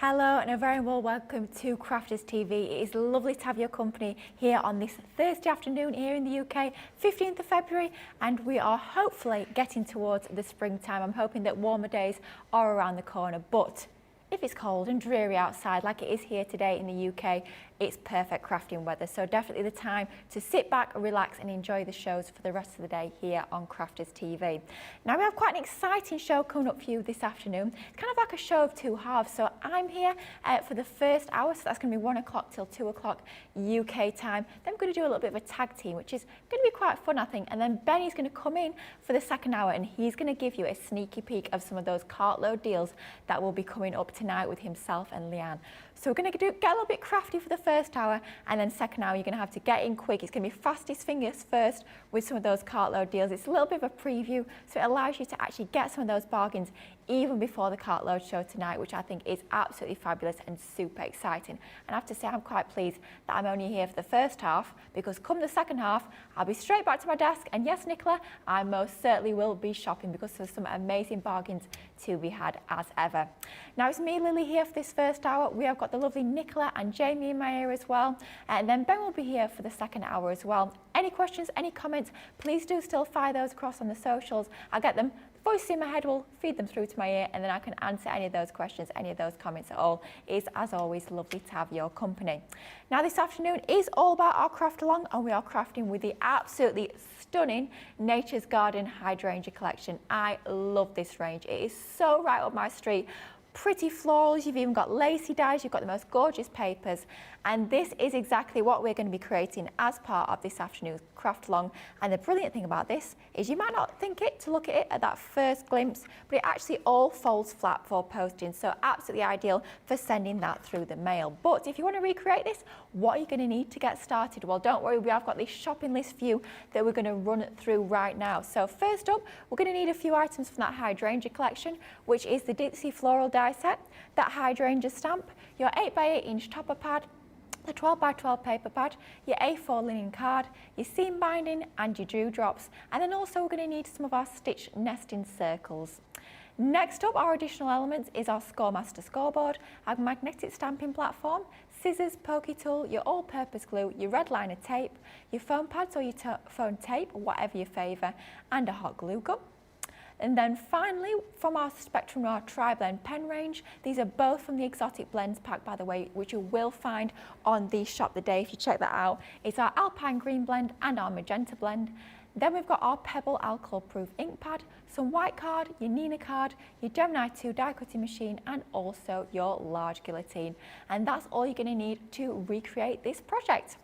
Hello and a very warm welcome to Crafters TV. It is lovely to have your company here on this Thursday afternoon here in the UK, 15th of February, and we are hopefully getting towards the springtime. I'm hoping that warmer days are around the corner, but if it's cold and dreary outside like it is here today in the UK, it's perfect crafting weather. So definitely the time to sit back, relax and enjoy the shows for the rest of the day here on Crafters TV. Now we have quite an exciting show coming up for you this afternoon. It's kind of like a show of two halves. So I'm here for the first hour, so that's going to be 1 o'clock till 2 o'clock UK time. Then I'm going to do a little bit of a tag team, which is going to be quite fun, I think. And then Benny's going to come in for the second hour and he's going to give you a sneaky peek of some of those cartload deals that will be coming up tonight with himself and Leanne. So we're going to get a little bit crafty for the first hour, and then second hour you're going to have to get in quick. It's going to be fastest fingers first with some of those cartload deals. It's a little bit of a preview, so it allows you to actually get some of those bargains even before the cartload show tonight, which I think is absolutely fabulous and super exciting. And I have to say I'm quite pleased that I'm only here for the first half, because come the second half I'll be straight back to my desk, and yes Nicola, I most certainly will be shopping because there's some amazing bargains to be had as ever. Now it's me, Lily, here for this first hour. We have got the lovely Nicola and Jamie in my ear as well, and then Ben will be here for the second hour as well. Any questions, any comments, please do still fire those across on the socials. I'll get them. Voice in my head will feed them through to my ear, and then I can answer any of those questions, any of those comments at all. It's, as always, lovely to have your company. Now this afternoon is all about our craft along, and we are crafting with the absolutely stunning Nature's Garden Hydrangea collection. I love this range. It is so right up my street. Pretty florals, you've even got lacy dyes, you've got the most gorgeous papers, and this is exactly what we're going to be creating as part of this afternoon's craft along. And the brilliant thing about this is you might not think it to look at it at that first glimpse, but it actually all folds flat for posting, so absolutely ideal for sending that through the mail. But if you want to recreate this, what are you going to need to get started? Well, don't worry, we have got this shopping list for you that we're going to run through right now. So first up, we're going to need a few items from that Hydrangea collection, which is the Dixie Floral Die set, that Hydrangea stamp, your 8x8 inch topper pad, the 12x12 paper pad, your A4 linen card, your seam binding and your dewdrops, and then also we're going to need some of our stitch nesting circles. Next up, our additional elements is our Scoremaster scoreboard, our magnetic stamping platform, scissors, pokey tool, your all-purpose glue, your red liner tape, your foam pads or your foam tape, whatever you favour, and a hot glue gun. And then finally, from our Spectrum Noir Tri-Blend pen range, these are both from the Exotic Blends pack, by the way, which you will find on the Shop the Day if you check that out. It's our Alpine Green blend and our Magenta blend. Then we've got our Pebble alcohol-proof ink pad, some white card, your Nina card, your Gemini 2 die cutting machine, and also your large guillotine. And that's all you're going to need to recreate this project.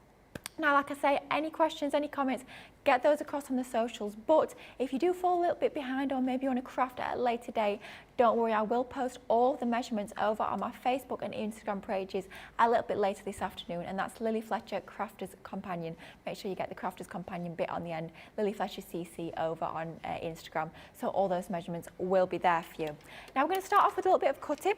Now, like I say, any questions, any comments, get those across on the socials. But if you do fall a little bit behind, or maybe you want to craft at a later date, don't worry, I will post all of the measurements over on my Facebook and Instagram pages a little bit later this afternoon, and that's Lily Fletcher Crafters Companion. Make sure you get the Crafters Companion bit on the end, Lily Fletcher CC over on Instagram. So all those measurements will be there for you. Now we're going to start off with a little bit of cutting.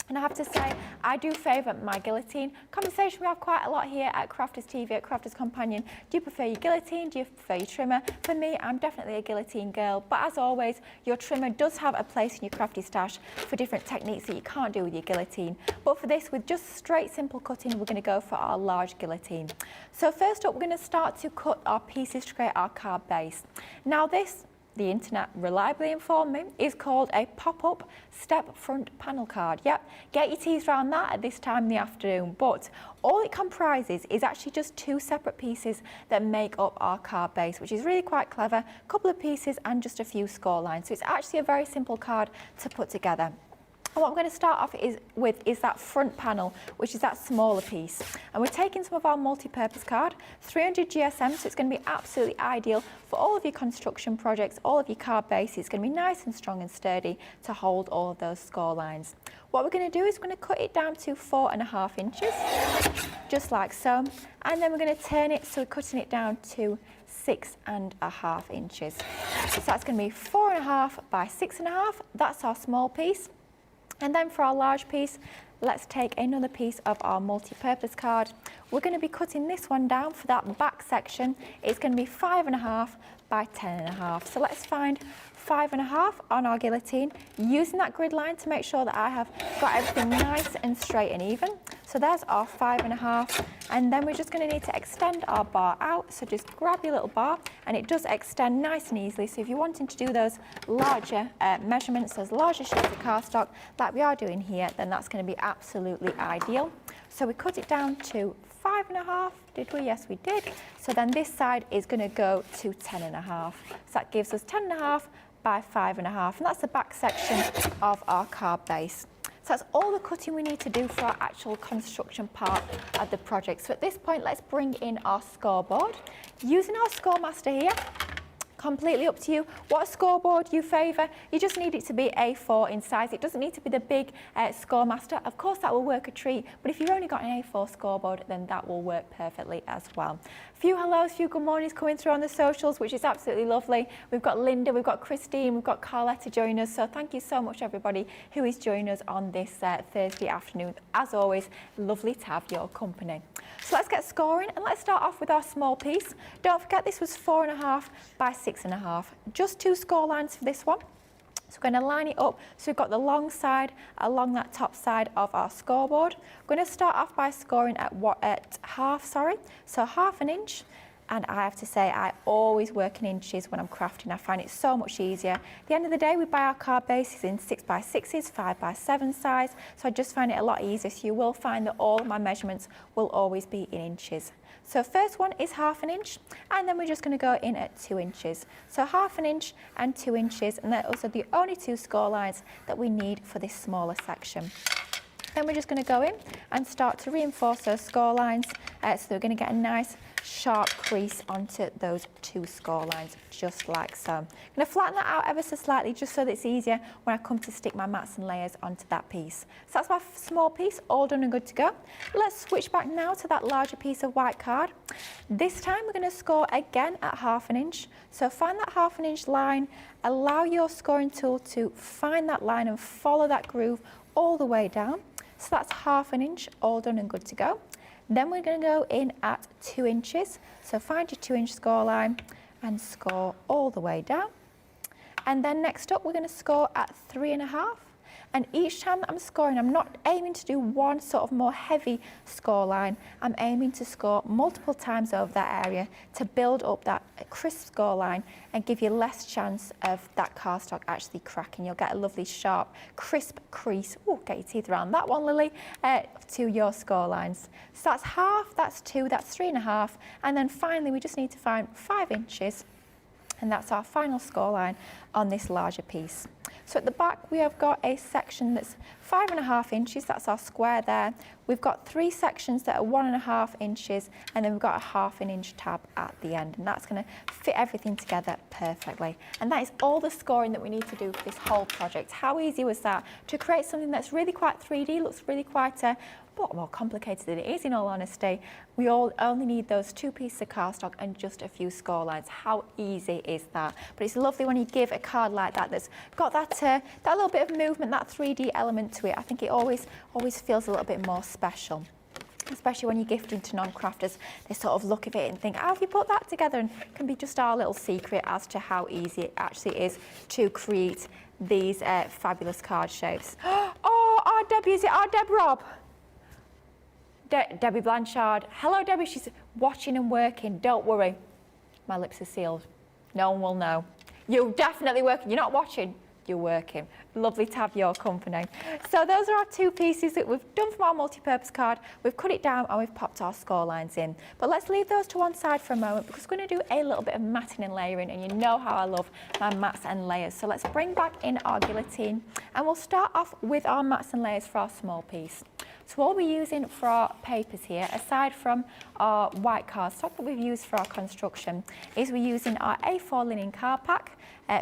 And I have to say, I do favour my guillotine. Conversation we have quite a lot here at Crafters TV, at Crafters Companion. Do you prefer your guillotine? Do you prefer your trimmer? For me, I'm definitely a guillotine girl. But as always, your trimmer does have a place in your crafty stash for different techniques that you can't do with your guillotine. But for this, with just straight, simple cutting, we're going to go for our large guillotine. So first up, we're going to start to cut our pieces to create our card base. Now this, the internet reliably informed me, is called a pop-up step front panel card. Yep, get your teeth around that at this time in the afternoon, but all it comprises is actually just two separate pieces that make up our card base, which is really quite clever. A couple of pieces and just a few score lines, so it's actually a very simple card to put together. And what I'm going to start off with is that front panel, which is that smaller piece. And we're taking some of our multi-purpose card, 300 GSM, so it's going to be absolutely ideal for all of your construction projects, all of your card bases. It's going to be nice and strong and sturdy to hold all of those score lines. What we're going to do is we're going to cut it down to 4.5 inches, just like so. And then we're going to turn it, so we're cutting it down to 6.5 inches. So that's going to be 4.5 by 6.5. That's our small piece. And then for our large piece, let's take another piece of our multi-purpose card. We're going to be cutting this one down for that back section. It's going to be 5.5 by 10.5. So let's find 5.5 on our guillotine, using that grid line to make sure that I have got everything nice and straight and even. So there's our 5.5, and then we're just going to need to extend our bar out. So just grab your little bar, and it does extend nice and easily. So if you're wanting to do those larger measurements, those larger sheets of cardstock like we are doing here, then that's going to be absolutely ideal. So we cut it down to 5.5, did we? Yes, we did. So then this side is going to go to 10.5. So that gives us 10.5 by 5.5, and that's the back section of our card base. So that's all the cutting we need to do for our actual construction part of the project. So at this point, let's bring in our scoreboard. Using our ScoreMaster here, completely up to you. What scoreboard you favour, you just need it to be A4 in size. It doesn't need to be the big ScoreMaster. Of course, that will work a treat, but if you've only got an A4 scoreboard, then that will work perfectly as well. Few hellos, few good mornings coming through on the socials, which is absolutely lovely. We've got Linda, we've got Christine, we've got Carletta joining us. So thank you so much, everybody who is joining us on this Thursday afternoon. As always, lovely to have your company. So let's get scoring, and let's start off with our small piece. Don't forget, this was 4.5 by 6.5. Just 2 score lines for this one. So we're going to line it up so we've got the long side along that top side of our scoreboard. We're going to start off by scoring at half, so half an inch. And I have to say, I always work in inches when I'm crafting. I find it so much easier. At the end of the day, we buy our card bases in 6x6s, 5x7 size. So I just find it a lot easier. So you will find that all of my measurements will always be in inches. So first one is half an inch, and then we're just going to go in at 2 inches. So half an inch and 2 inches, and those are the only 2 score lines that we need for this smaller section. Then we're just going to go in and start to reinforce those score lines, so we're going to get a nice sharp crease onto those 2 score lines, just like so. I'm going to flatten that out ever so slightly, just so that it's easier when I come to stick my mats and layers onto that piece. So that's my small piece, all done and good to go. Let's switch back now to that larger piece of white card. This time we're going to score again at half an inch. So find that half an inch line, allow your scoring tool to find that line and follow that groove all the way down. So that's half an inch, all done and good to go. Then we're going to go in at 2 inches. So find your 2 inch score line and score all the way down. And then next up, we're going to score at 3.5. And each time that I'm scoring, I'm not aiming to do one sort of more heavy score line. I'm aiming to score multiple times over that area to build up that crisp score line and give you less chance of that cardstock actually cracking. You'll get a lovely sharp, crisp crease. Oh, get your teeth around that one, Lily, to your score lines. So that's half, that's 2, that's 3.5. And then finally, we just need to find 5 inches. And that's our final score line on this larger piece. So at the back, we have got a section that's 5.5 inches, that's our square there. We've got 3 sections that are 1.5 inches, and then we've got a half an inch tab at the end, and that's going to fit everything together perfectly. And that is all the scoring that we need to do for this whole project. How easy was that? To create something that's really quite 3D, looks really quite a lot more complicated than it is, in all honesty. We all only need those 2 pieces of cardstock and just a few score lines. How easy is that? But it's lovely when you give a card like that that's got that little bit of movement, that 3D element to it. I think it always feels a little bit more special. Especially when you're gifting to non-crafters, they sort of look at it and think, how have you put that together? And it can be just our little secret as to how easy it actually is to create these fabulous card shapes. Oh, our Debbie, is it our Deb Robb? Debbie Blanchard. Hello, Debbie. She's watching and working. Don't worry. My lips are sealed. No one will know. You're definitely working. You're not watching. You're working. Lovely to have your company. So those are our 2 pieces that we've done from our multi-purpose card. We've cut it down and we've popped our score lines in. But let's leave those to one side for a moment because we're going to do a little bit of matting and layering, and you know how I love my mats and layers. So let's bring back in our guillotine, and we'll start off with our mats and layers for our small piece. So what we're using for our papers here, aside from our white cardstock that we've used for our construction, is we're using our A4 linen card pack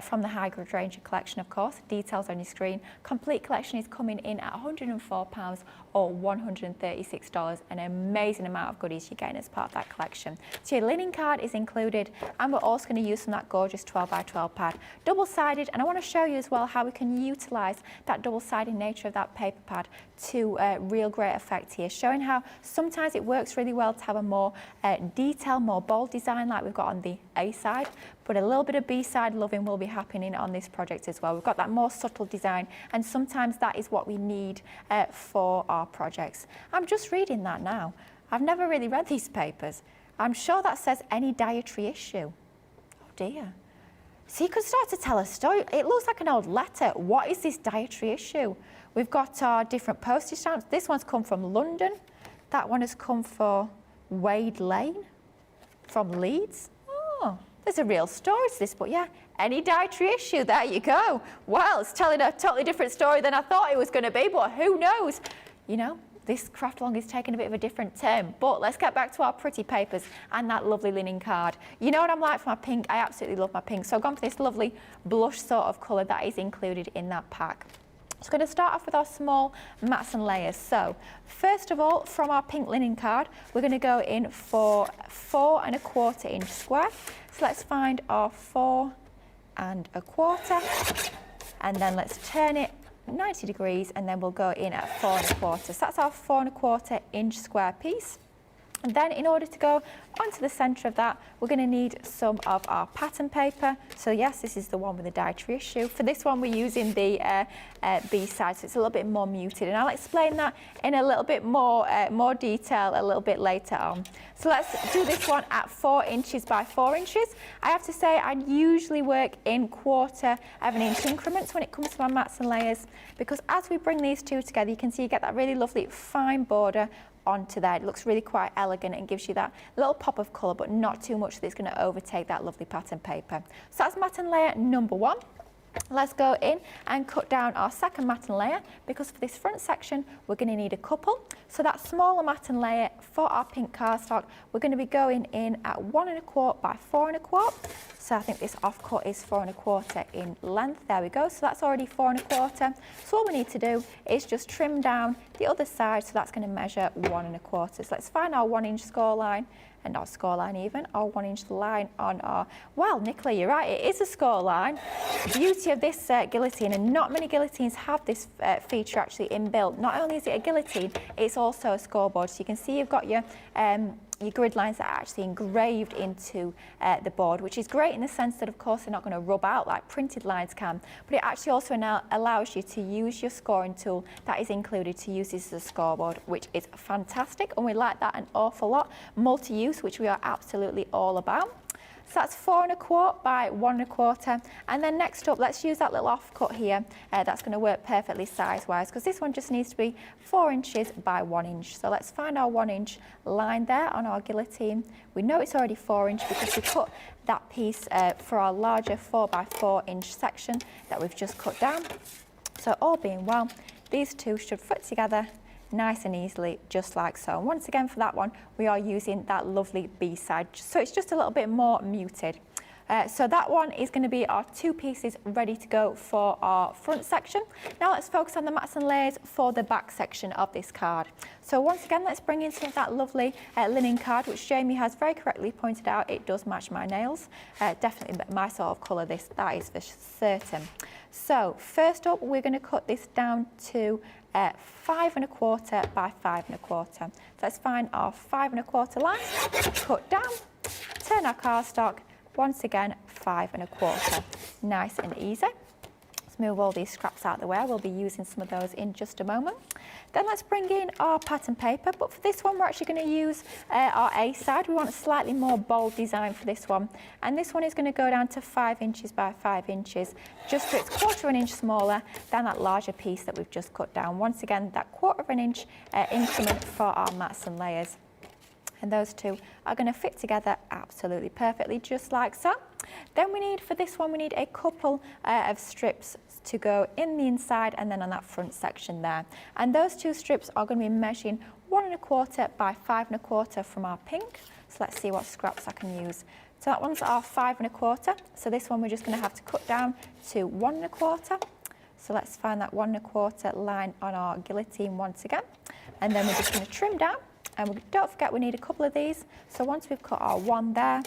from the Hydrangea collection, of course. Details on your screen. Complete collection is coming in at £104 or $136. An amazing amount of goodies you're getting as part of that collection. So your linen card is included, and we're also going to use from that gorgeous 12x12 pad. Double-sided, and I want to show you as well how we can utilise that double-sided nature of that paper pad to real great effect here, showing how sometimes it works really well to have a more detailed, more bold design like we've got on the A side, but a little bit of B side loving will be happening on this project as well. We've got that more subtle design, and sometimes that is what we need for our projects. I'm just reading that now. I've never really read these papers. I'm sure that says any dietary issue. Oh dear. So you could start to tell a story. It looks like an old letter. What is this dietary issue? We've got our different postage stamps. This one's come from London. That one has come for Wade Lane from Leeds. Oh, there's a real story to this, but yeah, any dietary issue, there you go. Well, it's telling a totally different story than I thought it was going to be, but who knows? You know, this craft along is taking a bit of a different turn, but let's get back to our pretty papers and that lovely linen card. You know what I'm like for my pink? I absolutely love my pink. So I've gone for this lovely blush sort of colour that is included in that pack. So we're going to start off with our small mats and layers. So first of all, from our pink linen card, we're going to go in for 4 1/4 inch square. So let's find our 4 1/4, and then let's turn it 90 degrees, and then we'll go in at 4 1/4. So that's our 4 1/4 inch square piece. And then in order to go onto the centre of that, we're going to need some of our pattern paper. So yes, this is the one with the dietary issue. For this one, we're using the B side, so it's a little bit more muted. And I'll explain that in a little bit more detail a little bit later on. So let's do this one at 4 inches by 4 inches. I have to say I usually work in 1/4 of an inch increments when it comes to my mats and layers, because as we bring these two together, you can see you get that really lovely fine border onto there. It looks really quite elegant and gives you that little pop of colour, but not too much that's going to overtake that lovely pattern paper. So that's mat and layer number 1. Let's go in and cut down our second mat and layer, because for this front section we're going to need a couple. So that smaller mat and layer for our pink cardstock, we're going to be going in at 1 1/4 by 4 1/4. So I think this offcut is 4 1/4 in length. There we go. So that's already 4 1/4. So all we need to do is just trim down the other side. So that's going to measure 1 1/4. So let's find our 1 inch score line, and our score line even, our 1 inch line on our, well, Nicola, you're right, it is a score line. The beauty of this guillotine, and not many guillotines have this feature actually inbuilt. Not only is it a guillotine, it's also a scoreboard. So you can see you've got your grid lines that are actually engraved into the board, which is great in the sense that, of course, they're not going to rub out like printed lines can, but it actually also now allows you to use your scoring tool that is included to use this as a scoreboard, which is fantastic, and we like that an awful lot. Multi-use, which we are absolutely all about. So that's 4 1/4 by 1 1/4, and then next up, let's use that little offcut here. That's going to work perfectly size-wise, because this one just needs to be 4 inches by 1 inch. So let's find our 1 inch line there on our guillotine. We know it's already 4 inch because we cut that piece for our larger 4 by 4 inch section that we've just cut down. So all being well, these two should fit together nice and easily, just like so. And once again, for that one, we are using that lovely B side, so it's just a little bit more muted. So that one is going to be our 2 pieces ready to go for our front section. Now let's focus on the mats and layers for the back section of this card. So once again, let's bring in some of that lovely linen card, which Jamie has very correctly pointed out, it does match my nails. Definitely my sort of colour, this, that is for certain. So first up, we're going to cut this down to 5 1/4 by 5 1/4. So let's find our 5 1/4 line, cut down, turn our cardstock, once again 5 1/4. Nice and easy. Let's move all these scraps out of the way. We'll be using some of those in just a moment. Then let's bring in our pattern paper, but for this one we're actually going to use our A side. We want a slightly more bold design for this one, and this one is going to go down to 5 inches by 5 inches, just so it's 1/4 inch smaller than that larger piece that we've just cut down. Once again, that 1/4 inch increment for our mats and layers. And those two are going to fit together absolutely perfectly, just like so. Then we need, for this one, we need a couple of strips to go in the inside and then on that front section there. And those 2 strips are going to be measuring 1 1/4 by 5 1/4 from our pink. So let's see what scraps I can use. So that one's our 5 1/4. So this one we're just going to have to cut down to 1 1/4. So let's find that 1 1/4 line on our guillotine once again. And then we're just going to trim down. And don't forget, we need a couple of these. So once we've cut our one there,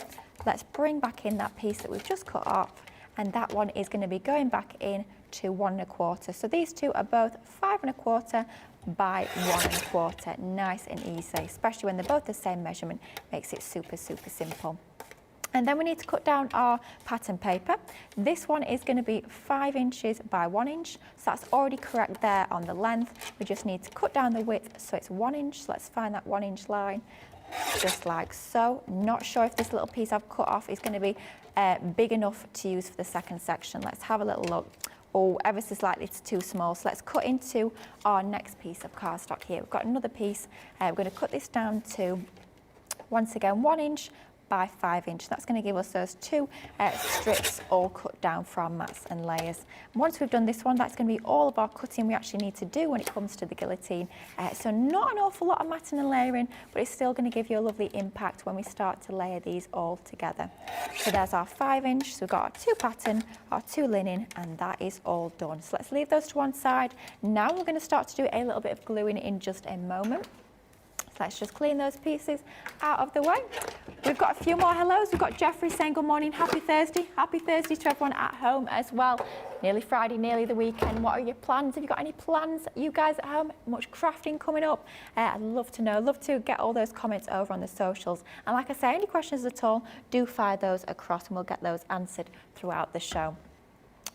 let's bring back in that piece that we've just cut off. And that one is going to be going back in to 1 1/4. So these two are both 5 1/4 by 1 1/4. Nice and easy, especially when they're both the same measurement, makes it super, super simple. And then we need to cut down our pattern paper. This one is going to be 5 inches by 1 inch. So that's already correct there on the length. We just need to cut down the width so it's 1 inch. So let's find that 1 inch line, just like so. Not sure if this little piece I've cut off is going to be big enough to use for the second section. Let's have a little look. Oh, ever so slightly it's too small. So let's cut into our next piece of cardstock here. We've got another piece. We're going to cut this down to, once again, 1 inch by 5 inch. That's going to give us those two strips all cut down for our mats and layers. And once we've done this one, that's going to be all of our cutting we actually need to do when it comes to the guillotine. So not an awful lot of matting and layering, but it's still going to give you a lovely impact when we start to layer these all together. So there's our 5 inch. So we've got our 2 pattern, our 2 linen, and that is all done. So let's leave those to one side. Now we're going to start to do a little bit of gluing in just a moment. Let's just clean those pieces out of the way. We've got a few more hellos. We've got Jeffrey saying good morning, happy Thursday. Happy Thursday to everyone at home as well. Nearly Friday, nearly the weekend. What are your plans? Have you got any plans, you guys at home? Much crafting coming up? I'd love to know. I'd love to get all those comments over on the socials. And like I say, any questions at all, do fire those across and we'll get those answered throughout the show.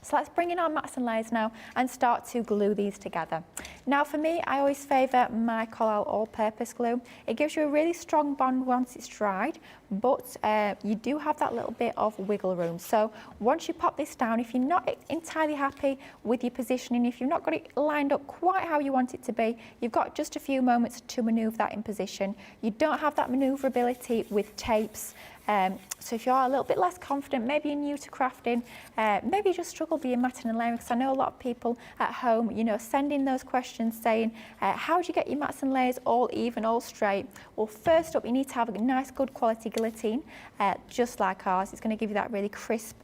So let's bring in our mats and layers now and start to glue these together. Now for me, I always favour my Collall all-purpose glue. It gives you a really strong bond once it's dried, but you do have that little bit of wiggle room. So once you pop this down, if you're not entirely happy with your positioning, if you've not got it lined up quite how you want it to be, you've got just a few moments to manoeuvre that in position. You don't have that manoeuvrability with tapes. So if you're a little bit less confident, maybe you're new to crafting, maybe you just struggle being matting and layering, because I know a lot of people at home, you know, send in those questions saying, how do you get your mats and layers all even, all straight? Well, first up, you need to have a nice, good quality guillotine, just like ours. It's going to give you that really crisp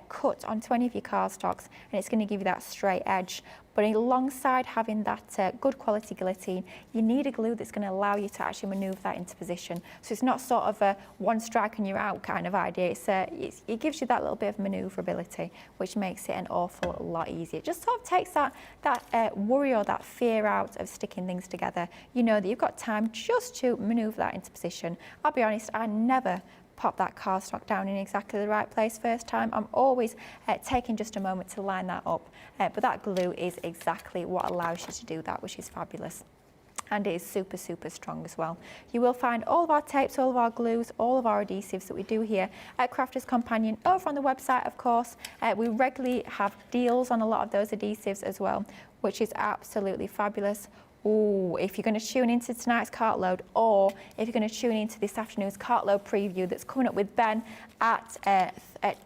cut onto any of your cardstocks, and it's going to give you that straight edge. But alongside having that good quality guillotine, you need a glue that's going to allow you to actually manoeuvre that into position. So it's not sort of a one strike and you're out kind of idea. It gives you that little bit of manoeuvrability, which makes it an awful lot easier. It just sort of takes that worry or that fear out of sticking things together. You know that you've got time just to manoeuvre that into position. I'll be honest, I never pop that cardstock down in exactly the right place first time. I'm always taking just a moment to line that up, but that glue is exactly what allows you to do that, which is fabulous. And it is super, super strong as well. You will find all of our tapes, all of our glues, all of our adhesives that we do here at Crafters Companion over on the website, of course. We regularly have deals on a lot of those adhesives as well, which is absolutely fabulous. Ooh, if you're going to tune into tonight's cartload, or if you're going to tune into this afternoon's cartload preview that's coming up with Ben at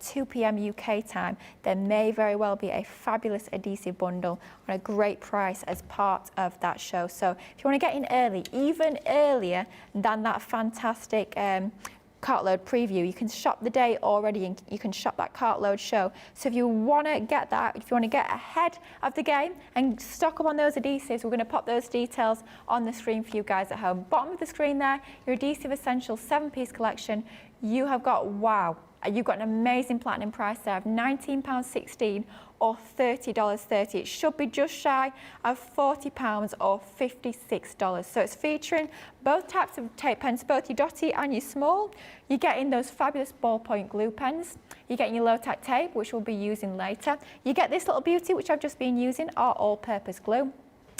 2 p.m. UK time, there may very well be a fabulous adhesive bundle on a great price as part of that show. So if you want to get in early, even earlier than that fantastic cartload preview, you can shop the day already and you can shop that cartload show. So if you want to get that, if you want to get ahead of the game and stock up on those adhesives, we're going to pop those details on the screen for you guys at home. Bottom of the screen there, your Adhesive Essentials 7-piece collection. You have got, wow, you've got an amazing platinum price there of £19.16 or $30.30. It should be just shy of £40 or $56. So it's featuring both types of tape pens, both your dotty and your small. You're getting those fabulous ballpoint glue pens. You're getting your low-tack tape, which we'll be using later. You get this little beauty, which I've just been using, our all-purpose glue.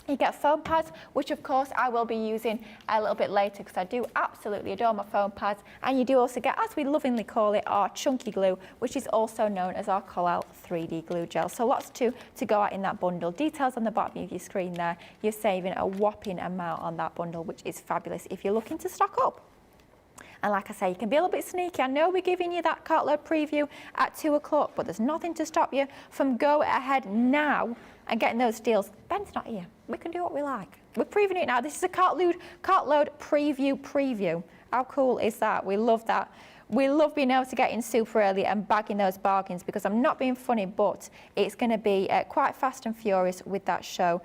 You get foam pads, which of course I will be using a little bit later because I do absolutely adore my foam pads. And you do also get, as we lovingly call it, our chunky glue, which is also known as our Collall 3D glue gel. So lots to go out in that bundle. Details on the bottom of your screen there. You're saving a whopping amount on that bundle, which is fabulous if you're looking to stock up. And like I say, you can be a little bit sneaky. I know we're giving you that cartload preview at 2 o'clock, but there's nothing to stop you from go ahead now and getting those deals. Ben's not here. We can do what we like. We're previewing it now. This is a cartload preview. How cool is that? We love that. We love being able to get in super early and bagging those bargains, because I'm not being funny, but it's going to be quite fast and furious with that show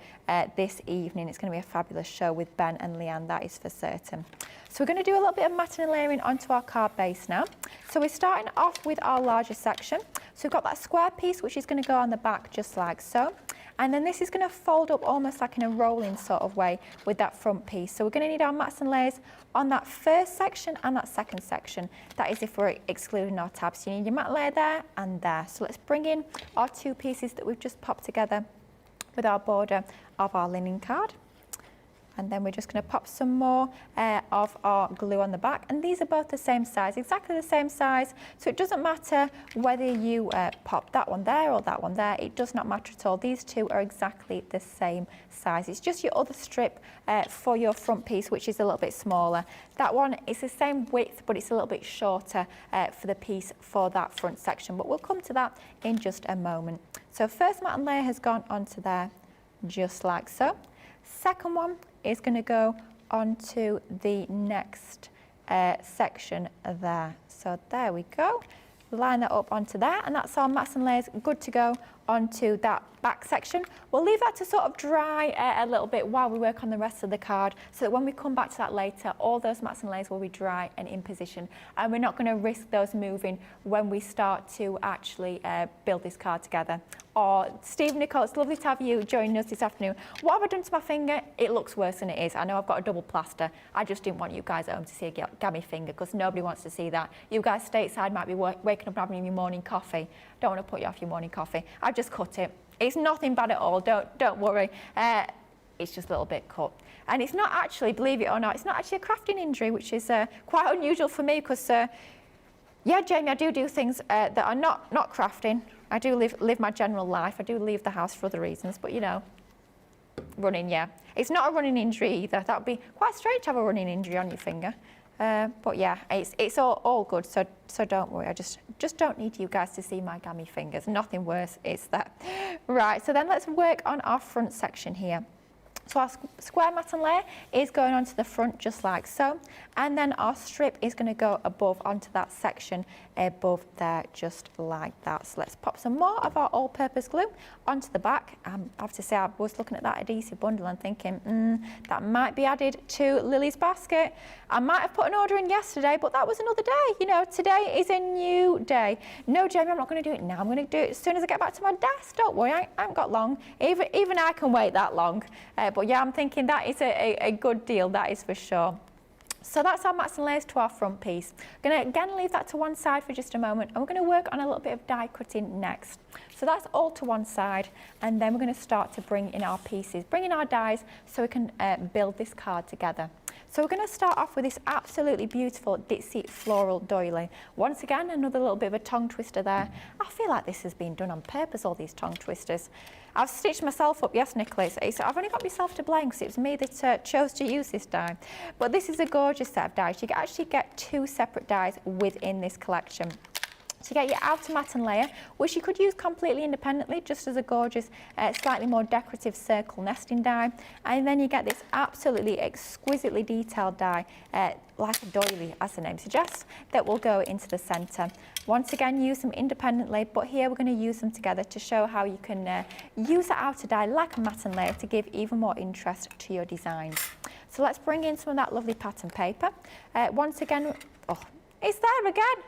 this evening. It's going to be a fabulous show with Ben and Leanne, that is for certain. So we're going to do a little bit of matting and layering onto our card base now. So we're starting off with our larger section. So we've got that square piece which is going to go on the back just like so. And then this is going to fold up almost like in a rolling sort of way with that front piece. So we're going to need our mats and layers on that first section and that second section. That is if we're excluding our tabs. So you need your mat layer there and there. So let's bring in our two pieces that we've just popped together with our border of our linen card. And then we're just going to pop some more of our glue on the back. And these are both the same size, exactly the same size. So it doesn't matter whether you pop that one there or that one there. It does not matter at all. These two are exactly the same size. It's just your other strip for your front piece, which is a little bit smaller. That one is the same width, but it's a little bit shorter for the piece for that front section. But we'll come to that in just a moment. So first mat and layer has gone onto there, just like so. Second one is going to go onto the next section there. So there we go. Line that up onto there, and that's our mats and layers good to go onto that back section. We'll leave that to sort of dry a little bit while we work on the rest of the card, so that when we come back to that later, all those mats and layers will be dry and in position, and we're not going to risk those moving when we start to actually build this card together. Oh, Steve, Nicole, it's lovely to have you joining us this afternoon. What have I done to my finger? It looks worse than it is. I know I've got a double plaster. I just didn't want you guys at home to see a gammy finger, because nobody wants to see that. You guys stateside might be waking up and having your morning coffee. Don't want to put you off your morning coffee. I've just cut it. It's nothing bad at all. Don't worry. It's just a little bit cut. And it's not actually, believe it or not, it's not actually a crafting injury, which is quite unusual for me, because yeah, Jamie, I do things that are not crafting. I do live my general life. I do leave the house for other reasons, but you know, running, yeah. It's not a running injury either. That would be quite strange to have a running injury on your finger. But yeah, it's all good, so don't worry. I just don't need you guys to see my gammy fingers. Nothing worse is that. Right, so then let's work on our front section here. So our square mat and layer is going onto the front just like so, and then our strip is going to go above onto that section above there just like that. So let's pop some more of our all-purpose glue onto the back. I have to say, I was looking at that adhesive bundle and thinking, that might be added to Lily's basket. I might have put an order in yesterday, but that was another day. You know, today is a new day. No, Jamie, I'm not going to do it now. I'm going to do it as soon as I get back to my desk. Don't worry, I haven't got long. Even I can wait that long. But yeah, I'm thinking that is a good deal, that is for sure. So that's our mats and layers to our front piece. I'm going to again leave that to one side for just a moment, and we're going to work on a little bit of die cutting next. So that's all to one side, and then we're going to start to bring in our pieces, bring in our dies so we can build this card together. So we're going to start off with this absolutely beautiful Ditsy floral doily. Once again, another little bit of a tongue twister there. I feel like this has been done on purpose, all these tongue twisters. I've stitched myself up, yes, Nicholas. I've only got myself to blame because it was me that chose to use this die. But this is a gorgeous set of dies. You can actually get two separate dies within this collection. So you get your outer mat and layer, which you could use completely independently, just as a gorgeous, slightly more decorative circle nesting die. And then you get this absolutely exquisitely detailed die, like a doily, as the name suggests, that will go into the centre. Once again, use them independently, but here we're going to use them together to show how you can use the outer die like a mat and layer to give even more interest to your designs. So let's bring in some of that lovely pattern paper. Once again, oh, it's there again.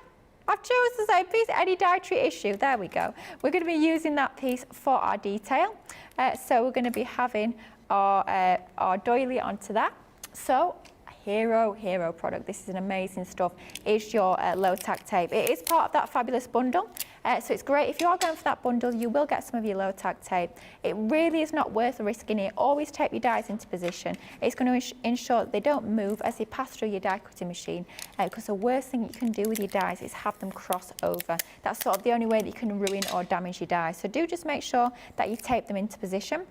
I've chosen the same piece, any dietary issue. There we go. We're going to be using that piece for our detail. So we're going to be having our doily onto that. So hero product. This is an amazing stuff. It's your low tack tape. It is part of that fabulous bundle. So it's great. If you are going for that bundle, you will get some of your low tack tape. It really is not worth risking it. Always tape your dies into position. It's going to ensure that they don't move as they pass through your die cutting machine, because the worst thing you can do with your dies is have them cross over. That's sort of the only way that you can ruin or damage your dies. So do just make sure that you tape them into position.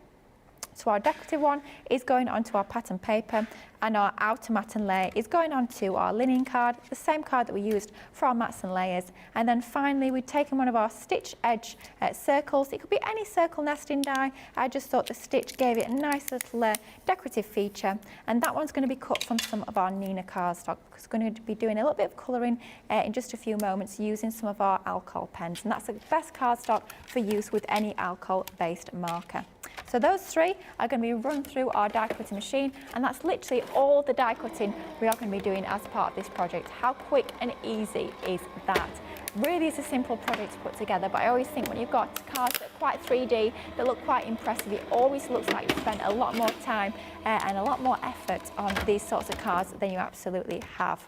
So our decorative one is going onto our pattern paper, and our outer mat and layer is going onto our linen card, the same card that we used for our mats and layers. And then finally, we've taken one of our stitch edge circles. It could be any circle nesting die. I just thought the stitch gave it a nice little decorative feature. And that one's going to be cut from some of our Nina cardstock, because we're going to be doing a little bit of colouring in just a few moments using some of our alcohol pens. And that's the best cardstock for use with any alcohol-based marker. So those three are going to be run through our die cutting machine, and that's literally all the die cutting we are going to be doing as part of this project. How quick and easy is that? Really is a simple project to put together, but I always think when you've got cards that are quite 3D, that look quite impressive, it always looks like you've spent a lot more time and a lot more effort on these sorts of cards than you absolutely have.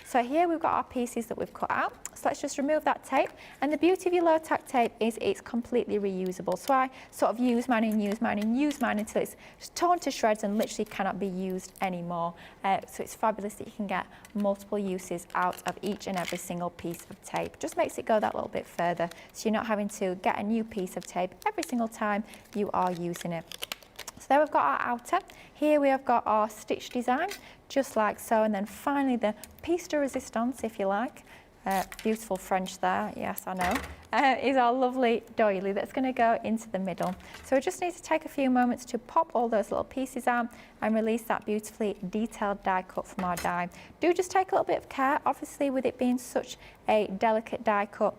So here we've got our pieces that we've cut out. So let's just remove that tape. And the beauty of your low tack tape is it's completely reusable. So I sort of use mine and use mine and use mine until it's torn to shreds and literally cannot be used anymore. So it's fabulous that you can get multiple uses out of each and every single piece of tape. Just makes it go that little bit further, so you're not having to get a new piece of tape every single time you are using it. So there we've got our outer. Here we have got our stitch design, just like so, and then finally the piece de resistance, if you like. Beautiful French there, yes I know, is our lovely doily that's going to go into the middle. So we just need to take a few moments to pop all those little pieces out and release that beautifully detailed die cut from our die. Do just take a little bit of care, obviously with it being such a delicate die cut.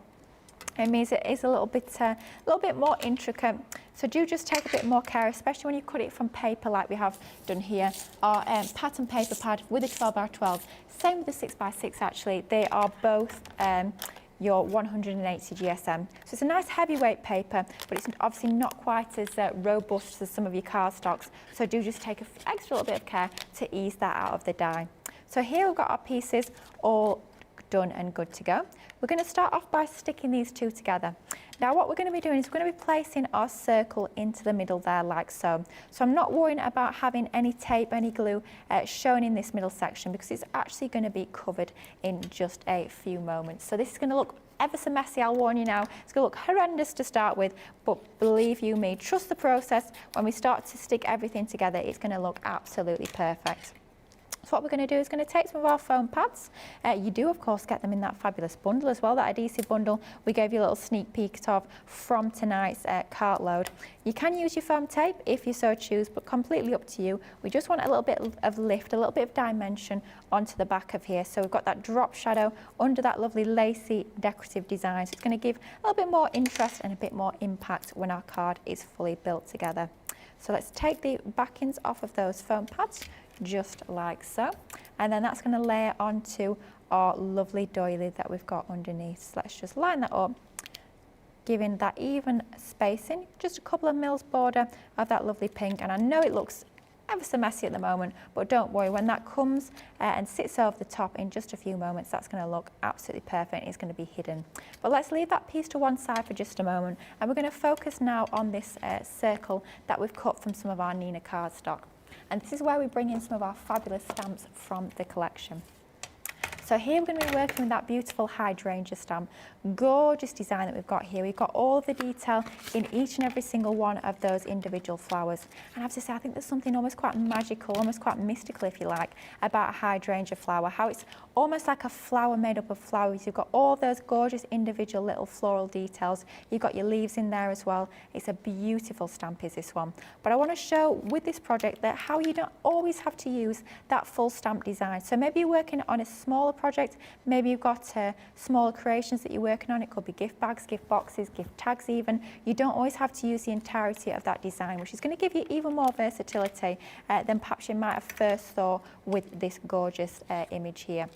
It means it is a little bit more intricate. So do just take a bit more care, especially when you cut it from paper like we have done here. Our pattern paper pad with a 12x12, same with the 6x6 actually. They are both your 180 GSM. So it's a nice heavyweight paper, but it's obviously not quite as robust as some of your cardstocks. So do just take an extra little bit of care to ease that out of the die. So here we've got our pieces all done and good to go. We're going to start off by sticking these two together. Now what we're going to be doing is we're going to be placing our circle into the middle there like so. So I'm not worrying about having any tape, any glue shown in this middle section because it's actually going to be covered in just a few moments. So this is going to look ever so messy, I'll warn you now. It's going to look horrendous to start with, but believe you me, trust the process. When we start to stick everything together, it's going to look absolutely perfect. So what we're going to do is going to take some of our foam pads. You do of course get them in that fabulous bundle as well, that adhesive bundle we gave you a little sneak peek of from tonight's cart load. You can use your foam tape if you so choose, but completely up to you. We just want a little bit of lift, a little bit of dimension onto the back of here. So we've got that drop shadow under that lovely lacy decorative design. So it's going to give a little bit more interest and a bit more impact when our card is fully built together. So let's take the backings off of those foam pads, just like so, and then that's going to layer onto our lovely doily that we've got underneath. So let's just line that up, giving that even spacing, just a couple of mils border of that lovely pink. And I know it looks ever so messy at the moment, but don't worry, when that comes and sits over the top in just a few moments, that's going to look absolutely perfect. It's going to be hidden. But let's leave that piece to one side for just a moment, and we're going to focus now on this circle that we've cut from some of our Nina cardstock. And this is where we bring in some of our fabulous stamps from the collection. So here we're going to be working with that beautiful Hydrangea stamp. Gorgeous design that we've got here. We've got all of the detail in each and every single one of those individual flowers. And I have to say, I think there's something almost quite magical, almost quite mystical, if you like, about a hydrangea flower. How it's almost like a flower made up of flowers. You've got all those gorgeous individual little floral details. You've got your leaves in there as well. It's a beautiful stamp is this one. But I want to show with this project that how you don't always have to use that full stamp design. So maybe you're working on a smaller project, maybe you've got smaller creations that you're working on. It could be gift bags, gift boxes, gift tags even. You don't always have to use the entirety of that design, which is going to give you even more versatility than perhaps you might have first thought with this gorgeous image here.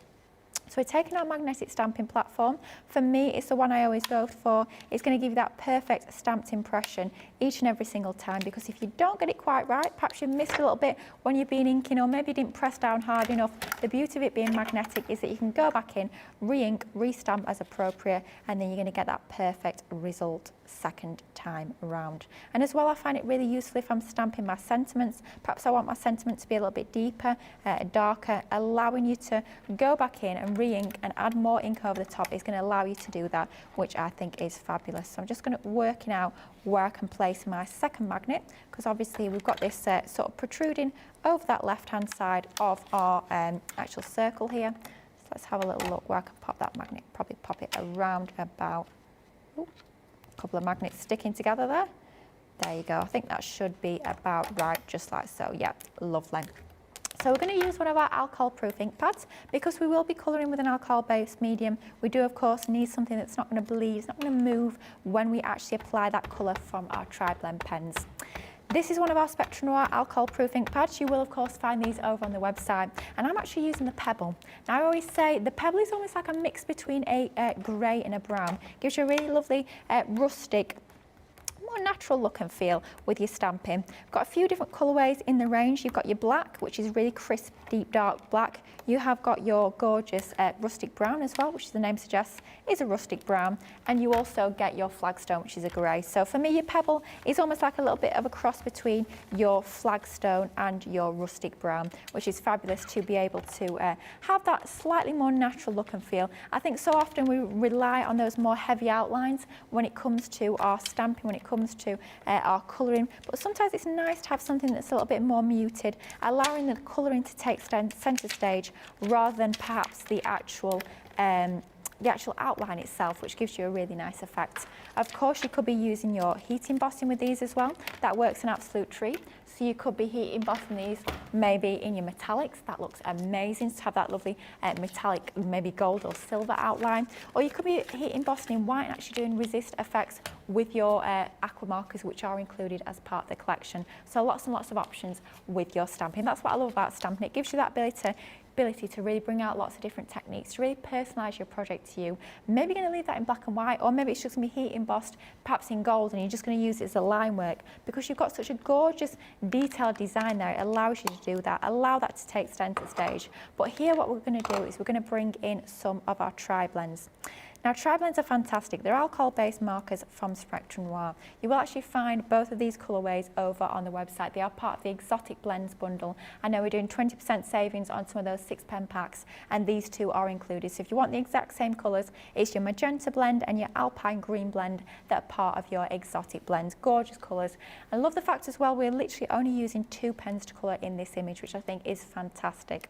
So we're taking our magnetic stamping platform. For me, it's the one I always go for. It's going to give you that perfect stamped impression each and every single time, because if you don't get it quite right, perhaps you missed a little bit when you've been inking, or maybe you didn't press down hard enough. The beauty of it being magnetic is that you can go back in, re-ink, re-stamp as appropriate, and then you're going to get that perfect result second time around. And as well, I find it really useful if I'm stamping my sentiments. Perhaps I want my sentiment to be a little bit deeper, darker. Allowing you to go back in and re-ink and add more ink over the top is going to allow you to do that, which I think is fabulous. So I'm just going to work out where I can place my second magnet, because obviously we've got this sort of protruding over that left hand side of our actual circle here. So let's have a little look where I can pop that magnet, probably pop it around about, ooh, couple of magnets sticking together there. There you go. I think that should be about right, just like so. Yeah, lovely. So we're going to use one of our alcohol-proof ink pads because we will be colouring with an alcohol-based medium. We do, of course, need something that's not going to bleed, it's not going to move when we actually apply that colour from our tri-blend pens. This is one of our Spectrum Noir alcohol-proof ink pads. You will, of course, find these over on the website. And I'm actually using the Pebble. Now, I always say the Pebble is almost like a mix between a grey and a brown. Gives you a really lovely rustic, more natural look and feel with your stamping. We've got a few different colourways in the range. You've got your black, which is really crisp, deep, dark black. You have got your gorgeous rustic brown as well, which as the name suggests is a rustic brown. And you also get your flagstone, which is a grey. So for me, your Pebble is almost like a little bit of a cross between your flagstone and your rustic brown, which is fabulous to be able to have that slightly more natural look and feel. I think so often we rely on those more heavy outlines when it comes to our stamping, when it comes to our colouring, but sometimes it's nice to have something that's a little bit more muted, allowing the colouring to take centre stage rather than perhaps the actual outline itself, which gives you a really nice effect. Of course, you could be using your heat embossing with these as well. That works an absolute treat. So you could be heat embossing these maybe in your metallics. That looks amazing to have that lovely metallic, maybe gold or silver outline. Or you could be heat embossing in white and actually doing resist effects with your aqua markers, which are included as part of the collection. So lots and lots of options with your stamping. That's what I love about stamping. It gives you that ability to really bring out lots of different techniques, to really personalise your project to you. Maybe you're going to leave that in black and white, or maybe it's just going to be heat embossed, perhaps in gold, and you're just going to use it as a line work because you've got such a gorgeous detailed design there. It allows you to do that, allow that to take centre stage. But here what we're going to do is we're going to bring in some of our tri-blends. Now, tri-blends are fantastic. They're alcohol-based markers from Spectrum Noir. You will actually find both of these colourways over on the website. They are part of the Exotic Blends bundle. I know we're doing 20% savings on some of those 6-pen packs, and these two are included. So if you want the exact same colours, it's your magenta blend and your alpine green blend that are part of your Exotic Blends. Gorgeous colours. I love the fact as well we're literally only using 2 pens to colour in this image, which I think is fantastic.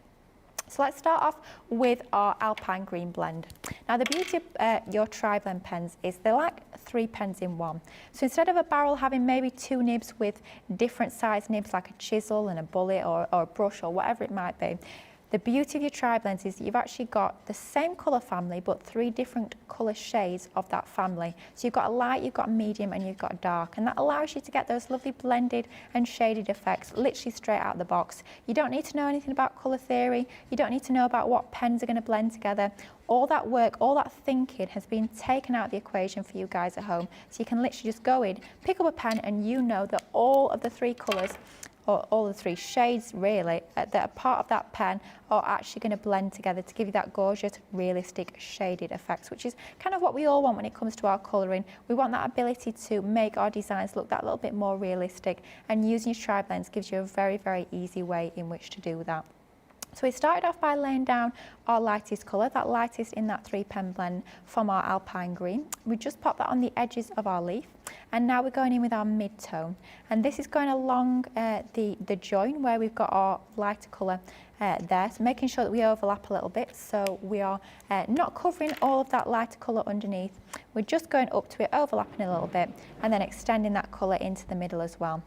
So let's start off with our Alpine Green blend. Now the beauty of your tri-blend pens is they're like 3 pens in one. So instead of a barrel having maybe 2 nibs with different size nibs like a chisel and a bullet or a brush or whatever it might be, the beauty of your tri-blends is that you've actually got the same colour family but 3 different colour shades of that family. So you've got a light, you've got a medium and you've got a dark, and that allows you to get those lovely blended and shaded effects literally straight out of the box. You don't need to know anything about colour theory, you don't need to know about what pens are going to blend together. All that work, all that thinking has been taken out of the equation for you guys at home. So you can literally just go in, pick up a pen, and you know that all of the 3 colours or all the 3 shades really that are part of that pen are actually going to blend together to give you that gorgeous realistic shaded effects, which is kind of what we all want when it comes to our colouring. We want that ability to make our designs look that little bit more realistic, and using your tri-blends gives you a very, very easy way in which to do that. So we started off by laying down our lightest colour, that lightest in that 3-pen blend from our Alpine Green. We just pop that on the edges of our leaf, and now we're going in with our mid-tone, and this is going along the join where we've got our lighter colour there, so making sure that we overlap a little bit so we are not covering all of that lighter colour underneath. We're just going up to it, overlapping a little bit, and then extending that colour into the middle as well.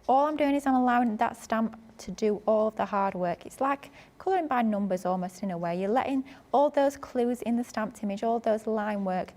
All I'm doing is I'm allowing that stamp to do all of the hard work. It's like colouring by numbers almost in a way. You're letting all those clues in the stamped image, all those line work,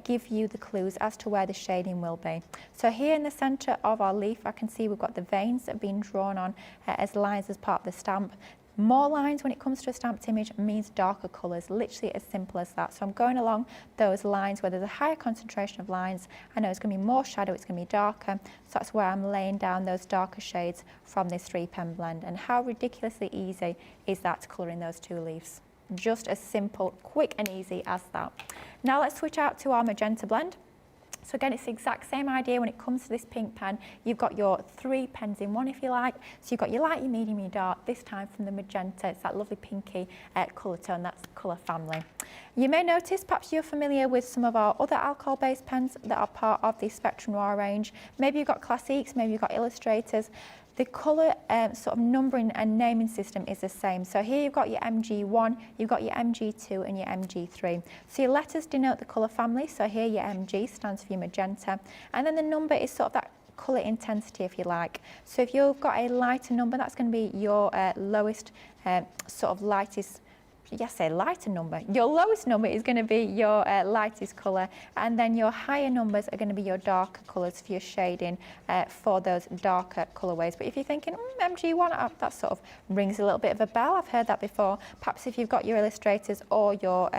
give you the clues as to where the shading will be. So here in the centre of our leaf, I can see we've got the veins that have been drawn on as lines as part of the stamp. More lines when it comes to a stamped image means darker colours, literally as simple as that. So I'm going along those lines where there's a higher concentration of lines. I know it's going to be more shadow, it's going to be darker. So that's where I'm laying down those darker shades from this 3-pen blend. And how ridiculously easy is that to colour in those 2 leaves? Just as simple, quick and easy as that. Now let's switch out to our magenta blend. So again, it's the exact same idea when it comes to this pink pen. You've got your 3 pens in one, if you like. So you've got your light, your medium, your dark, this time from the magenta. It's that lovely pinky colour tone, that's the colour family. You may notice, perhaps you're familiar with some of our other alcohol-based pens that are part of the Spectrum Noir range. Maybe you've got Classiques, maybe you've got Illustrators. The colour sort of numbering and naming system is the same. So here you've got your MG1, you've got your MG2 and your MG3. So your letters denote the colour family. So here your MG stands for your magenta. And then the number is sort of that colour intensity, if you like. So if you've got a lighter number, that's going to be your lowest, sort of lightest yes, say lighter number. Your lowest number is going to be your lightest colour, and then your higher numbers are going to be your darker colours for your shading for those darker colourways. But if you're thinking, MG1, that sort of rings a little bit of a bell, I've heard that before. Perhaps if you've got your illustrators or your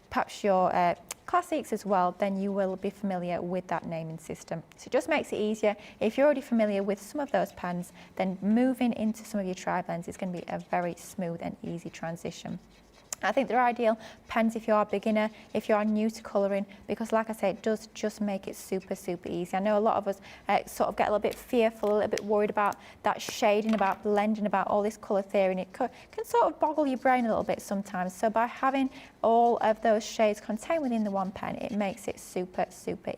perhaps your classics as well, then you will be familiar with that naming system. So it just makes it easier. If you're already familiar with some of those pens, then moving into some of your tri-blends is going to be a very smooth and easy transition. I think they're ideal pens if you are a beginner, if you are new to colouring, because like I say, it does just make it super easy. I know a lot of us sort of get a little bit fearful, a little bit worried about that shading, about blending, about all this colour theory, and it can sort of boggle your brain a little bit sometimes. So by having all of those shades contained within the one pen, it makes it super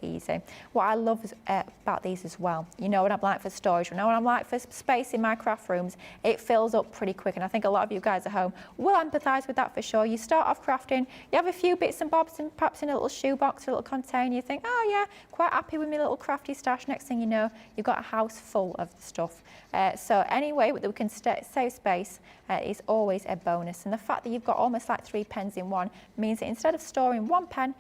easy. What I love is, about these as well, you know what I'm like for storage, you know what I'm like for space in my craft rooms, it fills up pretty quick, and I think a lot of you guys at home will empathise with that for sure. You start off crafting, you have a few bits and bobs and perhaps in a little shoebox, a little container, you think, oh yeah, quite happy with my little crafty stash. Next thing you know, you've got a house full of stuff. So any way that we can save space is always a bonus. And the fact that you've got almost like 3 pens in one means that instead of storing one pen,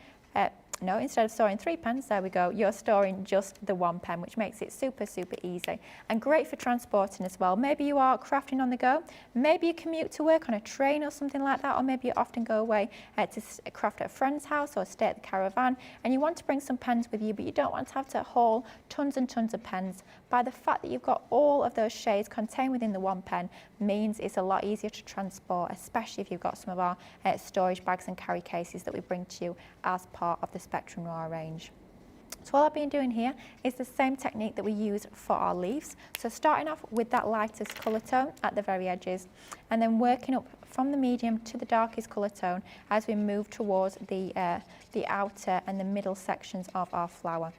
instead of storing 3 pens, there we go, you're storing just the 1 pen, which makes it super easy and great for transporting as well. Maybe you are crafting on the go, maybe you commute to work on a train or something like that, or maybe you often go away to craft at a friend's house or stay at the caravan, and you want to bring some pens with you, but you don't want to have to haul tons and tons of pens. By the fact that you've got all of those shades contained within the 1 pen means it's a lot easier to transport, especially if you've got some of our storage bags and carry cases that we bring to you as part of the Spectrum Noir range. So all I've been doing here is the same technique that we use for our leaves. So starting off with that lightest colour tone at the very edges, and then working up from the medium to the darkest colour tone as we move towards the outer and the middle sections of our flower.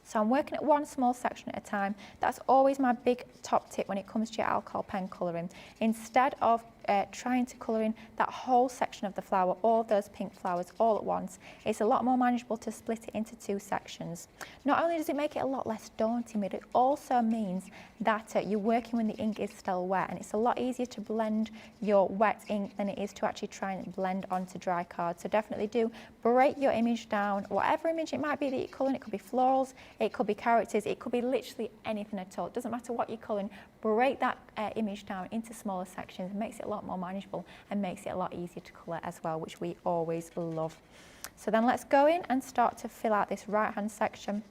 So I'm working at one small section at a time. That's always my big top tip when it comes to your alcohol pen colouring. Instead of trying to colour in that whole section of the flower, all those pink flowers all at once, it's a lot more manageable to split it into 2 sections. Not only does it make it a lot less daunting, but it also means that you're working when the ink is still wet, and it's a lot easier to blend your wet ink than it is to actually try and blend onto dry card. So definitely do break your image down, whatever image it might be that you're colouring. It could be florals, it could be characters, it could be literally anything at all. It doesn't matter what you're colouring. Break that image down into smaller sections. It makes it a lot more manageable and makes it a lot easier to colour as well, which we always love. So then let's go in and start to fill out this right hand section.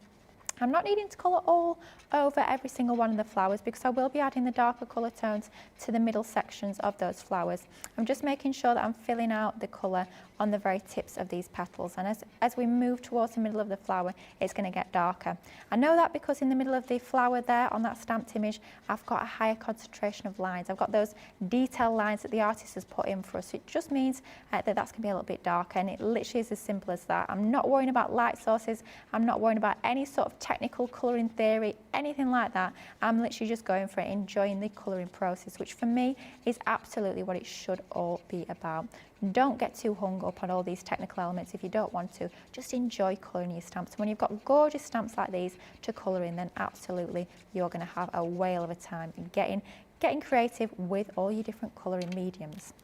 I'm not needing to colour all over every single one of the flowers because I will be adding the darker colour tones to the middle sections of those flowers. I'm just making sure that I'm filling out the colour on the very tips of these petals, and as we move towards the middle of the flower, it's going to get darker. I know that because in the middle of the flower there on that stamped image, I've got a higher concentration of lines. I've got those detail lines that the artist has put in for us. So it just means that that's going to be a little bit darker, and it literally is as simple as that. I'm not worrying about light sources. I'm not worrying about any sort of technical colouring theory, anything like that. I'm literally just going for it, enjoying the colouring process, which for me is absolutely what it should all be about. Don't get too hung up on all these technical elements if you don't want to. Just enjoy colouring your stamps. When you've got gorgeous stamps like these to colour in, then absolutely you're going to have a whale of a time getting creative with all your different colouring mediums.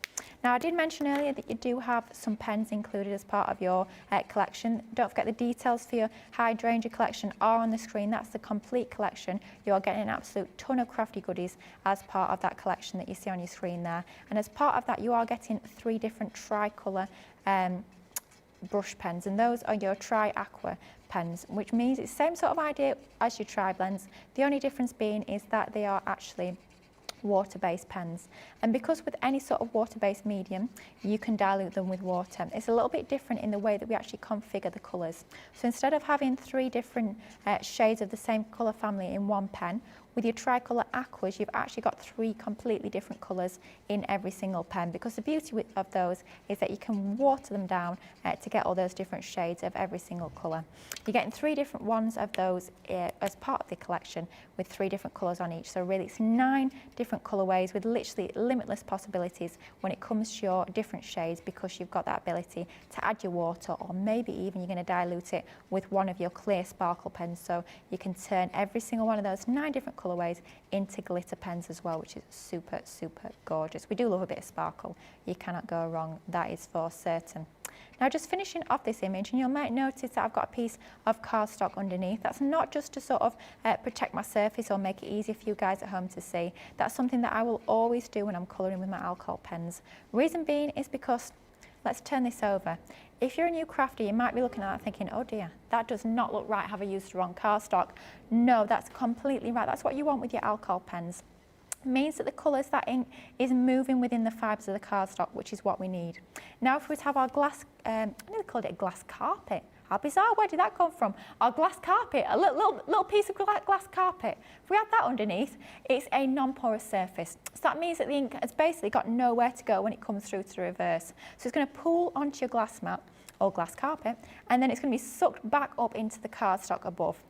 Now, I did mention earlier that you do have some pens included as part of your collection. Don't forget the details for your Hydrangea collection are on the screen. That's the complete collection. You are getting an absolute ton of crafty goodies as part of that collection that you see on your screen there. And as part of that, you are getting 3 different tricolour brush pens, and those are your Tri-Aqua pens, which means it's the same sort of idea as your Tri-Blends. The only difference being is that they are actually water-based pens, and because with any sort of water-based medium you can dilute them with water, it's a little bit different in the way that we actually configure the colours. So instead of having 3 different shades of the same colour family in one pen, with your tricolour aquas, you've actually got 3 completely different colours in every single pen, because the beauty of those is that you can water them down to get all those different shades of every single colour. You're getting 3 different ones of those as part of the collection with 3 different colours on each. So really it's 9 different colourways with literally limitless possibilities when it comes to your different shades, because you've got that ability to add your water, or maybe even you're going to dilute it with one of your clear sparkle pens, so you can turn every single one of those 9 different colourways into glitter pens as well, which is super, super gorgeous. We do love a bit of sparkle. You cannot go wrong, that is for certain. Now just finishing off this image, and you might notice that I've got a piece of cardstock underneath. That's not just to sort of protect my surface or make it easier for you guys at home to see. That's something that I will always do when I'm colouring with my alcohol pens. Reason being is because, let's turn this over. If you're a new crafter, you might be looking at that thinking, oh dear, that does not look right, have I used the wrong cardstock? No, that's completely right. That's what you want with your alcohol pens. Means that the colours, that ink is moving within the fibres of the cardstock, which is what we need. Now if we were to have our glass, I nearly called it a glass carpet. How bizarre, where did that come from? Our glass carpet, a little piece of glass carpet. If we add that underneath, it's a non-porous surface. So that means that the ink has basically got nowhere to go when it comes through to the reverse. So it's going to pool onto your glass mat or glass carpet, and then it's going to be sucked back up into the cardstock above.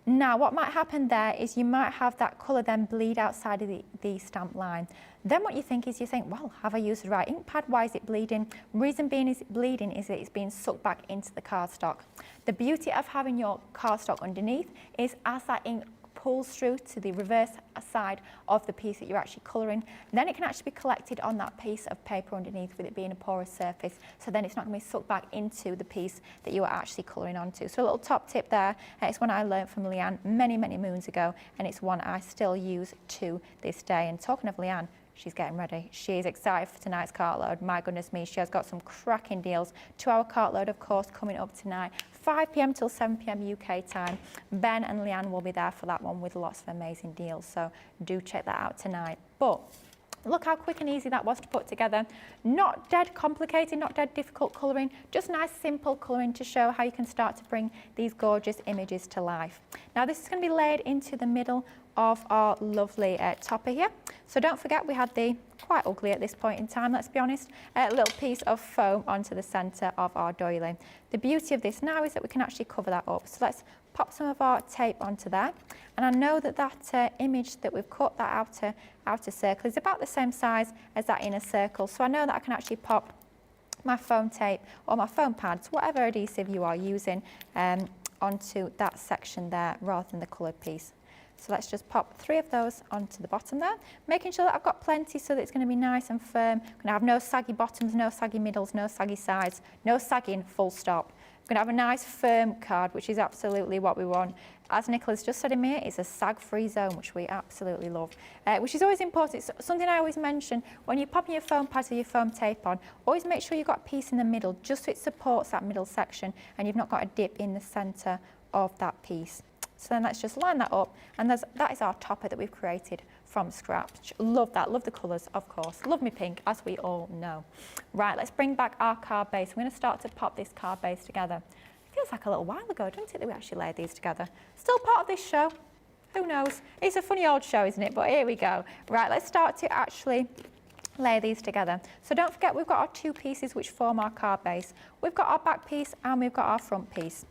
Now, what might happen there is you might have that colour then bleed outside of the stamp line. Then what you think is, well, have I used the right ink pad? Why is it bleeding? Reason being is bleeding is that it's being sucked back into the cardstock. The beauty of having your cardstock underneath is as that ink pulls through to the reverse side of the piece that you're actually colouring, then it can actually be collected on that piece of paper underneath with it being a porous surface, so then it's not going to be sucked back into the piece that you are actually colouring onto. So a little top tip there, it's one I learned from Leanne many moons ago, and it's one I still use to this day. And talking of Leanne, she's getting ready. She is excited for tonight's cartload. My goodness me, she has got some cracking deals. 2-hour cartload, of course, coming up tonight, 5 p.m. till 7 p.m. UK time. Ben and Leanne will be there for that one with lots of amazing deals, so do check that out tonight. But look how quick and easy that was to put together. Not dead complicated, not dead difficult colouring, just nice simple colouring to show how you can start to bring these gorgeous images to life. Now this is going to be laid into the middle of our lovely topper here. So don't forget, we had the, quite ugly at this point in time, let's be honest, a little piece of foam onto the centre of our doily. The beauty of this now is that we can actually cover that up. So let's pop some of our tape onto there. And I know that that image that we've cut, that outer circle, is about the same size as that inner circle. So I know that I can actually pop my foam tape or my foam pads, whatever adhesive you are using, onto that section there rather than the coloured piece. So let's just pop 3 of those onto the bottom there, making sure that I've got plenty so that it's going to be nice and firm. I'm going to have no saggy bottoms, no saggy middles, no saggy sides, no sagging, full stop. I'm going to have a nice firm card, which is absolutely what we want. As Nicola's just said in here, it's a sag-free zone, which we absolutely love, which is always important. It's something I always mention when you're popping your foam pads or your foam tape on, always make sure you've got a piece in the middle, just so it supports that middle section and you've not got a dip in the centre of that piece. So then let's just line that up, and that is our topper that we've created from scratch. Love that, love the colours, of course. Love me pink, as we all know. Right, let's bring back our card base. We're going to start to pop this card base together. It feels like a little while ago, don't it, that we actually laid these together? Still part of this show, who knows? It's a funny old show, isn't it? But here we go. Right, let's start to actually lay these together. So don't forget, we've got our 2 pieces which form our card base. We've got our back piece and we've got our front piece.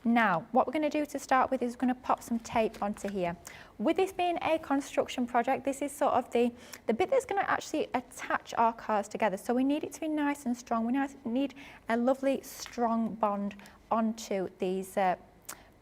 Now, what we're going to do to start with is we're going to pop some tape onto here. With this being a construction project, this is sort of the bit that's going to actually attach our cards together. So we need it to be nice and strong. We need a lovely, strong bond onto these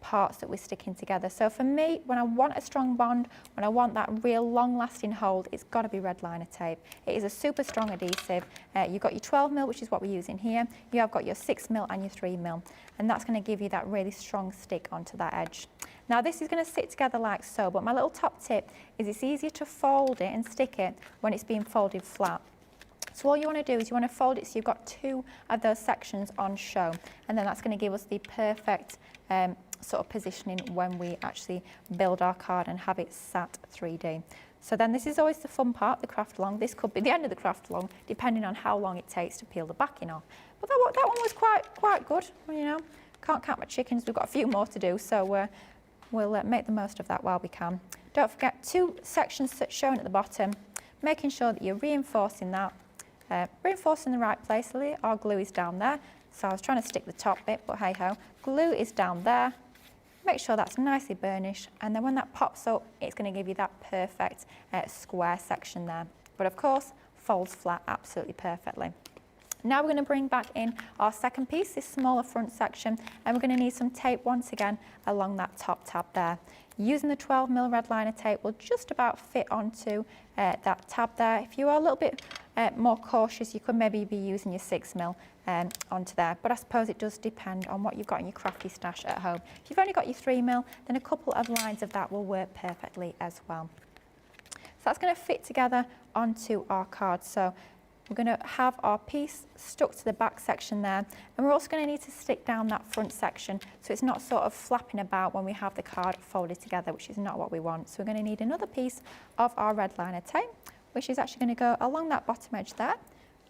parts that we're sticking together. So for me, when I want a strong bond, when I want that real long-lasting hold, it's got to be red liner tape. It is a super strong adhesive. You've got your 12mm, which is what we're using here. You have got your 6mm and your 3mm, and that's going to give you that really strong stick onto that edge. Now this is going to sit together like so, but my little top tip is it's easier to fold it and stick it when it's being folded flat. So all you want to do is you want to fold it so you've got 2 of those sections on show, and then that's going to give us the perfect sort of positioning when we actually build our card and have it sat 3D. So then this is always the fun part, the craft along. This could be the end of the craft along, depending on how long it takes to peel the backing off. But that one was quite good, you know. Can't count my chickens, we've got a few more to do, so we'll make the most of that while we can. Don't forget 2 sections shown at the bottom, making sure that you're reinforcing that. Reinforcing the right place. Our glue is down there, so I was trying to stick the top bit, but hey ho. Glue is down there. Make sure that's nicely burnished, and then when that pops up, it's going to give you that perfect square section there. But of course, folds flat absolutely perfectly. Now we're going to bring back in our second piece, this smaller front section, and we're going to need some tape once again along that top tab there. Using the 12mm red liner tape will just about fit onto that tab there. If you are a little bit more cautious, you could maybe be using your 6mm onto there, but I suppose it does depend on what you've got in your crafty stash at home. If you've only got your 3mm, then a couple of lines of that will work perfectly as well. So that's going to fit together onto our card. So we're going to have our piece stuck to the back section there, and we're also going to need to stick down that front section so it's not sort of flapping about when we have the card folded together, which is not what we want. So we're going to need another piece of our red liner tape, which is actually going to go along that bottom edge there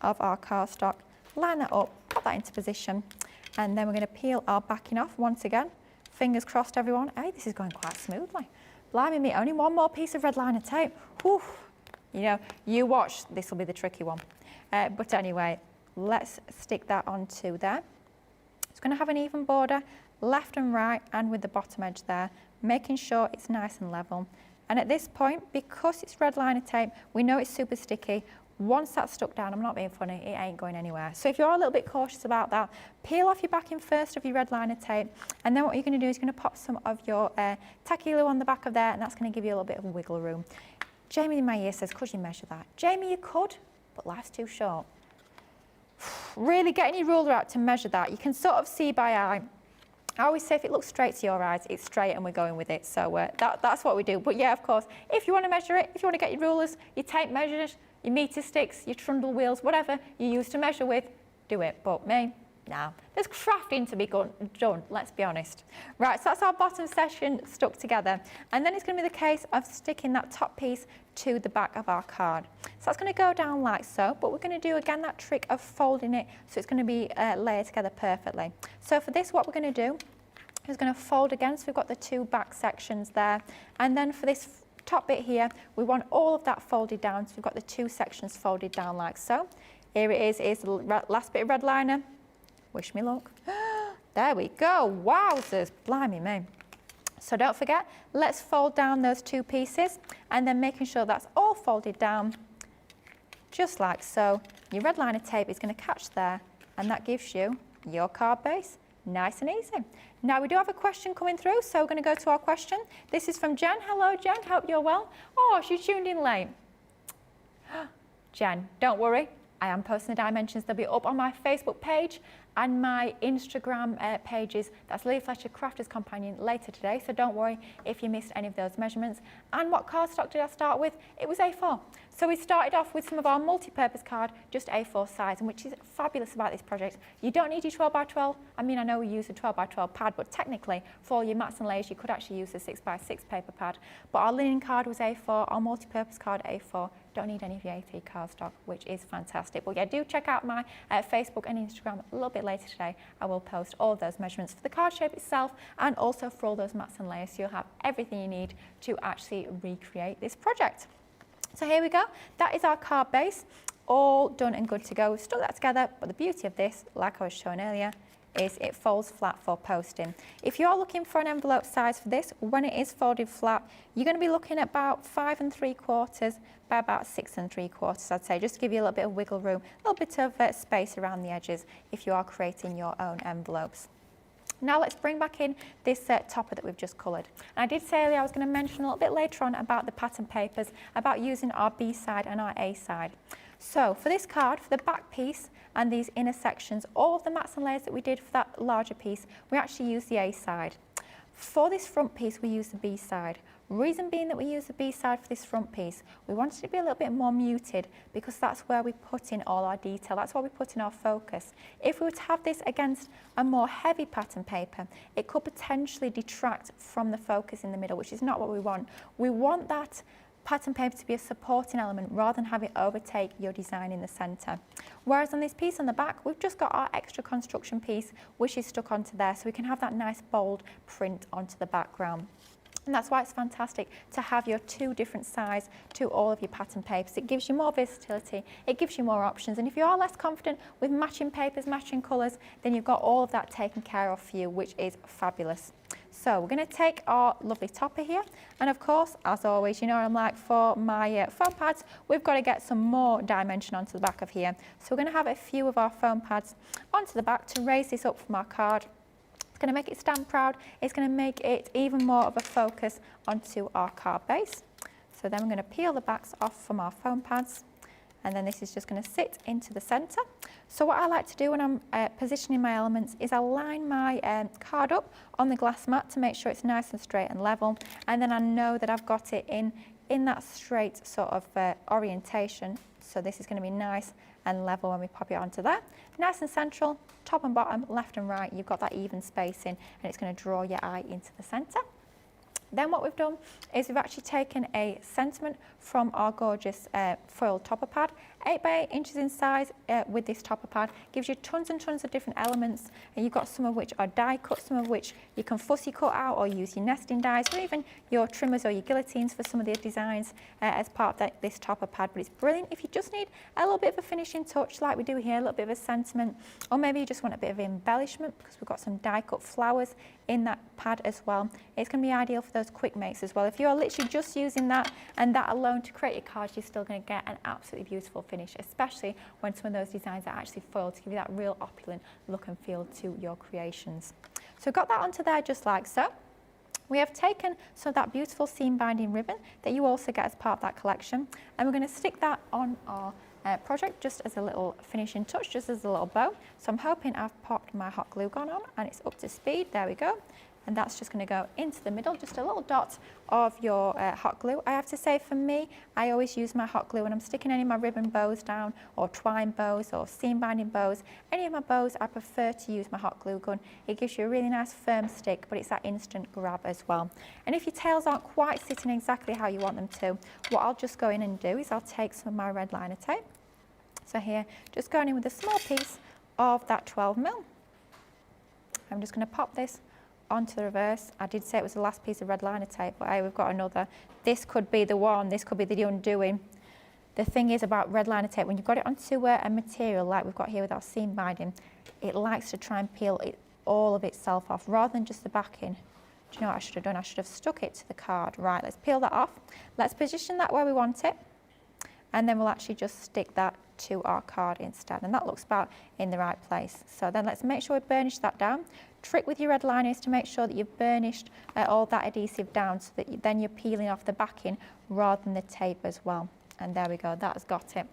of our cardstock, line that up, put that into position, and then we're going to peel our backing off once again. Fingers crossed, everyone. Hey, this is going quite smoothly. Blimey me, only one more piece of red liner tape. Whew. You know, you watch, this will be the tricky one. But anyway, let's stick that onto there. It's going to have an even border, left and right, and with the bottom edge there, making sure it's nice and level. And at this point, because it's red liner tape, we know it's super sticky. Once that's stuck down, I'm not being funny, it ain't going anywhere. So if you're a little bit cautious about that, peel off your backing first of your red liner tape, and then what you're going to do is you're going to pop some of your tacky glue on the back of there, and that's going to give you a little bit of wiggle room. Jamie in my ear says, could you measure that? Jamie, you could, but life's too short. Really getting your ruler out to measure that. You can sort of see by eye. I always say if it looks straight to your eyes, it's straight and we're going with it. So that's what we do. But yeah, of course, if you want to measure it, if you want to get your rulers, your tape measures, your meter sticks, your trundle wheels, whatever you use to measure with, do it. But me, no. There's crafting to be done, let's be honest. Right, so that's our bottom section stuck together. And then it's going to be the case of sticking that top piece to the back of our card. So that's going to go down like so, but we're going to do again that trick of folding it so it's going to be layered together perfectly. So for this, what we're going to do is going to fold again, so we've got the two back sections there. And then for this top bit here, we want all of that folded down, so we've got the two sections folded down like so. Here it is, here's the last bit of red liner. Wish me luck. There we go. Wowzers, blimey me. So don't forget, let's fold down those two pieces and then making sure that's all folded down just like so. Your red liner tape is going to catch there, and that gives you your card base. Nice and easy. Now we do have a question coming through, so we're going to go to our question. This is from Jen. Hello Jen, hope you're well. Oh, she tuned in late. Jen, don't worry. I am posting the dimensions. They'll be up on my Facebook page and my Instagram pages. That's Lily Fletcher Crafter's Companion later today, so don't worry if you missed any of those measurements. And what cardstock did I start with? It was A4. So we started off with some of our multi-purpose card, just A4 size, and which is fabulous about this project. You don't need your 12 by 12. I mean, I know we use a 12 by 12 pad, but technically for all your mats and layers, you could actually use a 6 by 6 paper pad. But our linen card was A4, our multi-purpose card A4. Don't need any VAT cardstock, which is fantastic. But yeah, do check out my Facebook and Instagram a little bit later today. I will post all of those measurements for the card shape itself and also for all those mats and layers, so you'll have everything you need to actually recreate this project. So here we go. That is our card base, all done and good to go. We've stuck that together, but the beauty of this, like I was showing earlier, is it folds flat for posting. If you're looking for an envelope size for this, when it is folded flat, you're going to be looking at about 5 3/4 by about 6 3/4, I'd say, just to give you a little bit of wiggle room, a little bit of space around the edges if you are creating your own envelopes. Now let's bring back in this topper that we've just coloured. And I did say earlier I was going to mention a little bit later on about the pattern papers, about using our B side and our A side. So for this card, for the back piece and these inner sections, all of the mats and layers that we did for that larger piece, we actually used the A side. For this front piece, we use the B side. Reason being that we use the B side for this front piece, we wanted it to be a little bit more muted because that's where we put in all our detail, that's where we put in our focus. If we were to have this against a more heavy pattern paper, it could potentially detract from the focus in the middle, which is not what we want. We want that pattern paper to be a supporting element rather than have it overtake your design in the centre. Whereas on this piece on the back, we've just got our extra construction piece which is stuck onto there, so we can have that nice bold print onto the background. And that's why it's fantastic to have your two different sides to all of your pattern papers. It gives you more versatility, it gives you more options, and if you are less confident with matching papers, matching colours, then you've got all of that taken care of for you, which is fabulous. So we're going to take our lovely topper here, and of course, as always, you know what I'm like for my foam pads, we've got to get some more dimension onto the back of here. So we're going to have a few of our foam pads onto the back to raise this up from our card. It's going to make it stand proud. It's going to make it even more of a focus onto our card base. So then we're going to peel the backs off from our foam pads, and then this is just going to sit into the centre. So what I like to do when I'm positioning my elements is I line my card up on the glass mat to make sure it's nice and straight and level, and then I know that I've got it in that straight sort of orientation. So this is going to be nice and level when we pop it onto there. Nice and central, top and bottom, left and right, you've got that even spacing, and it's going to draw your eye into the centre. Then what we've done is we've actually taken a sentiment from our gorgeous foil topper pad, 8 by 8 inches in size with this topper pad. Gives you tons and tons of different elements, and you've got some of which are die cut, some of which you can fussy cut out or use your nesting dies, or even your trimmers or your guillotines for some of the designs as part of this topper pad. But it's brilliant if you just need a little bit of a finishing touch like we do here, a little bit of a sentiment, or maybe you just want a bit of embellishment because we've got some die cut flowers in that pad as well. It's going to be ideal for those quick makes as well. If you're literally just using that and that alone to create your cards, you're still going to get an absolutely beautiful finish, especially when some of those designs are actually foiled to give you that real opulent look and feel to your creations. So got that onto there just like so. We have taken some of that beautiful seam binding ribbon that you also get as part of that collection, and we're going to stick that on our project just as a little finishing touch, just as a little bow. So I'm hoping I've popped my hot glue gun on and it's up to speed. There we go. And that's just going to go into the middle, just a little dot of your hot glue. I have to say, for me, I always use my hot glue when I'm sticking any of my ribbon bows down, or twine bows, or seam binding bows. Any of my bows, I prefer to use my hot glue gun. It gives you a really nice firm stick, but it's that instant grab as well. And if your tails aren't quite sitting exactly how you want them to, what I'll just go in and do is I'll take some of my red liner tape. So here, just going in with a small piece of that 12mm. I'm just going to pop this onto the reverse. I did say it was the last piece of red liner tape, but hey, we've got another. This could be the one, this could be the undoing. The thing is about red liner tape, when you've got it onto a material like we've got here with our seam binding, it likes to try and peel all of itself off rather than just the backing. Do you know what I should have done? I should have stuck it to the card. Right, let's peel that off. Let's position that where we want it, and then we'll actually just stick that to our card instead, and that looks about in the right place. So then let's make sure we burnish that down. Trick with your red liner is to make sure that you've burnished all that adhesive down, so that then you're peeling off the backing rather than the tape as well. And there we go, that's got it.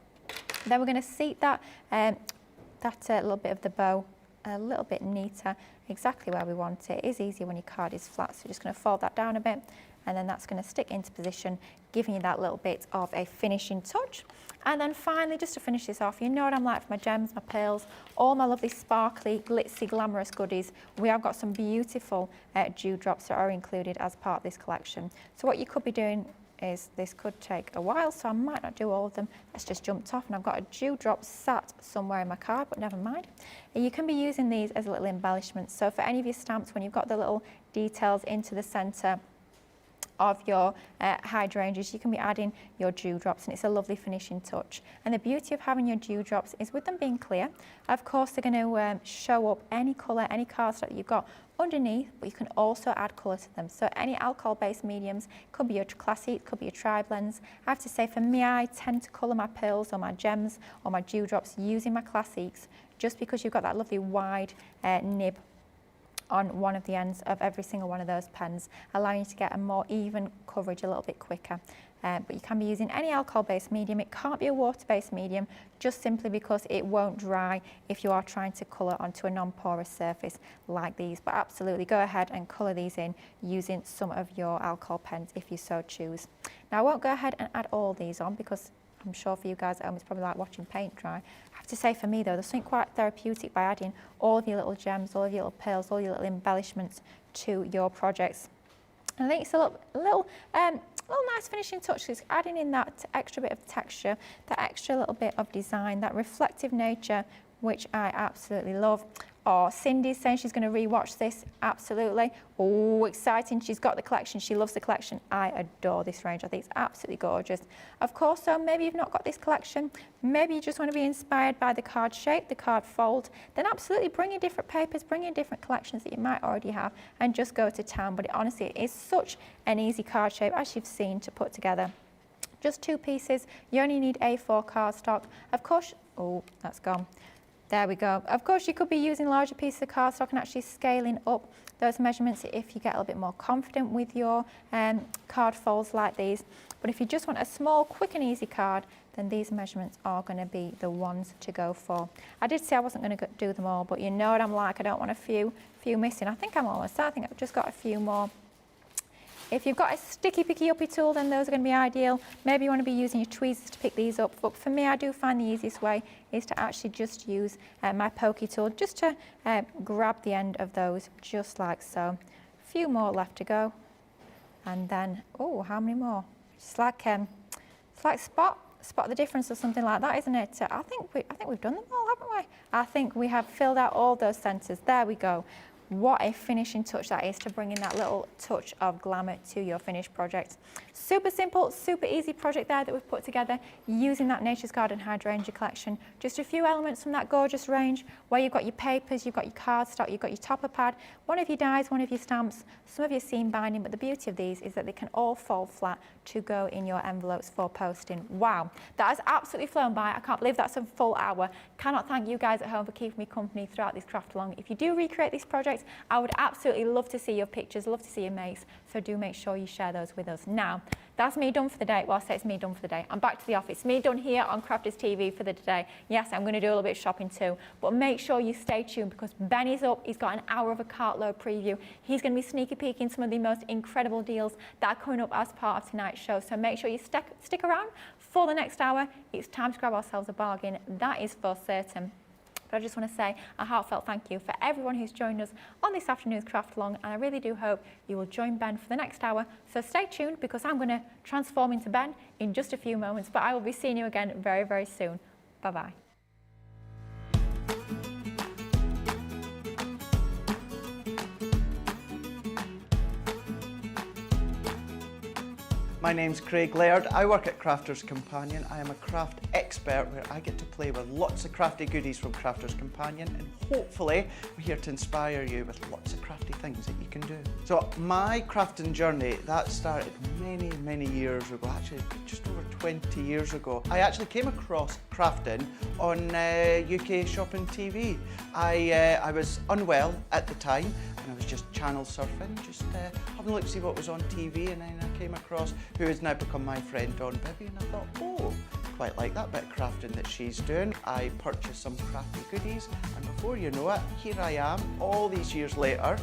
Then we're going to seat that little bit of the bow a little bit neater, exactly where we want it. It is easier when your card is flat, so you're just going to fold that down a bit, and then that's going to stick into position, giving you that little bit of a finishing touch. And then finally, just to finish this off, you know what I'm like for my gems, my pearls, all my lovely sparkly, glitzy, glamorous goodies. We have got some beautiful dewdrops that are included as part of this collection. So what you could be doing is, this could take a while, so I might not do all of them. Let's just jump off, and I've got a dewdrop sat somewhere in my card, but never mind. And you can be using these as a little embellishment. So for any of your stamps, when you've got the little details into the centre of your hydrangeas, you can be adding your dewdrops, and it's a lovely finishing touch. And the beauty of having your dewdrops is with them being clear, of course they're going to show up any colour, any cardstock that you've got underneath, but you can also add colour to them. So any alcohol-based mediums, could be your classic, could be your tri-blends. I have to say, for me, I tend to colour my pearls or my gems or my dewdrops using my classics, just because you've got that lovely wide nib on one of the ends of every single one of those pens, allowing you to get a more even coverage a little bit quicker. But you can be using any alcohol-based medium. It can't be a water-based medium, just simply because it won't dry if you are trying to colour onto a non-porous surface like these. But absolutely go ahead and colour these in using some of your alcohol pens if you so choose. Now I won't go ahead and add all these on, because I'm sure for you guys at home it's probably like watching paint dry. I have to say, for me though, there's something quite therapeutic by adding all of your little gems, all of your little pearls, all your little embellishments to your projects. And I think it's a little nice finishing touch. It's adding in that extra bit of texture, that extra little bit of design, that reflective nature, which I absolutely love. or Cindy's saying she's going to rewatch this. Absolutely. Oh, exciting. She's got the collection. She loves the collection. I adore this range. I think it's absolutely gorgeous. Of course, so maybe you've not got this collection. Maybe you just want to be inspired by the card shape, the card fold. Then absolutely bring in different papers, bring in different collections that you might already have and just go to town. But honestly, it is such an easy card shape, as you've seen, to put together. Just 2 pieces. You only need A4 cardstock. Of course, oh, that's gone. There we go. Of course, you could be using larger pieces of cardstock and actually scaling up those measurements if you get a little bit more confident with your card folds like these. But if you just want a small, quick and easy card, then these measurements are going to be the ones to go for. I did say I wasn't going to do them all, but you know what I'm like. I don't want a few missing. I think I'm almost there. I think I've just got a few more. If you've got a sticky picky uppy tool, then those are going to be ideal. Maybe you want to be using your tweezers to pick these up. But for me, I do find the easiest way is to actually just use my pokey tool just to grab the end of those, just like so. A few more left to go. And then, oh, how many more? It's like spot the difference or something like that, isn't it? I think we've done them all, haven't we? I think we have filled out all those centres. There we go. What a finishing touch that is to bring in that little touch of glamour to your finished project. Super simple, super easy project there that we've put together using that Nature's Garden Hydrangea collection. Just a few elements from that gorgeous range where you've got your papers, you've got your cardstock, you've got your topper pad, one of your dies, one of your stamps, some of your seam binding, but the beauty of these is that they can all fold flat to go in your envelopes for posting. Wow, that has absolutely flown by. I can't believe that's a full hour. Cannot thank you guys at home for keeping me company throughout this craft along. If you do recreate this project, I would absolutely love to see your pictures, love to see your makes, so do make sure you share those with us. Now, that's me done for the day. Well, I say it's me done for the day. I'm back to the office. Me done here on Crafters TV for the day. Yes, I'm going to do a little bit of shopping too, but make sure you stay tuned because Ben is up. He's got an hour of a cartload preview. He's going to be sneaky peeking some of the most incredible deals that are coming up as part of tonight's show, so make sure you stick around for the next hour. It's time to grab ourselves a bargain. That is for certain. But I just want to say a heartfelt thank you for everyone who's joined us on this afternoon's craft along, and I really do hope you will join Ben for the next hour. So stay tuned because I'm going to transform into Ben in just a few moments, but I will be seeing you again very, very soon. Bye-bye. My name's Craig Laird. I work at Crafters Companion. I am a craft expert where I get to play with lots of crafty goodies from Crafters Companion, and hopefully we're here to inspire you with lots of crafty things that you can do. So my crafting journey, that started many, many years ago, actually just over 20 years ago. I actually came across crafting on UK Shopping TV. I was unwell at the time and I was just channel surfing, just having a look to see what was on TV, and then I came across who has now become my friend Dawn Bibby, and I thought, oh, quite like that bit of crafting that she's doing. I purchased some crafty goodies, and before you know it, here I am, all these years later,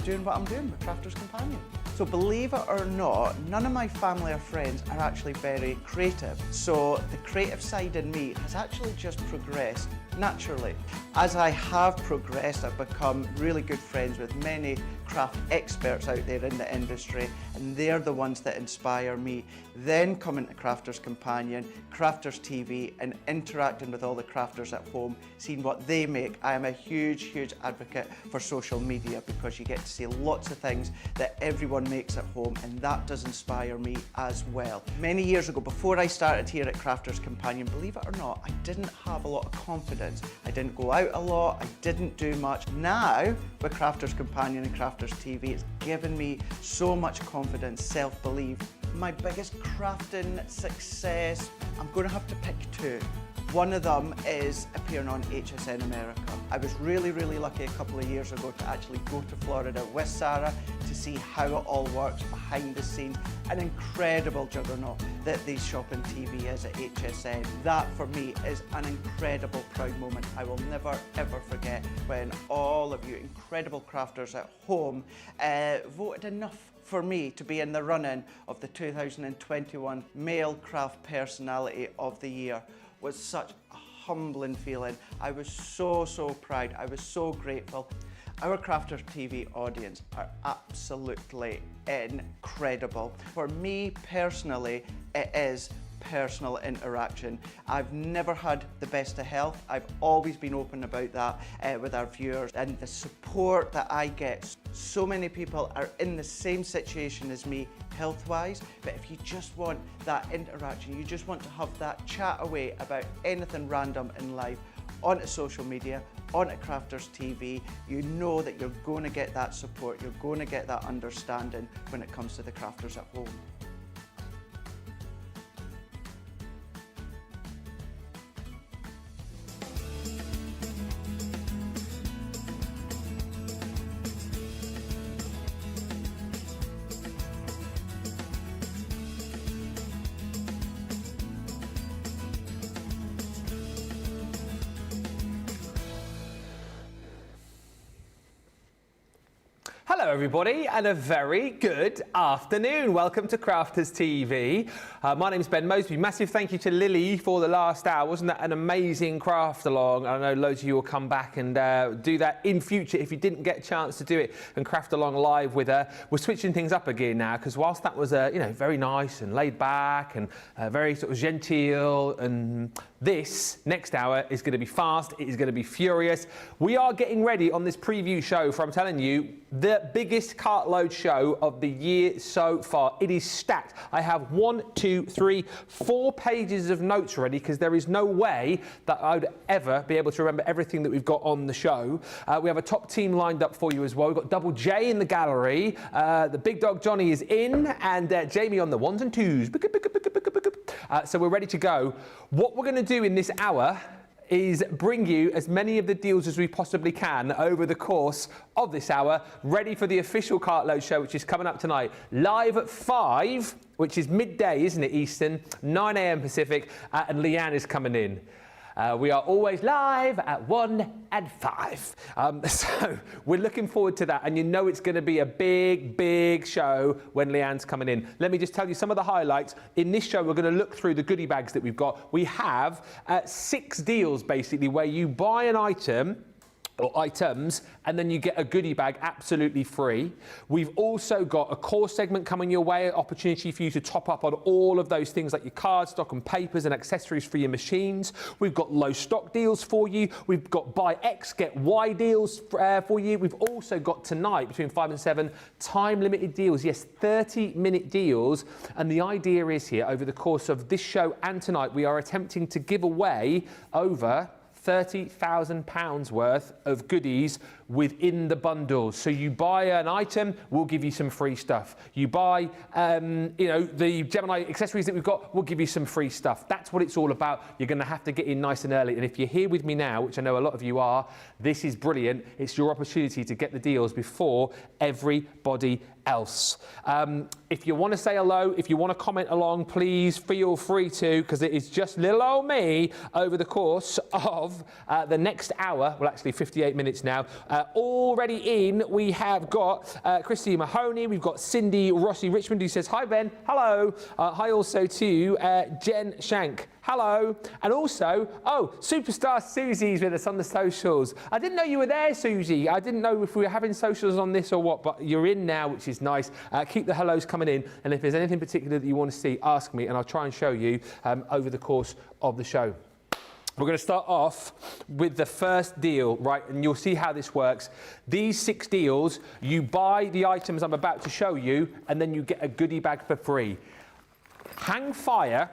doing what I'm doing with Crafters Companion. So believe it or not, none of my family or friends are actually very creative. So the creative side in me has actually just progressed naturally. As I have progressed, I've become really good friends with many craft experts out there in the industry, and they're the ones that inspire me. Then coming to Crafters Companion, Crafters TV, and interacting with all the crafters at home, seeing what they make. I am a huge, huge advocate for social media because you get to see lots of things that everyone makes at home, and that does inspire me as well. Many years ago, before I started here at Crafters Companion, believe it or not, I didn't have a lot of confidence. I didn't go out a lot, I didn't do much. Now, with Crafters Companion and Crafters TV, it's given me so much confidence, self-belief. My biggest crafting success, I'm going to have to pick two. One of them is appearing on HSN America. I was really, really lucky a couple of years ago to actually go to Florida with Sarah to see how it all works behind the scenes. An incredible juggernaut that the shopping TV is at HSN. That for me is an incredible proud moment. I will never ever forget when all of you incredible crafters at home voted enough for me to be in the running of the 2021 Male Craft Personality of the Year. Was such a humbling feeling. I was so, so proud. I was so grateful. Our Crafters TV audience are absolutely incredible. For me personally, it is personal interaction. I've never had the best of health. I've always been open about that with our viewers, and the support that I get. So many people are in the same situation as me health-wise, but if you just want that interaction, you just want to have that chat away about anything random in life, onto social media, onto Crafters TV, you know that you're going to get that support, you're going to get that understanding when it comes to the crafters at home. Hello everybody and a very good afternoon. Welcome to Crafters TV. My name's Ben Moseby. Massive thank you to Lily for the last hour. Wasn't that an amazing craft along? I know loads of you will come back and do that in future if you didn't get a chance to do it and craft along live with her. We're switching things up again now because whilst that was very nice and laid back and very sort of genteel, and this next hour is going to be fast, it is going to be furious. We are getting ready on this preview show for, I'm telling you, the biggest cartload show of the year so far. It is stacked. I have 4 pages of notes ready because there is no way that I would ever be able to remember everything that we've got on the show. We have a top team lined up for you as well. We've got Double J in the gallery. The big dog Johnny is in, and Jamie on the 1s and 2s. So we're ready to go. What we're going to do in this hour is bring you as many of the deals as we possibly can over the course of this hour, ready for the official Cartload show, which is coming up tonight, live at 5, which is midday, isn't it, Eastern, 9 a.m. Pacific, and Leanne is coming in. We are always live at 1 and 5. So we're looking forward to that. And you know it's going to be a big, big show when Leanne's coming in. Let me just tell you some of the highlights. In this show, we're going to look through the goodie bags that we've got. We have 6 deals, basically, where you buy an item or items, and then you get a goodie bag absolutely free. We've also got a core segment coming your way, an opportunity for you to top up on all of those things like your cardstock and papers and accessories for your machines. We've got low stock deals for you. We've got buy X, get Y deals for you. We've also got tonight, between 5 and 7, time limited deals. Yes, 30-minute deals. And the idea is here, over the course of this show and tonight, we are attempting to give away over £30,000 worth of goodies within the bundles. So you buy an item, we'll give you some free stuff. You buy, the Gemini accessories that we've got, we'll give you some free stuff. That's what it's all about. You're going to have to get in nice and early. And if you're here with me now, which I know a lot of you are, this is brilliant. It's your opportunity to get the deals before everybody else. If you want to say hello, if you want to comment along, please feel free to, because it is just little old me over the course of the next hour, well actually 58 minutes now. Already in, we have got Christy Mahoney, we've got Cindy Rossi Richmond who says, hi Ben, hello. Hi also to Jen Shank. Hello. And also, Superstar Susie's with us on the socials. I didn't know you were there, Susie. I didn't know if we were having socials on this or what, but you're in now, which is nice. Keep the hellos coming in. And if there's anything particular that you want to see, ask me, and I'll try and show you over the course of the show. We're going to start off with the first deal, right? And you'll see how this works. These 6 deals, you buy the items I'm about to show you, and then you get a goodie bag for free. Hang fire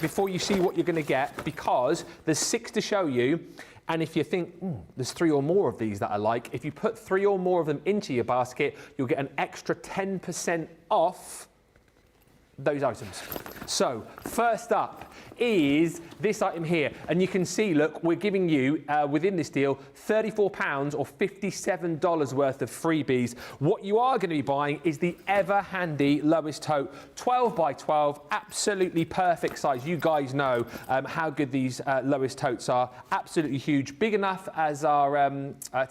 before you see what you're going to get, because there's 6 to show you. And if you think, there's 3 or more of these that I like, if you put 3 or more of them into your basket, you'll get an extra 10% off those items. So first up is this item here, and you can see, look, we're giving you within this deal £34 or $57 worth of freebies. What you are going to be buying is the ever handy lowest tote, 12 by 12, absolutely perfect size. You guys know how good these lowest totes are, absolutely huge, big enough, as our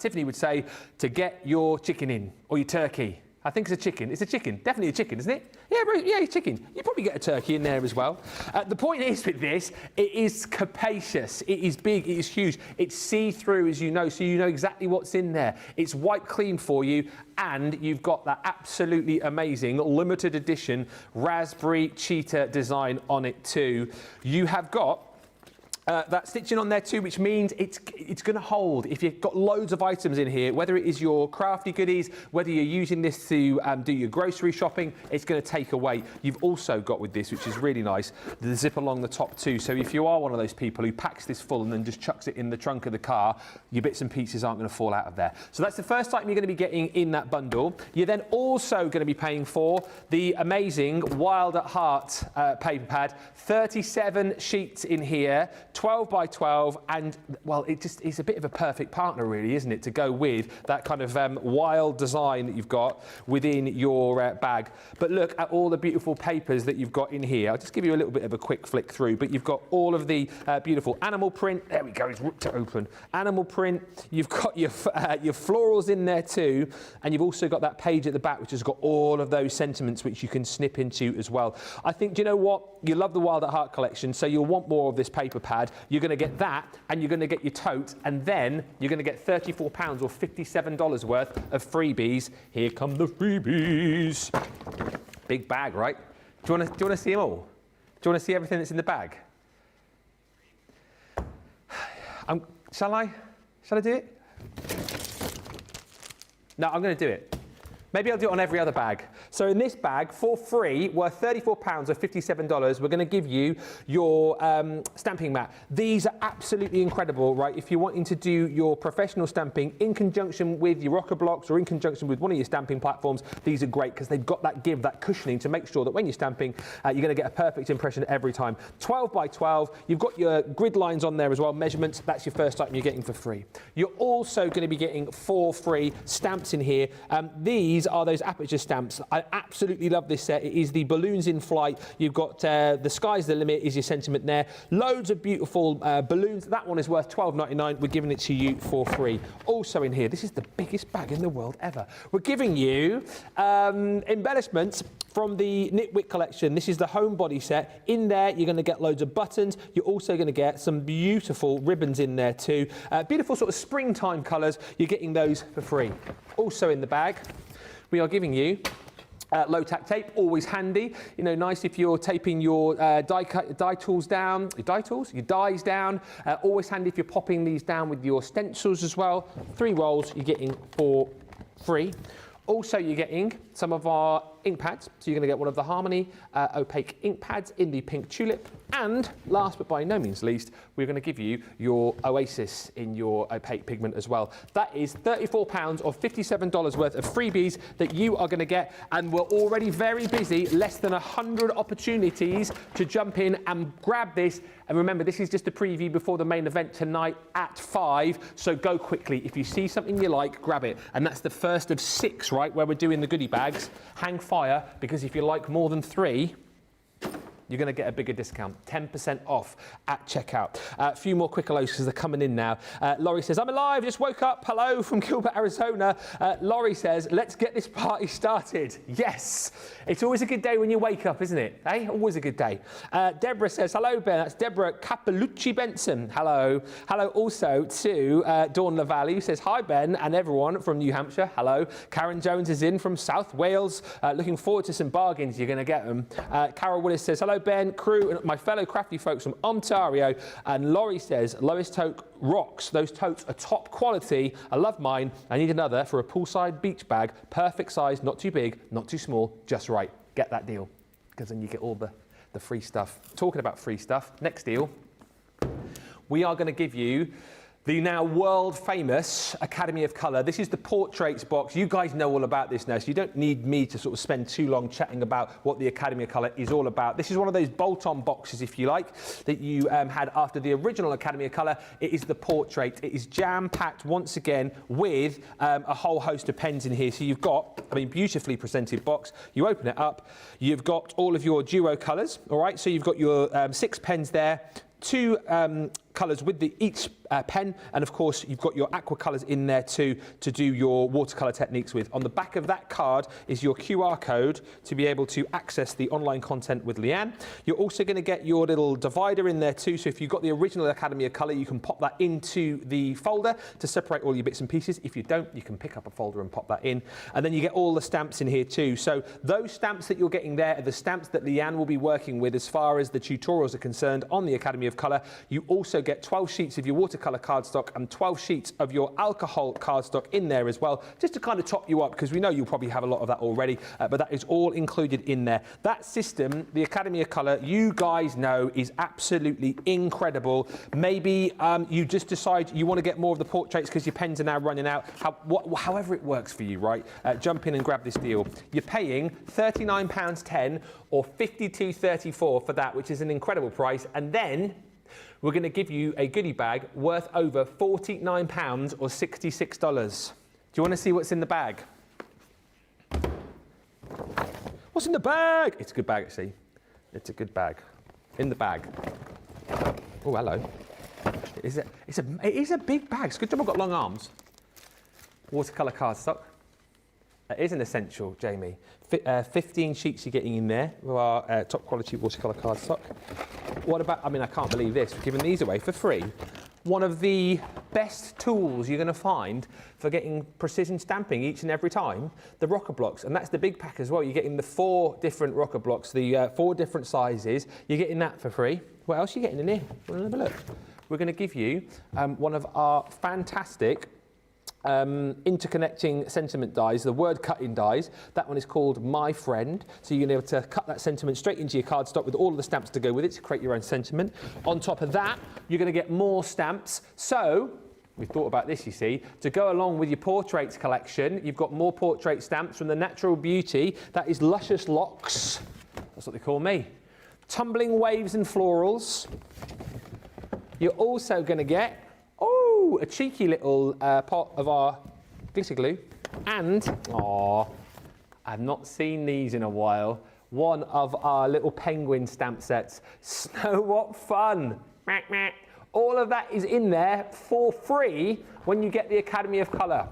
Tiffany would say, to get your chicken in or your turkey. I think it's a chicken. It's a chicken. Definitely a chicken, isn't it? Yeah, yeah, chicken. You probably get a turkey in there as well. The point is with this, it is capacious. It is big. It is huge. It's see-through, as you know, so you know exactly what's in there. It's wiped clean for you, and you've got that absolutely amazing limited edition raspberry cheetah design on it too. You have got that stitching on there too, which means it's going to hold. If you've got loads of items in here, whether it is your crafty goodies, whether you're using this to do your grocery shopping, it's going to take away. You've also got with this, which is really nice, the zip along the top too. So if you are one of those people who packs this full and then just chucks it in the trunk of the car, your bits and pieces aren't going to fall out of there. So that's the first item you're going to be getting in that bundle. You're then also going to be paying for the amazing Wild at Heart paper pad. 37 sheets in here, 12 by 12, and well, it's a bit of a perfect partner really, isn't it, to go with that kind of wild design that you've got within your bag. But look at all the beautiful papers that you've got in here. I'll just give you a little bit of a quick flick through, but you've got all of the beautiful animal print. There we go, it's ripped it open. Animal print, you've got your florals in there too, and you've also got that page at the back which has got all of those sentiments which you can snip into as well. I think, do you know what? You love the Wild at Heart collection, so you'll want more of this paper pad. You're going to get that, and you're going to get your tote, and then you're going to get £34 or $57 worth of freebies. Here come the freebies. Big bag, right? Do you want to see them all? Do you want to see everything that's in the bag? Shall I do it? No, I'm going to do it. Maybe I'll do it on every other bag. So in this bag, for free, worth £34 or $57, we're going to give you your stamping mat. These are absolutely incredible, right? If you're wanting to do your professional stamping in conjunction with your rocker blocks or in conjunction with one of your stamping platforms, these are great because they've got that give, that cushioning to make sure that when you're stamping, you're going to get a perfect impression every time. 12 by 12, you've got your grid lines on there as well, measurements. That's your first item you're getting for free. You're also going to be getting 4 free stamps in here. These are those aperture stamps. I absolutely love this set. It is the balloons in flight. You've got the sky's the limit is your sentiment there. Loads of beautiful balloons. That one is worth $12.99. We're giving it to you for free. Also in here, this is the biggest bag in the world ever. We're giving you embellishments from the Knitwick collection. This is the home body set. In there, you're going to get loads of buttons. You're also going to get some beautiful ribbons in there too. Beautiful sort of springtime colours. You're getting those for free. Also in the bag, we are giving you low-tack tape, always handy. You know, nice if you're taping your die tools down, your dies down. Always handy if you're popping these down with your stencils as well. 3 rolls you're getting for free. Also, you're getting some of our ink pads. So you're going to get one of the Harmony opaque ink pads in the pink tulip. And last but by no means least, we're going to give you your Oasis in your opaque pigment as well. That is £34 or $57 worth of freebies that you are going to get. And we're already very busy, less than 100 opportunities to jump in and grab this. And remember, this is just a preview before the main event tonight at 5. So go quickly. If you see something you like, grab it. And that's the first of 6, right, where we're doing the goodie bags. Hang fire, because if you like more than 3, you're going to get a bigger discount, 10% off at checkout. A few more quick hellos because they're coming in now. Laurie says, I'm alive, just woke up. Hello from Gilbert, Arizona. Laurie says, let's get this party started. Yes, it's always a good day when you wake up, isn't it? Eh? Always a good day. Deborah says, hello, Ben. That's Deborah Capelucci Benson. Hello. Hello also to Dawn Lavalley, who says, hi, Ben, and everyone from New Hampshire. Hello. Karen Jones is in from South Wales. Looking forward to some bargains. You're going to get them. Carol Willis says, hello, Ben, crew, and my fellow crafty folks from Ontario. And Laurie says, Lois Tote rocks. Those totes are top quality. I love mine. I need another for a poolside beach bag. Perfect size, not too big, not too small, just right. Get that deal, because then you get all the free stuff. Talking about free stuff, next deal, we are going to give you the now world famous Academy of Colour. This is the portraits box. You guys know all about this now, so you don't need me to sort of spend too long chatting about what the Academy of Colour is all about. This is one of those bolt-on boxes, if you like, that you had after the original Academy of Colour. It is the portrait. It is jam-packed once again with a whole host of pens in here. So you've got, I mean, beautifully presented box. You open it up, you've got all of your duo colours, all right? So you've got your 6 pens there, two colours with each pen, and of course you've got your aqua colours in there too to do your watercolour techniques with. On the back of that card is your QR code to be able to access the online content with Leanne. You're also going to get your little divider in there too, so if you've got the original Academy of Colour, you can pop that into the folder to separate all your bits and pieces. If you don't, you can pick up a folder and pop that in. And then you get all the stamps in here too. So those stamps that you're getting there are the stamps that Leanne will be working with as far as the tutorials are concerned on the Academy of Colour. You also get 12 sheets of your watercolour cardstock and 12 sheets of your alcohol cardstock in there as well, just to kind of top you up, because we know you'll probably have a lot of that already, but that is all included in there. That system, the Academy of Colour, you guys know is absolutely incredible. Maybe you just decide you want to get more of the portraits because your pens are now running out. However it works for you, right? Jump in and grab this deal. You're paying £39.10 or £52.34 for that, which is an incredible price. And then we're going to give you a goodie bag worth over £49 or $66. Do you want to see what's in the bag? What's in the bag? It's a good bag, actually. It's a good bag. In the bag. Oh, hello. It is a big bag. It's a good job I've got long arms. Watercolour cardstock. That is an essential, Jamie. 15 sheets you're getting in there with our top quality watercolour cardstock. What about, I mean, I can't believe this, we're giving these away for free. One of the best tools you're going to find for getting precision stamping each and every time, the rocker blocks. And that's the big pack as well. You're getting the 4 different rocker blocks, the 4 different sizes. You're getting that for free. What else are you getting in here? We'll have a look. We're going to give you one of our fantastic interconnecting sentiment dies, the word cutting dies. That one is called My Friend. So you're going to be able to cut that sentiment straight into your cardstock with all of the stamps to go with it to create your own sentiment. On top of that, you're going to get more stamps. So we've thought about this, you see, to go along with your portraits collection. You've got more portrait stamps from the Natural Beauty. That is Luscious Locks. That's what they call me. Tumbling Waves and Florals. You're also going to get a cheeky little pot of our glitter glue, and I've not seen these in a while, one of our little penguin stamp sets. Snow, what fun! All of that is in there for free when you get the Academy of Colour.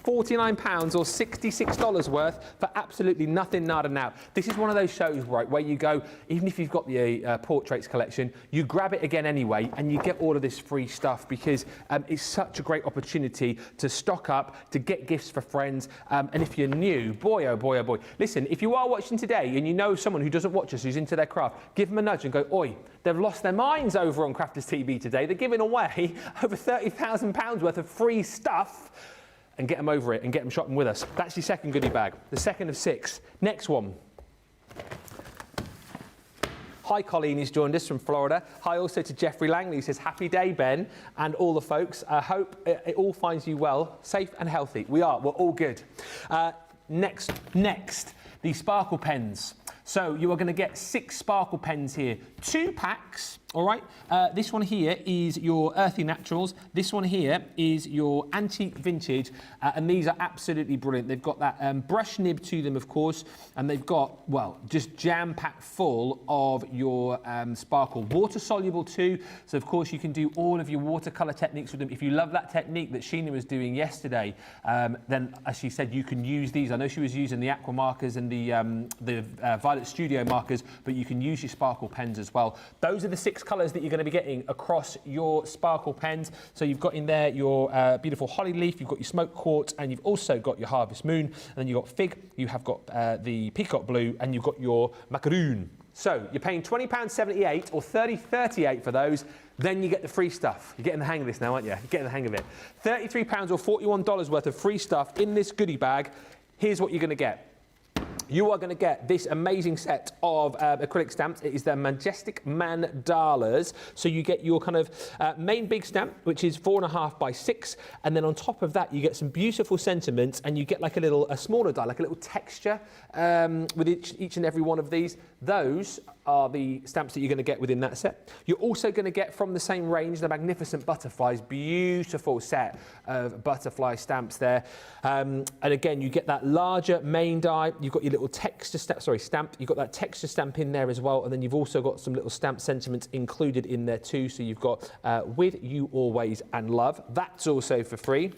£49 or $66 worth for absolutely nothing, nada now. This is one of those shows, right, where you go, even if you've got the portraits collection, you grab it again anyway, and you get all of this free stuff because it's such a great opportunity to stock up, to get gifts for friends, and if you're new, boy, oh boy, oh boy. Listen, if you are watching today and you know someone who doesn't watch us, who's into their craft, give them a nudge and go, oi, they've lost their minds over on Crafters TV today. They're giving away over £30,000 worth of free stuff. And get them over it and get them shopping with us. That's your second goodie bag, the second of 6. Next one. Hi, Colleen, who's joined us from Florida. Hi also to Jeffrey Langley, who says, happy day, Ben, and all the folks. I hope it all finds you well, safe and healthy. We're all good. Next, the sparkle pens. So you are going to get 6 sparkle pens here, 2 packs. All right, this one here is your Earthy Naturals. This one here is your Antique Vintage, and these are absolutely brilliant. They've got that brush nib to them, of course, and they've got, well, just jam-packed full of your sparkle. Water-soluble too, so of course you can do all of your watercolour techniques with them. If you love that technique that Sheena was doing yesterday, then, as she said, you can use these. I know she was using the aqua markers and the Violet Studio markers, but you can use your sparkle pens as well. Those are the 6 colours that you're going to be getting across your sparkle pens. So you've got in there your beautiful holly leaf, you've got your smoke quartz, and you've also got your harvest moon, and then you've got fig, you have got the peacock blue, and you've got your macaroon. So you're paying £20.78 or $30.38 for those. Then you get the free stuff. You're getting the hang of this now, aren't you? You're getting the hang of it. £33 or $41 worth of free stuff in this goodie bag. Here's what you're going to get. You are going to get this amazing set of acrylic stamps. It is the Majestic Mandalas. So you get your kind of main big stamp, which is 4.5 by 6. And then on top of that, you get some beautiful sentiments, and you get like a smaller die, like a little texture with each and every one of these. Those are the stamps that you're going to get within that set. You're also going to get from the same range the Magnificent Butterflies, beautiful set of butterfly stamps there. And again, you get that larger main die. You've got your little little texture stamp. You've got that texture stamp in there as well, and then you've also got some little stamp sentiments included in there too. So you've got with you always and love. That's also for free.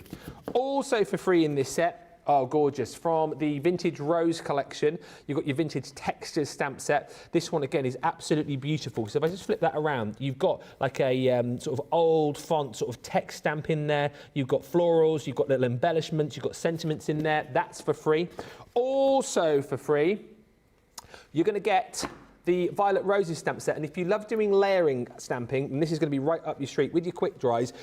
Also for free in this set. Oh, gorgeous. From the Vintage Rose collection, you've got your Vintage Textures stamp set. This one, again, is absolutely beautiful. So if I just flip that around, you've got like a sort of old font sort of text stamp in there. You've got florals, you've got little embellishments, you've got sentiments in there. That's for free. Also for free, you're going to get the Violet Roses stamp set. And if you love doing layering stamping, and this is going to be right up your street with your quick dries,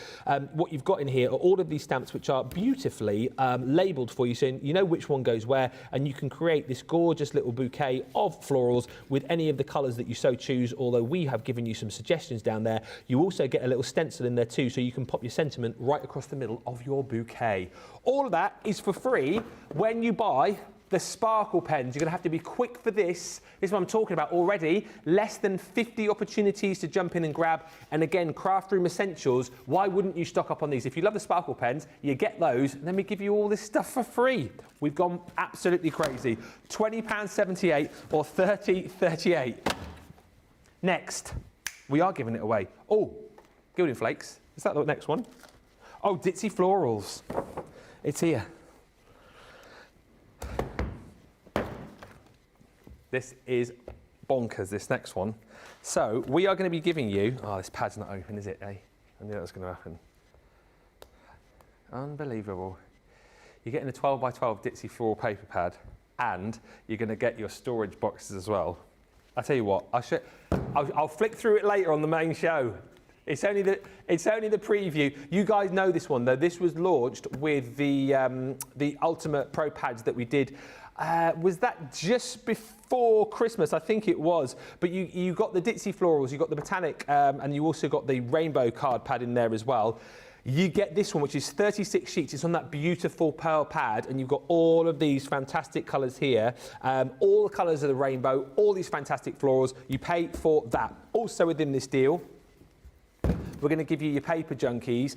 what you've got in here are all of these stamps which are beautifully labelled for you, so you know which one goes where, and you can create this gorgeous little bouquet of florals with any of the colours that you so choose, although we have given you some suggestions down there. You also get a little stencil in there too, so you can pop your sentiment right across the middle of your bouquet. All of that is for free when you buy the sparkle pens. You're going to have to be quick for this. This is what I'm talking about already. Less than 50 opportunities to jump in and grab. And again, Craft Room Essentials, why wouldn't you stock up on these? If you love the sparkle pens, you get those, and then we give you all this stuff for free. We've gone absolutely crazy. £20.78 or £30.38. Next, we are giving it away. Oh, Gilding Flakes. Is that the next one? Oh, Ditzy Florals. It's here. This is bonkers, this next one. So we are going to be giving you, oh, this pad's not open, is it, eh? I knew that was going to happen. Unbelievable. You're getting a 12 by 12 Ditzy floral paper pad, and you're going to get your storage boxes as well. I'll tell you what, I'll flick through it later on the main show. It's only the preview. You guys know this one though. This was launched with the Ultimate Pro pads that we did. Was that just before Christmas? I think it was. But you got the Ditzy Florals, you got the Botanic, and you also got the Rainbow card pad in there as well. You get this one, which is 36 sheets. It's on that beautiful pearl pad, and you've got all of these fantastic colours here. All the colours of the rainbow, all these fantastic florals. You pay for that. Also within this deal, we're going to give you your paper junkies.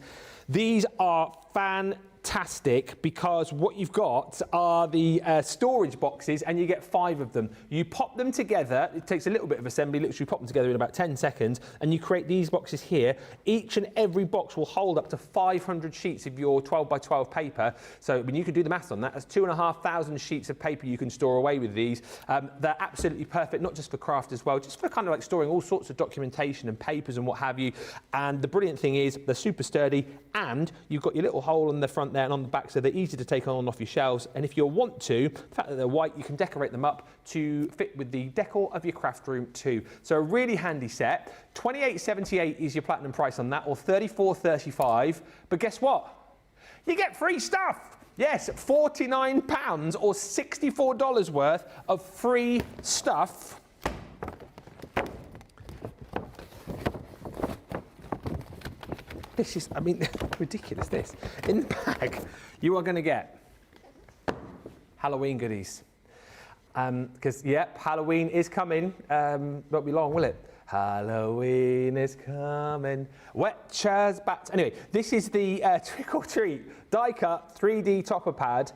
These are fantastic because what you've got are the storage boxes, and you get 5 of them. You pop them together. It takes a little bit of assembly. Literally pop them together in about 10 seconds, and you create these boxes here. Each and every box will hold up to 500 sheets of your 12 by 12 paper. So when you can do the maths on that, that's 2,500 sheets of paper you can store away with these. They're absolutely perfect, not just for craft as well, just for kind of like storing all sorts of documentation and papers and what have you. And the brilliant thing is they're super sturdy, and you've got your little hole in the front there and on the back, so they're easy to take on and off your shelves. And if you want to, the fact that they're white, you can decorate them up to fit with the decor of your craft room too. So a really handy set. $28.78 is your platinum price on that, or $34.35. But guess what? You get free stuff. Yes, £49 or $64 worth of free stuff. This is, I mean, ridiculous this. In the bag, you are going to get Halloween goodies. Because, yep, Halloween is coming. Won't be long, will it? Halloween is coming. Wet chairs, bats. Anyway, this is the Trick or Treat die cut 3D topper pad.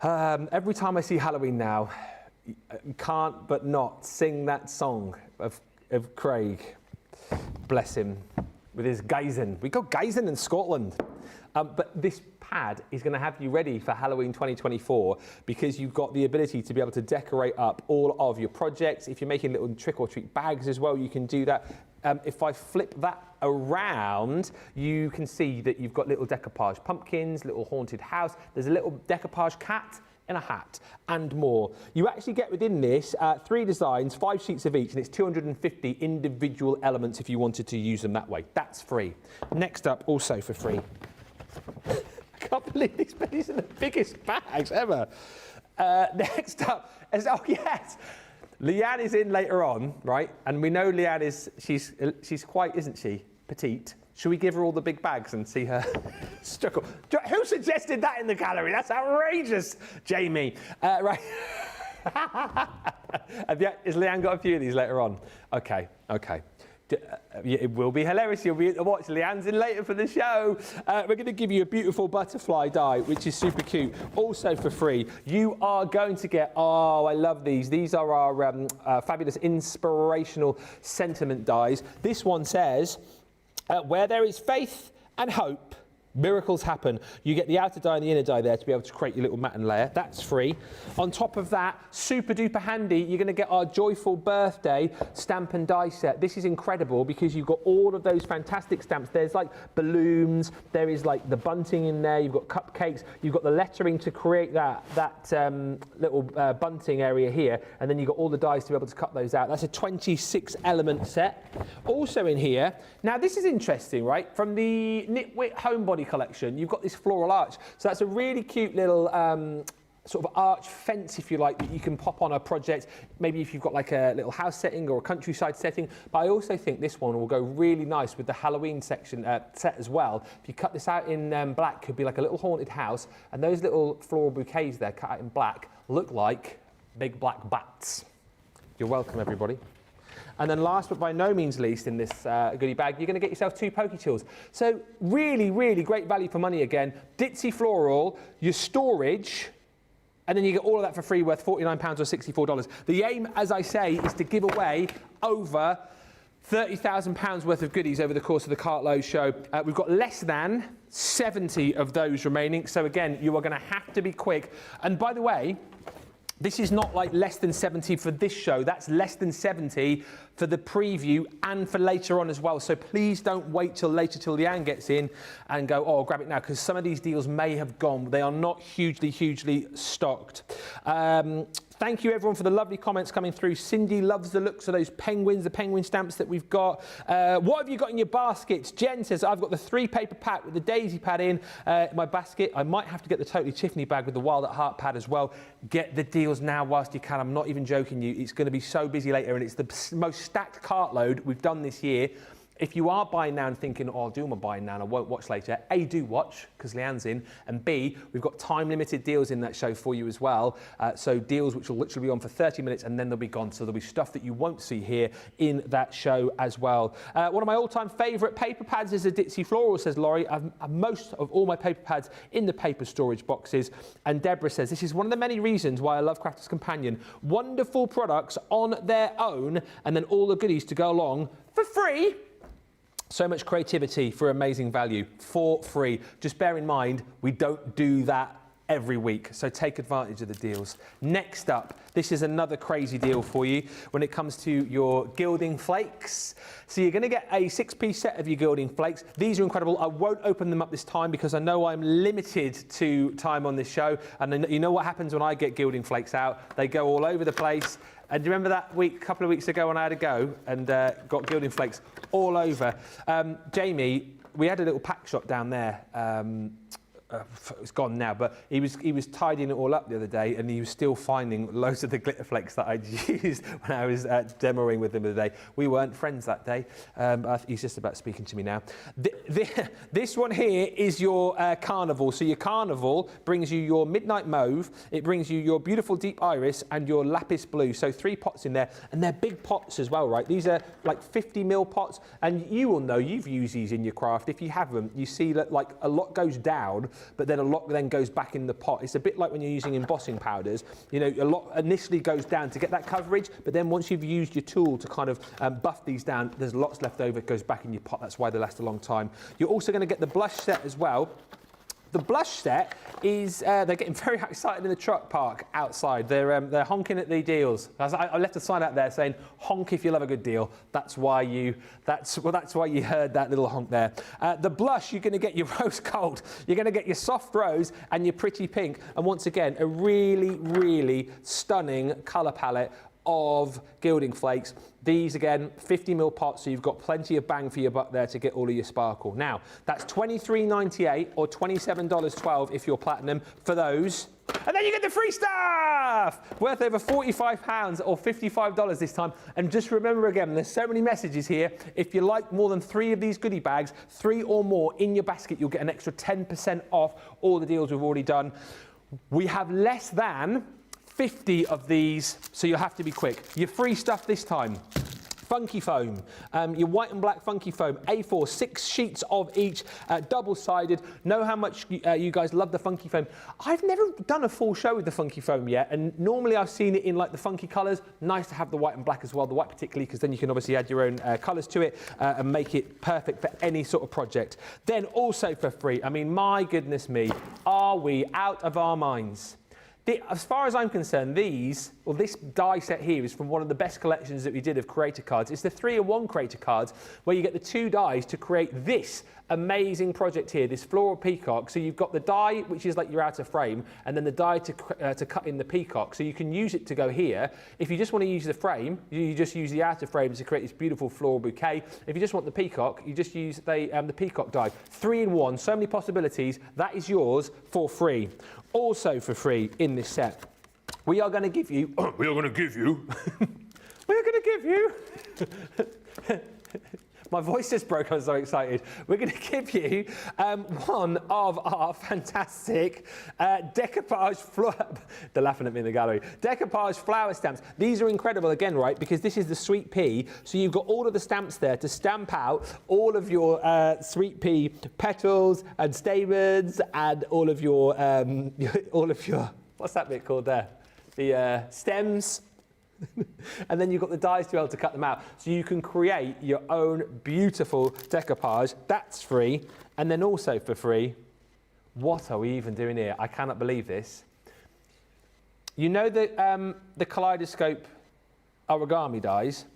Every time I see Halloween now, you can't but not sing that song of Craig. Bless him. With his geysen. We go geysen in Scotland. But this pad is going to have you ready for Halloween 2024 because you've got the ability to be able to decorate up all of your projects. If you're making little trick or treat bags as well, you can do that. If I flip that around, you can see that you've got little decoupage pumpkins, little haunted house. There's a little decoupage cat in a hat and more. You actually get within this 3 designs, 5 sheets of each, and it's 250 individual elements if you wanted to use them that way. That's free. Next up, also for free. I can't believe these are the biggest bags ever. Next up is, oh yes, Leanne is in later on, right? And we know Leanne is, she's quite, isn't she, petite. Should we give her all the big bags and see her struggle? Who suggested that in the gallery? That's outrageous, Jamie. Right. Has Leanne got a few of these later on? Okay. Yeah, it will be hilarious. You'll be able to watch Leanne's in later for the show. We're going to give you a beautiful butterfly die, which is super cute. Also for free, you are going to get, oh, I love these. These are our fabulous inspirational sentiment dies. This one says, where there is faith and hope, miracles happen. You get the outer die and the inner die there to be able to create your little matten layer. That's free. On top of that, super duper handy, you're going to get our joyful birthday stamp and die set. This is incredible because you've got all of those fantastic stamps. There's like balloons, there is like the bunting in there, you've got cupcakes, you've got the lettering to create that little bunting area here, and then you've got all the dies to be able to cut those out. That's a 26 element set. Also in here, now this is interesting, right? From the Nitwit Homebody collection, you've got this floral arch. So that's a really cute little sort of arch fence, if you like, that you can pop on a project. Maybe if you've got like a little house setting or a countryside setting. But I also think this one will go really nice with the Halloween section set as well. If you cut this out in black, could be like a little haunted house. And those little floral bouquets there cut out in black look like big black bats. You're welcome, everybody. And then last but by no means least in this goodie bag, you're going to get yourself 2 Poke Chills. So really, really great value for money again. Ditzy floral, your storage, and then you get all of that for free, worth £49 or $64. The aim, as I say, is to give away over £30,000 worth of goodies over the course of the Cartload show. We've got less than 70 of those remaining. So again, you are going to have to be quick. And by the way, this is not like less than 70 for this show. That's less than 70 for the preview and for later on as well. So please don't wait till later, till Leanne gets in and go, oh, I'll grab it now, because some of these deals may have gone. They are not hugely stocked. Thank you, everyone, for the lovely comments coming through. Cindy loves the looks of those penguins, the penguin stamps that we've got. What have you got in your baskets? Jen says, I've got the 3 paper pack with the daisy pad in my basket. I might have to get the Totally Tiffany bag with the Wild at Heart pad as well. Get the deals now whilst you can. I'm not even joking you. It's going to be so busy later, and it's the most stacked cartload we've done this year. If you are buying now and thinking, oh, I'll do my buying now and I won't watch later, A, do watch, because Leanne's in, and B, we've got time-limited deals in that show for you as well. So deals which will literally be on for 30 minutes and then they'll be gone. So there'll be stuff that you won't see here in that show as well. One of my all-time favourite paper pads is a Ditzy Floral, says Laurie. I've most of all my paper pads in the paper storage boxes. And Deborah says, this is one of the many reasons why I love Crafter's Companion. Wonderful products on their own, and then all the goodies to go along for free. So much creativity for amazing value, for free. Just bear in mind, we don't do that every week, so take advantage of the deals. Next up, this is another crazy deal for you when it comes to your gilding flakes. So you're going to get a 6-piece set of your gilding flakes. These are incredible. I won't open them up this time because I know I'm limited to time on this show, and you know what happens when I get gilding flakes out? They go all over the place. And do you remember that week, a couple of weeks ago, when I had a go and got gilding flakes all over? Jamie, we had a little pack shop down there. It's gone now, but he was tidying it all up the other day, and he was still finding loads of the glitter flakes that I'd used when I was demoing with him the other day. We weren't friends that day. He's just about speaking to me now. This one here is your carnival. So your carnival brings you your midnight mauve, it brings you your beautiful deep iris, and your lapis blue. So 3 pots in there, and they're big pots as well, right? These are like 50ml pots, and you will know, you've used these in your craft. If you haven't, you see that like a lot goes down, but then a lot then goes back in the pot. It's a bit like when you're using embossing powders. You know, a lot initially goes down to get that coverage, but then once you've used your tool to kind of buff these down, there's lots left over, it goes back in your pot. That's why they last a long time. You're also going to get the blush set as well. The blush set is, they're getting very excited in the truck park outside. They're honking at the deals. I left a sign out there saying, honk if you love a good deal. That's why you heard that little honk there. The blush, you're going to get your rose gold. You're going to get your soft rose and your pretty pink. And once again, a really, really stunning colour palette of gilding flakes. These again, 50ml pots, so you've got plenty of bang for your buck there to get all of your sparkle. Now, that's $23.98 or $27.12 if you're platinum for those. And then you get the free stuff! Worth over £45 or $55 this time. And just remember again, there's so many messages here. If you like more than 3 of these goodie bags, 3 or more in your basket, you'll get an extra 10% off all the deals we've already done. We have less than 50 of these, so you'll have to be quick. Your free stuff this time, Funky foam, your white and black funky foam, A4, 6 sheets of each, double-sided. Know how much you guys love the funky foam. I've never done a full show with the funky foam yet, and normally I've seen it in like the funky colours. Nice to have the white and black as well, the white particularly, because then you can obviously add your own colours to it and make it perfect for any sort of project. Then also for free, I mean, my goodness me, are we out of our minds? As far as I'm concerned, this die set here is from one of the best collections that we did of creator cards. It's the 3-in-1 creator cards where you get the 2 dies to create this amazing project here, this floral peacock. So you've got the die, which is like your outer frame, and then the die to cut in the peacock. So you can use it to go here. If you just want to use the frame, you just use the outer frame to create this beautiful floral bouquet. If you just want the peacock, you just use the peacock die. 3-in-1, so many possibilities. That is yours for free. Also for free in this set, we are going to give you, my voice just broke, I'm so excited. We're going to give you one of our fantastic decoupage, they're laughing at me in the gallery, decoupage flower stamps. These are incredible again, right, because this is the sweet pea, so you've got all of the stamps there to stamp out all of your sweet pea petals and stamens and all of your, what's that bit called there? The stems. And then you've got the dies to be able to cut them out. So you can create your own beautiful decoupage. That's free. And then also for free, what are we even doing here? I cannot believe this. You know the kaleidoscope origami dies?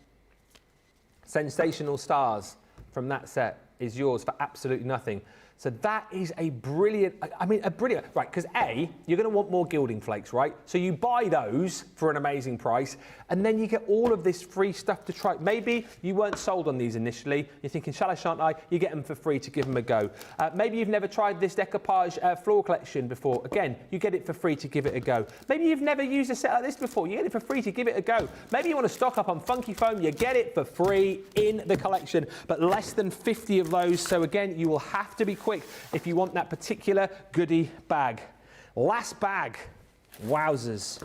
Sensational Stars from that set is yours for absolutely nothing. So that is a brilliant, right, because A, you're going to want more gilding flakes, right? So you buy those for an amazing price, and then you get all of this free stuff to try. Maybe you weren't sold on these initially. You're thinking, shall I, shan't I? You get them for free to give them a go. Maybe you've never tried this decoupage floor collection before. Again, you get it for free to give it a go. Maybe you've never used a set like this before. You get it for free to give it a go. Maybe you want to stock up on funky foam. You get it for free in the collection, but less than 50 of those. So again, you will have to be quick if you want that particular goodie bag. Last bag. Wowzers.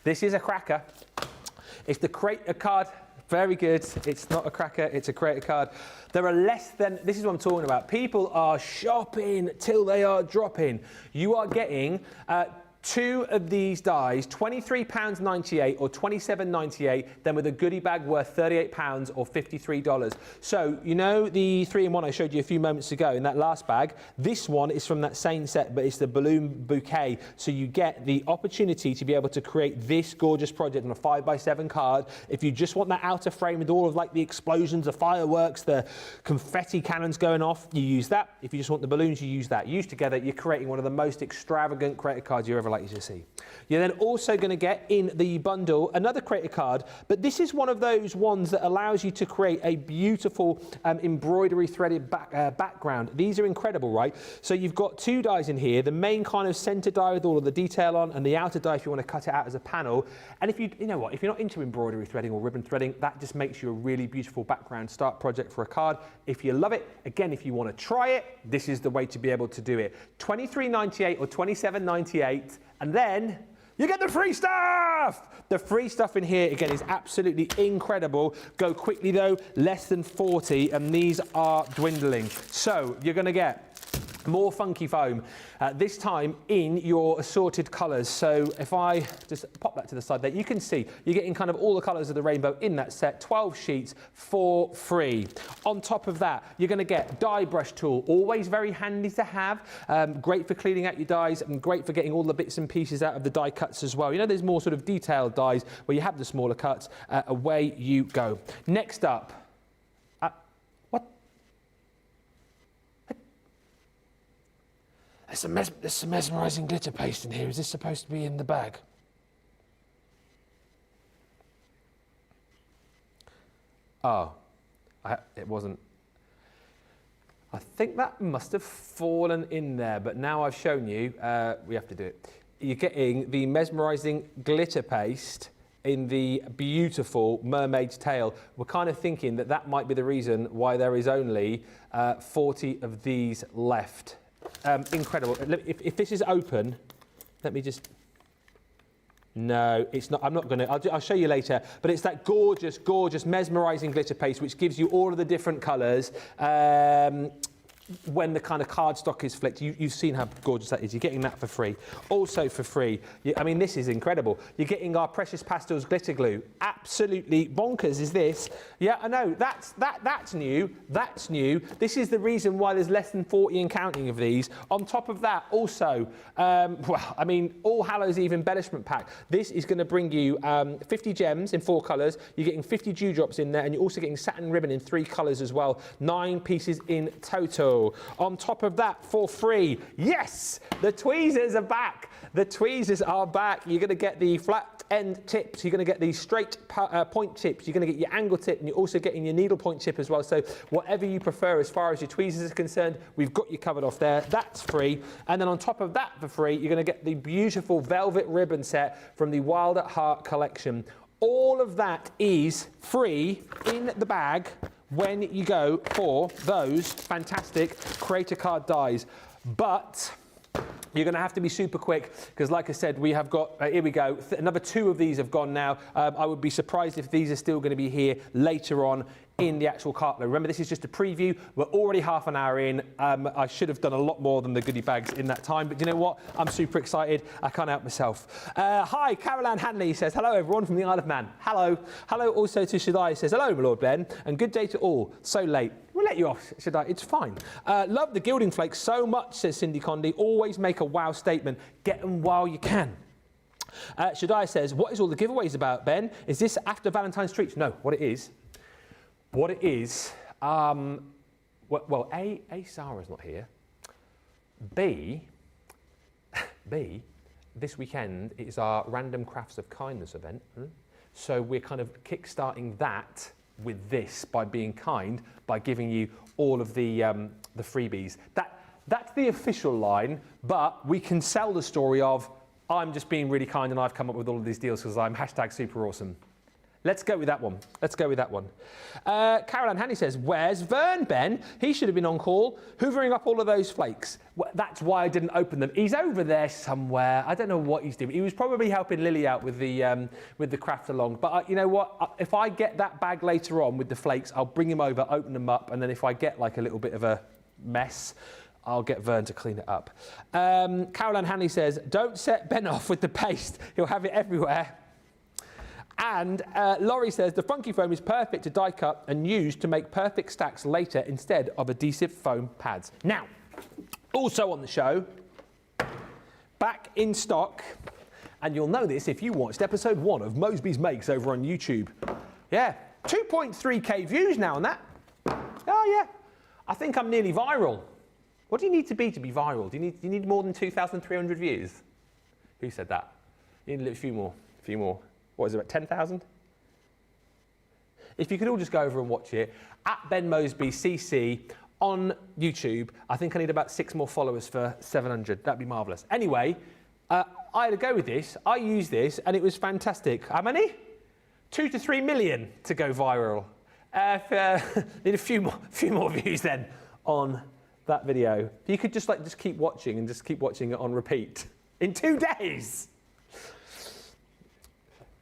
This is a cracker. It's the creator card. Very good. It's not a cracker, it's a creator card. There are less than, this is what I'm talking about. People are shopping till they are dropping. You are getting 2 of these dies, £23.98 or £27.98, then with a goodie bag worth £38 or $53. So, you know the 3-in-1 I showed you a few moments ago in that last bag? This one is from that same set, but it's the balloon bouquet. So you get the opportunity to be able to create this gorgeous project on a 5x7 card. If you just want that outer frame with all of like the explosions, the fireworks, the confetti cannons going off, you use that. If you just want the balloons, you use that. Used together, you're creating one of the most extravagant creator cards you ever likely to see. You're then also going to get in the bundle another creator card, but this is one of those ones that allows you to create a beautiful embroidery threaded background. These are incredible, right? So you've got 2 dies in here, the main kind of center die with all of the detail on, and the outer die if you want to cut it out as a panel. And if you know what, if you're not into embroidery threading or ribbon threading, that just makes you a really beautiful background start project for a card. If you love it, again, if you want to try it, this is the way to be able to do it. $23.98 or $27.98. And then you get the free stuff! The free stuff in here, again, is absolutely incredible. Go quickly, though, less than 40, and these are dwindling. So you're going to get more funky foam, this time in your assorted colours. So if I just pop that to the side there, you can see you're getting kind of all the colours of the rainbow in that set, 12 sheets for free. On top of that, you're going to get die brush tool, always very handy to have, great for cleaning out your dies and great for getting all the bits and pieces out of the die cuts as well. You know, there's more sort of detailed dies where you have the smaller cuts, away you go. Next up, There's some mesmerising glitter paste in here. Is this supposed to be in the bag? Oh, it wasn't. I think that must have fallen in there, but now I've shown you, we have to do it. You're getting the mesmerising glitter paste in the beautiful mermaid's tail. We're kind of thinking that that might be the reason why there is only 40 of these left. Incredible. If this is open, let me just... No, it's not. I'm not going to. I'll show you later. But it's that gorgeous, gorgeous, mesmerising glitter paste, which gives you all of the different colours. When the kind of cardstock is flicked, you've seen how gorgeous that is. You're getting that for free. Also for free, I mean, this is incredible. You're getting our Precious Pastels glitter glue. Absolutely bonkers is this. Yeah, I know, that's new. That's new. This is the reason why there's less than 40 and counting of these. On top of that, also, well, I mean, All Hallows Eve embellishment pack. This is going to bring you 50 gems in 4 colours. You're getting 50 dewdrops in there, and you're also getting satin ribbon in 3 colours as well. 9 pieces in total. On top of that, for free, yes, the tweezers are back. The tweezers are back. You're going to get the flat end tips. You're going to get the straight point tips. You're going to get your angle tip, and you're also getting your needle point tip as well. So whatever you prefer as far as your tweezers are concerned, we've got you covered off there. That's free. And then on top of that, for free, you're going to get the beautiful velvet ribbon set from the Wild at Heart collection. All of that is free in the bag when you go for those fantastic creator card dies. But you're going to have to be super quick because, like I said, we have got, here we go, another 2 of these have gone now. I would be surprised if these are still going to be here later on in the actual cartload. Remember, this is just a preview. We're already half an hour in. I should have done a lot more than the goodie bags in that time, but you know what? I'm super excited. I can't help myself. Hi, Caroline Hanley says, hello everyone from the Isle of Man. Hello. Hello also to Shaddai says, hello, my Lord Ben, and good day to all. So late. We'll let you off, Shaddai. It's fine. Love the gilding flakes so much, says Cindy Condy. Always make a wow statement. Get them while you can. Shaddai says, what is all the giveaways about, Ben? Is this after Valentine's treats? No, what it is, well, A, Sarah's not here. B, this weekend is our Random Crafts of Kindness event. So we're kind of kickstarting that with this by being kind, by giving you all of the freebies. That's the official line, but we can sell the story of I'm just being really kind and I've come up with all of these deals because I'm #super awesome. Let's go with that one. Let's go with that one. Caroline Hanley says, where's Vern, Ben? He should have been on call, hoovering up all of those flakes. Well, that's why I didn't open them. He's over there somewhere. I don't know what he's doing. He was probably helping Lily out with the craft along. But you know what? If I get that bag later on with the flakes, I'll bring him over, open them up, and then if I get like a little bit of a mess, I'll get Vern to clean it up. Caroline Hanley says, don't set Ben off with the paste. He'll have it everywhere. And Laurie says, the funky foam is perfect to die cut and use to make perfect stacks later instead of adhesive foam pads. Now, also on the show, back in stock, and you'll know this if you watched episode 1 of Mosby's Makes over on YouTube. Yeah, 2.3k views now on that. Oh yeah, I think I'm nearly viral. What do you need to be viral? Do you need more than 2,300 views? Who said that? You need a few more. What is it, about 10,000? If you could all just go over and watch it, at Ben Mosby CC on YouTube. I think I need about 6 more followers for 700. That'd be marvellous. Anyway, I had a go with this. I used this and it was fantastic. How many? 2 to 3 million to go viral. Need a few more views then on that video. You could just keep watching and just keep watching it on repeat in 2 days.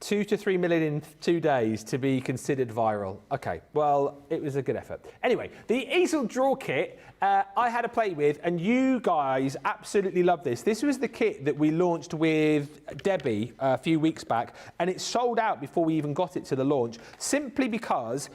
2 to 3 million in 2 days to be considered viral. Okay, well, it was a good effort. Anyway, the easel drawer kit I had a play with, and you guys absolutely love this. This was the kit that we launched with Debbie a few weeks back, and it sold out before we even got it to the launch, simply because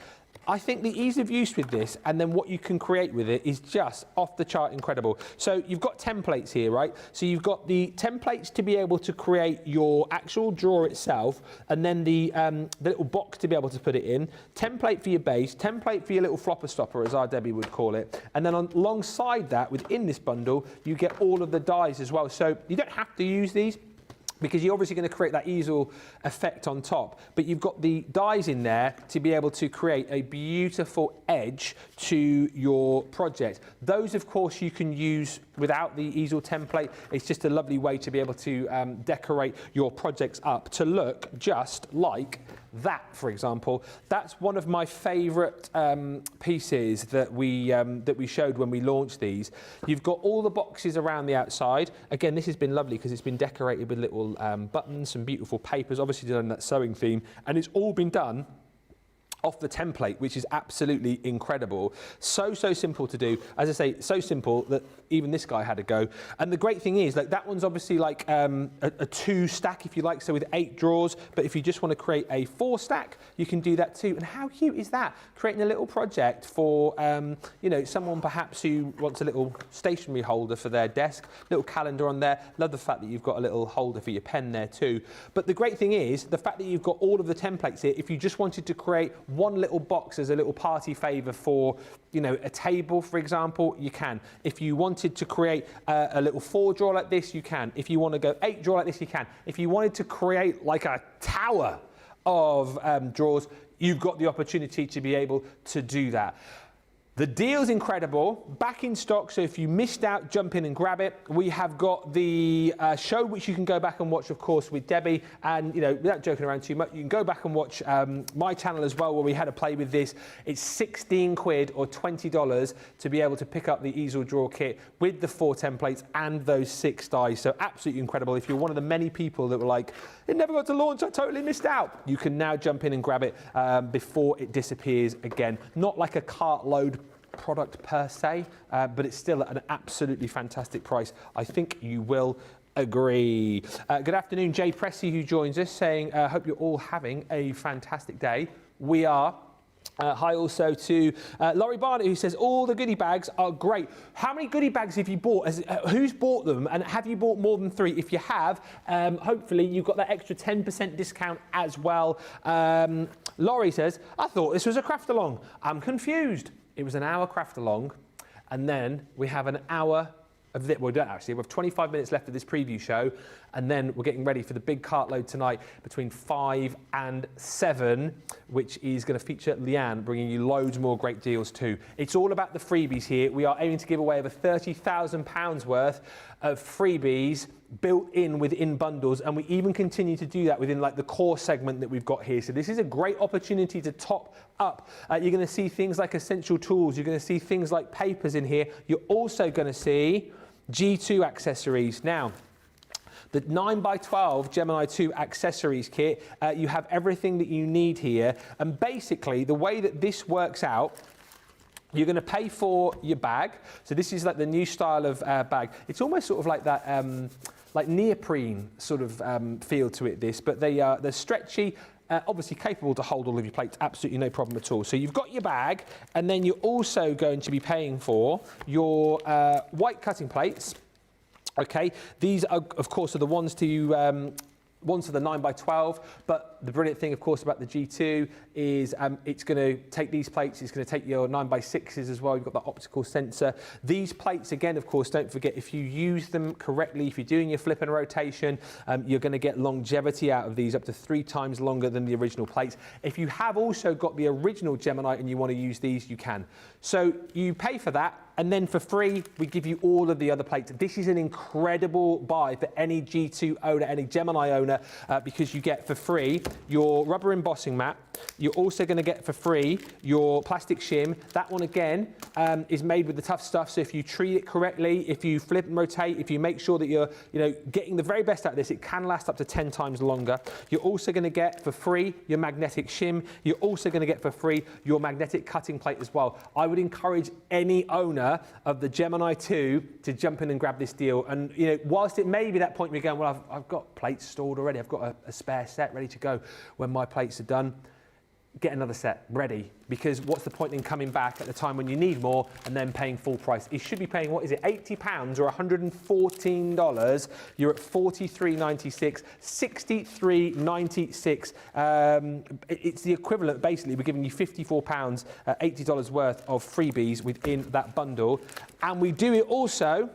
I think the ease of use with this and then what you can create with it is just off the chart incredible. So you've got templates here, right? So you've got the templates to be able to create your actual drawer itself, and then the little box to be able to put it in, template for your base, template for your little flopper stopper, as our Debbie would call it. And then alongside that, within this bundle, you get all of the dies as well. So you don't have to use these, because you're obviously going to create that easel effect on top, but you've got the dies in there to be able to create a beautiful edge to your project. Those, of course, you can use without the easel template. It's just a lovely way to be able to decorate your projects up to look just like That, for example, that's one of my favourite pieces that we showed when we launched these. You've got all the boxes around the outside. Again, this has been lovely because it's been decorated with little buttons, some beautiful papers, obviously done that sewing theme, and it's all been done off the template, which is absolutely incredible. So simple to do. As I say, so simple that even this guy had a go. And the great thing is, like, that one's obviously like a 2 stack, if you like, so with 8 drawers. But if you just want to create a 4 stack, you can do that too. And how cute is that? Creating a little project for, you know, someone perhaps who wants a little stationery holder for their desk, little calendar on there. Love the fact that you've got a little holder for your pen there too. But the great thing is, the fact that you've got all of the templates here, if you just wanted to create one little box as a little party favour for, you know, a table, for example, you can. If you wanted to create a little 4 drawer like this, you can. If you want to go 8 drawer like this, you can. If you wanted to create like a tower of drawers, you've got the opportunity to be able to do that. The deal's incredible, back in stock, so if you missed out, jump in and grab it. We have got the show, which you can go back and watch, of course, with Debbie, and, you know, without joking around too much, you can go back and watch my channel as well, where we had a play with this. It's 16 quid or $20 to be able to pick up the easel drawer kit with the 4 templates and those 6 dies, so absolutely incredible. If you're one of the many people that were like, it never got to launch, I totally missed out, you can now jump in and grab it before it disappears again. Not like a cartload product per se, but it's still at an absolutely fantastic price. I think you will agree. Good afternoon, Jay Pressy, who joins us, saying, hope you're all having a fantastic day. We are. Hi also to Laurie Barnett, who says all the goodie bags are great. How many goodie bags have you bought? Who's bought them? And have you bought more than 3? If you have, hopefully you've got that extra 10% discount as well. Laurie says, I thought this was a craft along. I'm confused. It was an hour craft along, and then we have an hour of this. Well, we don't actually. We have 25 minutes left of this preview show, and then we're getting ready for the big cartload tonight between 5 and 7, which is going to feature Leanne bringing you loads more great deals too. It's all about the freebies here. We are aiming to give away over £30,000 worth of freebies built in within bundles, and we even continue to do that within like the core segment that we've got here. So this is a great opportunity to top up. You're going to see things like essential tools. You're going to see things like papers in here. You're also going to see G2 accessories. Now, the 9x12 Gemini 2 accessories kit, you have everything that you need here. And basically, the way that this works out, you're going to pay for your bag. So this is like the new style of bag. It's almost sort of like that, like neoprene sort of feel to it, this, but they're stretchy, obviously capable to hold all of your plates, absolutely no problem at all. So you've got your bag, and then you're also going to be paying for your white cutting plates. Okay, these are, of course, are the ones to ones for the 9x12, but the brilliant thing, of course, about the G2 is it's going to take these plates, it's going to take your 9x6s as well. You've got the optical sensor. These plates, again, of course, don't forget, if you use them correctly, if you're doing your flip and rotation, you're going to get longevity out of these, up to 3 times longer than the original plates. If you have also got the original Gemini and you want to use these, you can. So you pay for that, and then for free, we give you all of the other plates. This is an incredible buy for any G2 owner, any Gemini owner, because you get for free your rubber embossing mat. You're also going to get for free your plastic shim. That one, again, is made with the tough stuff. So if you treat it correctly, if you flip and rotate, if you make sure that you're getting the very best out of this, it can last up to 10 times longer. You're also going to get for free your magnetic shim. You're also going to get for free your magnetic cutting plate as well. I would encourage any owner of the Gemini 2 to jump in and grab this deal. And whilst it may be that point where you're going, well, I've got plates stored already, I've got a spare set ready to go when my plates are done, get another set ready, because what's the point in coming back at the time when you need more and then paying full price? You should be paying, what is it, £80 or $114. You're at $43.96, $63.96. It's the equivalent, basically. We're giving you £54, $80 worth of freebies within that bundle. And we do it also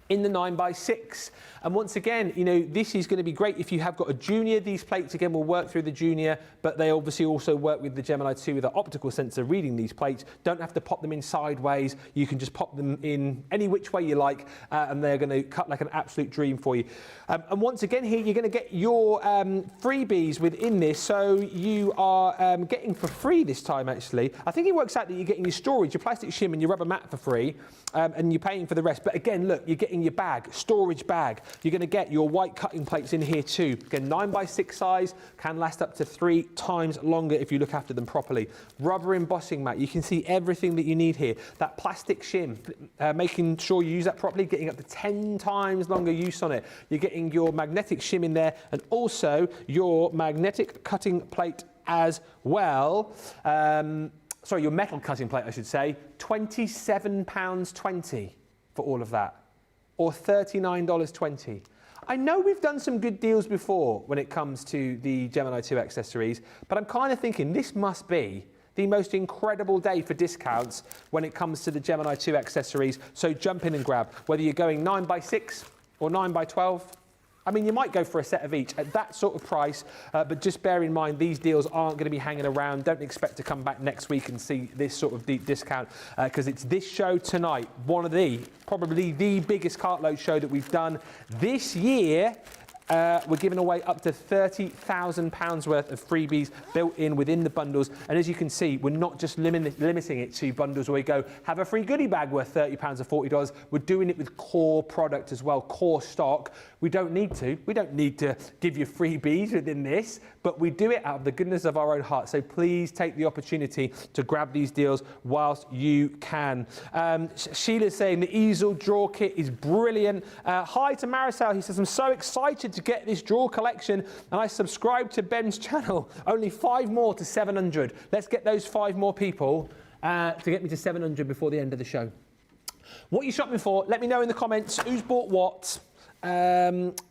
in the 9x6. And once again, you know, this is going to be great if you have got a junior. These plates again will work through the junior, but they obviously also work with the Gemini 2 with an optical sensor reading these plates. Don't have to pop them in sideways. You can just pop them in any which way you like, and they're going to cut like an absolute dream for you. And once again here, you're going to get your freebies within this. So you are getting for free this time, actually. I think it works out that you're getting your storage, your plastic shim and your rubber mat for free, and you're paying for the rest. But again, look, you're getting your bag, storage bag. You're going to get your white cutting plates in here too. Again, 9x6 size, can last up to 3 times longer if you look after them properly. Rubber embossing mat, you can see everything that you need here. That plastic shim, making sure you use that properly, getting up to 10 times longer use on it. You're getting your magnetic shim in there and also your magnetic cutting plate as well. Sorry, your metal cutting plate, I should say. £27.20 for all of that, or $39.20. I know we've done some good deals before when it comes to the Gemini 2 accessories, but I'm kind of thinking this must be the most incredible day for discounts when it comes to the Gemini 2 accessories. So jump in and grab, whether you're going 9x6 or 9x12. I mean, you might go for a set of each at that sort of price, but just bear in mind these deals aren't going to be hanging around. Don't expect to come back next week and see this sort of deep discount, because it's this show tonight, probably the biggest cartload show that we've done this year. We're giving away up to £30,000 worth of freebies built in within the bundles. And as you can see, we're not just limiting it to bundles where we go, have a free goodie bag worth £30 or $40. We're doing it with core product as well, core stock. We don't need to. We don't need to give you freebies within this, but we do it out of the goodness of our own heart. So please take the opportunity to grab these deals whilst you can. Sheila's saying the easel drawer kit is brilliant. Hi to Marisol. He says, I'm so excited to get this drawer collection, and I subscribe to Ben's channel. Only 5 more to 700. Let's get those 5 more people to get me to 700 before the end of the show. What are you shopping for? Let me know in the comments who's bought what.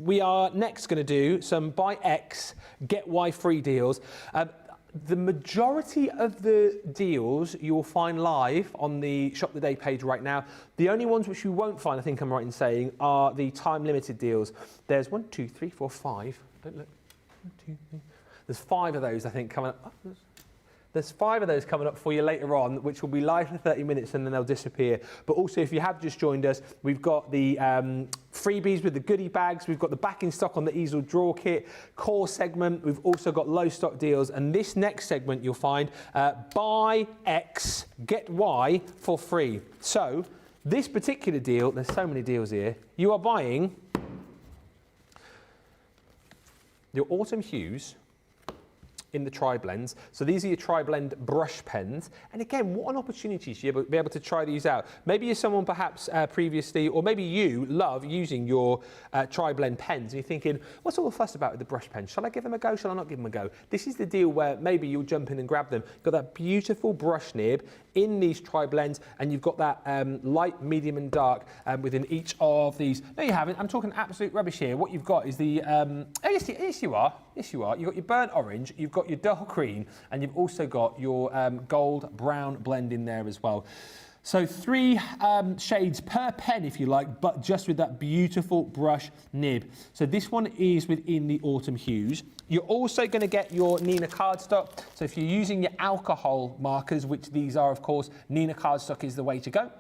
We are next going to do some buy X, get Y free deals. The majority of the deals you will find live on the Shop the Day page right now. The only ones which you won't find, I think I'm right in saying, are the time-limited deals. There's 1, 2, 3, 4, 5. Don't look. 1, 2, 3. There's 5 of those, I think, coming up. There's 5 of those coming up for you later on, which will be live for 30 minutes and then they'll disappear. But also, if you have just joined us, we've got the freebies with the goodie bags. We've got the back in stock on the easel drawer kit, core segment. We've also got low stock deals. And this next segment, you'll find buy X, get Y for free. So this particular deal, there's so many deals here. You are buying your autumn hues in the tri-blends. So these are your tri-blend brush pens. And again, what an opportunity to be able to try these out. Maybe you're someone perhaps previously, or maybe you love using your tri-blend pens and you're thinking, what's all the fuss about with the brush pen? Shall I give them a go? Shall I not give them a go? This is the deal where maybe you'll jump in and grab them. You've got that beautiful brush nib in these tri-blends, and you've got that light, medium and dark within each of these. No, you haven't. I'm talking absolute rubbish here. What you've got is the, oh yes you are. Yes you are. You've got your burnt orange, you've got your dull green, and you've also got your gold brown blend in there as well. So 3 shades per pen, if you like, but just with that beautiful brush nib. So this one is within the autumn hues. You're also going to get your Nina cardstock. So if you're using your alcohol markers, which these are, of course, Nina cardstock is the way to go.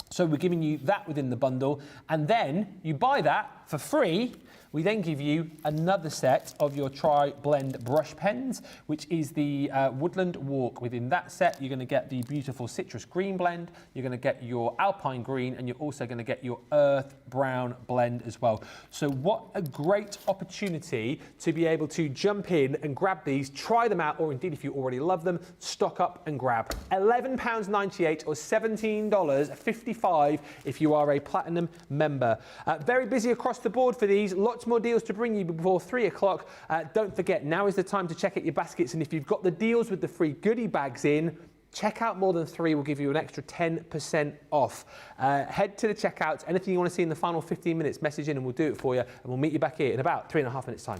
So we're giving you that within the bundle. And then you buy that for free. We then give you another set of your tri-blend brush pens, which is the Woodland Walk. Within that set, you're going to get the beautiful citrus green blend, you're going to get your alpine green, and you're also going to get your earth brown blend as well. So what a great opportunity to be able to jump in and grab these, try them out, or indeed if you already love them, stock up and grab. £11.98 or $17.55 if you are a platinum member. Very busy across the board for these. Lots more deals to bring you before 3 o'clock. Don't forget, now is the time to check out your baskets, and if you've got the deals with the free goodie bags in, check out more than 3, we'll give you an extra 10% off. Head to the checkouts. Anything you want to see in the final 15 minutes, message in and we'll do it for you, and we'll meet you back here in about 3.5 minutes time.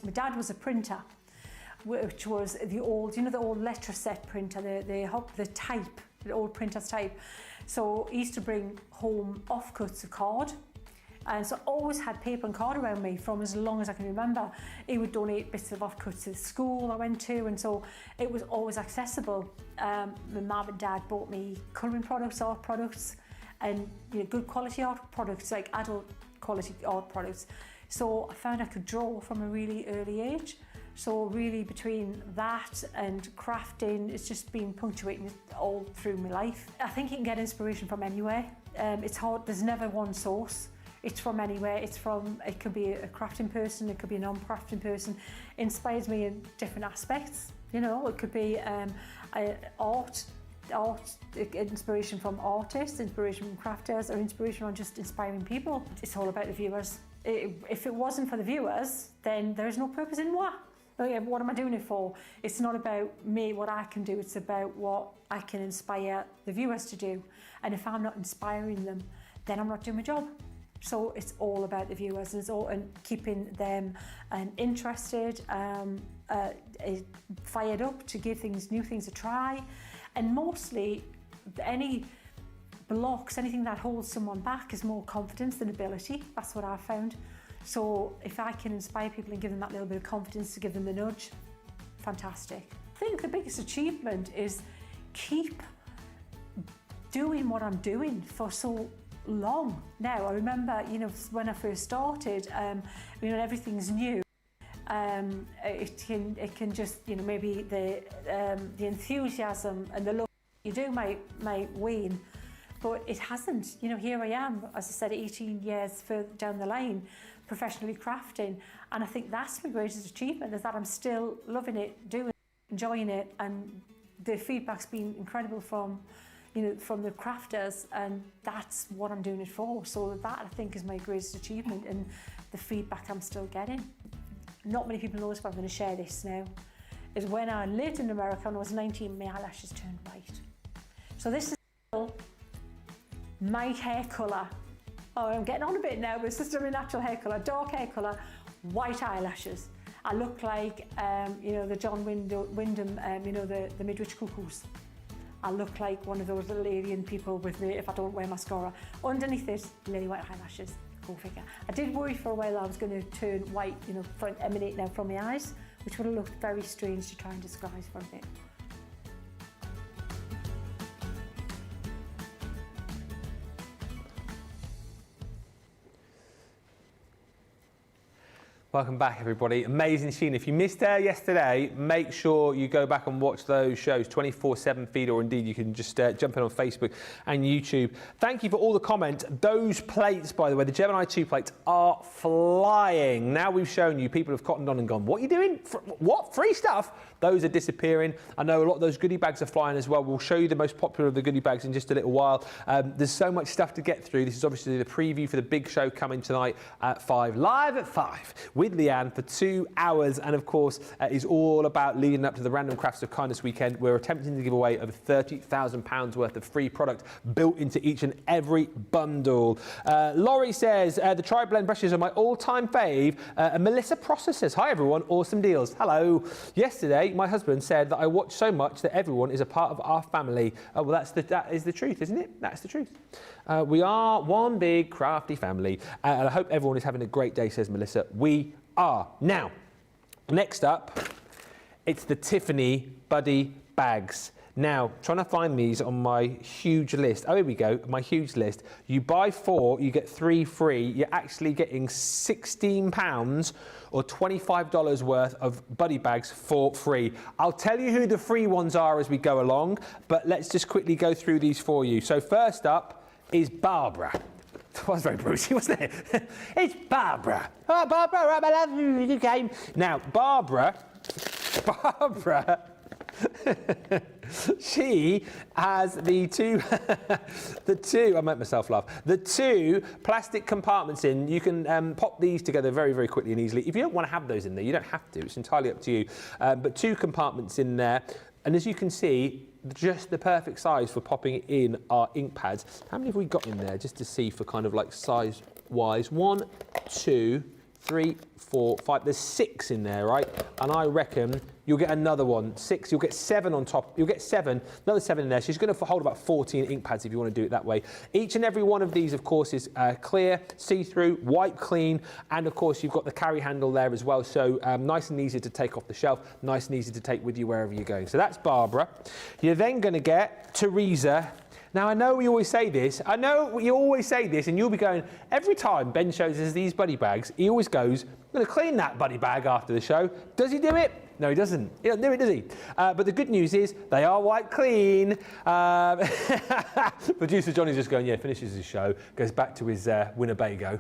We're dad was a printer, which was the old, you know, the old Letraset printer, the type, the old printer's type. So he used to bring home offcuts of card. And so I always had paper and card around me from as long as I can remember. He would donate bits of offcuts to the school I went to, and so it was always accessible. My mum and dad bought me colouring products, art products, and good quality art products, like adult quality art products. So I found I could draw from a really early age. So really between that and crafting, it's just been punctuating all through my life. I think you can get inspiration from anywhere. It's hard, there's never one source. It's from anywhere. It could be a crafting person, it could be a non-crafting person. It inspires me in different aspects. It could be art, inspiration from artists, inspiration from crafters, or inspiration on just inspiring people. It's all about the viewers. If it wasn't for the viewers, then there's no purpose in what. What am I doing it for? It's not about me, what I can do. It's about what I can inspire the viewers to do. And if I'm not inspiring them, then I'm not doing my job. So it's all about the viewers, and it's all and keeping them interested, fired up to give new things a try, and mostly any blocks, anything that holds someone back is more confidence than ability. That's what I've found. So if I can inspire people and give them that little bit of confidence to give them the nudge, fantastic. I think the biggest achievement is keep doing what I'm doing for so long now. I remember, when I first started, everything's new. It can just, maybe the enthusiasm and the love you do might wane, but it hasn't. Here I am, as I said, 18 years further down the line, professionally crafting, and I think that's my greatest achievement, is that I'm still loving it, doing it, enjoying it, and the feedback's been incredible from the crafters, and that's what I'm doing it for. So that, I think, is my greatest achievement, and the feedback I'm still getting. Not many people know this, but I'm going to share this now. Is when I lived in America and I was 19, my eyelashes turned white. So this is still my hair colour. Oh, I'm getting on a bit now, but it's just my natural hair colour, dark hair colour, white eyelashes. I look like, the John Wyndham, the Midwich Cuckoos. I look like one of those little alien people with me if I don't wear mascara. Underneath it, lily white eyelashes. Go figure. I did worry for a while I was going to turn white, emanate now from my eyes, which would have looked very strange to try and disguise for a bit. Welcome back, everybody. Amazing Sheena. If you missed her yesterday, make sure you go back and watch those shows, 24/7 feed, or indeed you can just jump in on Facebook and YouTube. Thank you for all the comments. Those plates, by the way, the Gemini 2 plates are flying. Now we've shown you, people have cottoned on and gone, what are you doing? What? Free stuff? Those are disappearing. I know a lot of those goodie bags are flying as well. We'll show you the most popular of the goodie bags in just a little while. There's so much stuff to get through. This is obviously the preview for the big show coming tonight at 5, live at 5. With Leanne for 2 hours, and of course is all about leading up to the Random Crafts of Kindness weekend. We're attempting to give away over £30,000 worth of free product built into each and every bundle. Laurie says the tri-blend brushes are my all-time fave, and Melissa Prosser says, hi everyone, awesome deals. Hello. Yesterday my husband said that I watch so much that everyone is a part of our family. Well, that is the truth, isn't it? That's the truth. We are one big crafty family, and I hope everyone is having a great day, says Melissa. We are. Now, next up, it's the Tiffany Buddy bags. Now, trying to find these on my huge list. Oh, here we go, my huge list. You buy 4, you get 3 free. You're actually getting £16 or $25 worth of Buddy bags for free. I'll tell you who the free ones are as we go along, but let's just quickly go through these for you. So first up is Barbara. That was very Brucey, wasn't it? It's Barbara. Oh, Barbara, I love you game. Now, Barbara, she has the two, I made myself laugh, the 2 plastic compartments in. You can pop these together very, very quickly and easily. If you don't want to have those in there, you don't have to. It's entirely up to you. But 2 compartments in there. And as you can see, just the perfect size for popping in our ink pads. How many have we got in there, just to see for kind of like size-wise? 1, 2, 3, 4, 5. There's 6 in there, right? And I reckon you'll get another one. 6, you'll get 7 on top. You'll get 7, another 7 in there. She's going to hold about 14 ink pads if you want to do it that way. Each and every one of these, of course, is clear, see-through, wipe clean, and of course you've got the carry handle there as well. So nice and easy to take off the shelf, nice and easy to take with you wherever you're going. So that's Barbara. You're then going to get Teresa. Now, I know we always say this. I know you always say this, and you'll be going, every time Ben shows us these buddy bags, he always goes, I'm going to clean that buddy bag after the show. Does he do it? No, he doesn't. He doesn't do it, does he? But the good news is they are wiped clean. Producer Johnny's just going, yeah, finishes his show, goes back to his Winnebago.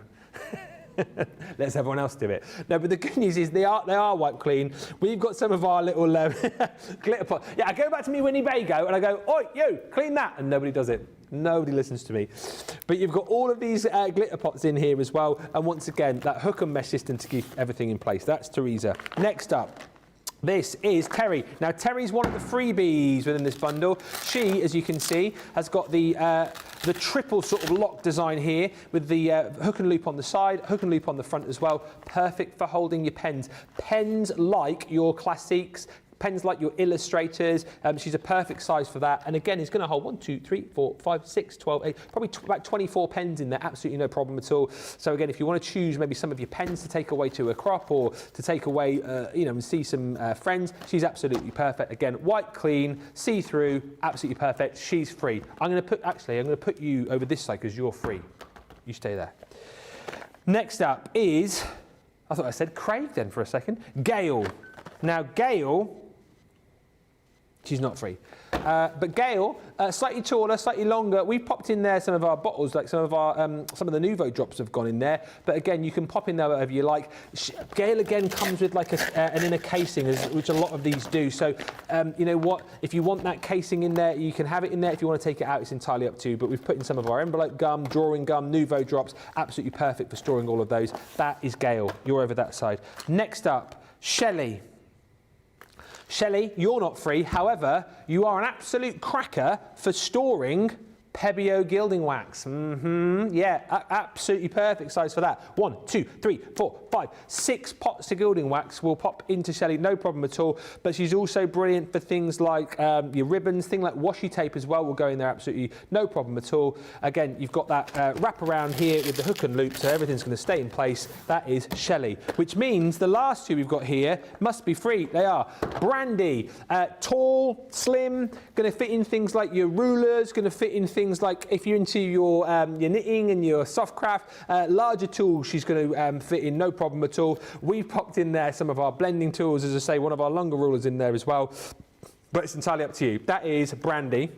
Let's everyone else do it. No, but the good news is they are wiped clean. We've got some of our little glitter pots. Yeah, I go back to me Winnebago and I go, oi, you, clean that. And nobody does it. Nobody listens to me. But you've got all of these glitter pots in here as well. And once again, that hook and mesh system to keep everything in place. That's Teresa. Next up. This is Terry. Now, Terry's one of the freebies within this bundle. She, as you can see, has got the triple sort of lock design here with the hook and loop on the side, hook and loop on the front as well. Perfect for holding your pens. Pens like your Classiques, pens like your Illustrators. She's a perfect size for that. And again, it's going to hold 1, 2, 3, 4, 5, 6, 12, 8, probably about 24 pens in there. Absolutely no problem at all. So again, if you want to choose maybe some of your pens to take away to a crop or to take away, and see some friends, she's absolutely perfect. Again, white, clean, see-through, absolutely perfect. She's free. I'm going to put you over this side because you're free. You stay there. Next up is, I thought I said Craig then for a second, Gail. Now, Gail, she's not free. But Gail, slightly taller, slightly longer. We've popped in there some of our bottles, like some of the Nuvo drops have gone in there. But again, you can pop in there whatever you like. Gail again comes with like an inner casing, which a lot of these do. So you know what? If you want that casing in there, you can have it in there. If you want to take it out, it's entirely up to you. But we've put in some of our envelope gum, drawing gum, Nuvo drops. Absolutely perfect for storing all of those. That is Gail. You're over that side. Next up, Shelley. Shelley, you're not free. However, you are an absolute cracker for storing Pebbio gilding wax. Yeah, absolutely perfect size for that. 1, 2, 3, 4, 5, 6 pots of gilding wax will pop into Shelley, no problem at all. But she's also brilliant for things like your ribbons, things like washi tape as well will go in there absolutely no problem at all. Again, you've got that wrap around here with the hook and loop, so everything's going to stay in place. That is Shelley, which means the last two we've got here must be free. They are Brandy, tall, slim, going to fit in things like your rulers, going to fit in things like if you're into your knitting and your soft craft, larger tools she's going to fit in no problem at all. We've popped in there some of our blending tools, as I say, one of our longer rulers in there as well, but it's entirely up to you. That is Brandy,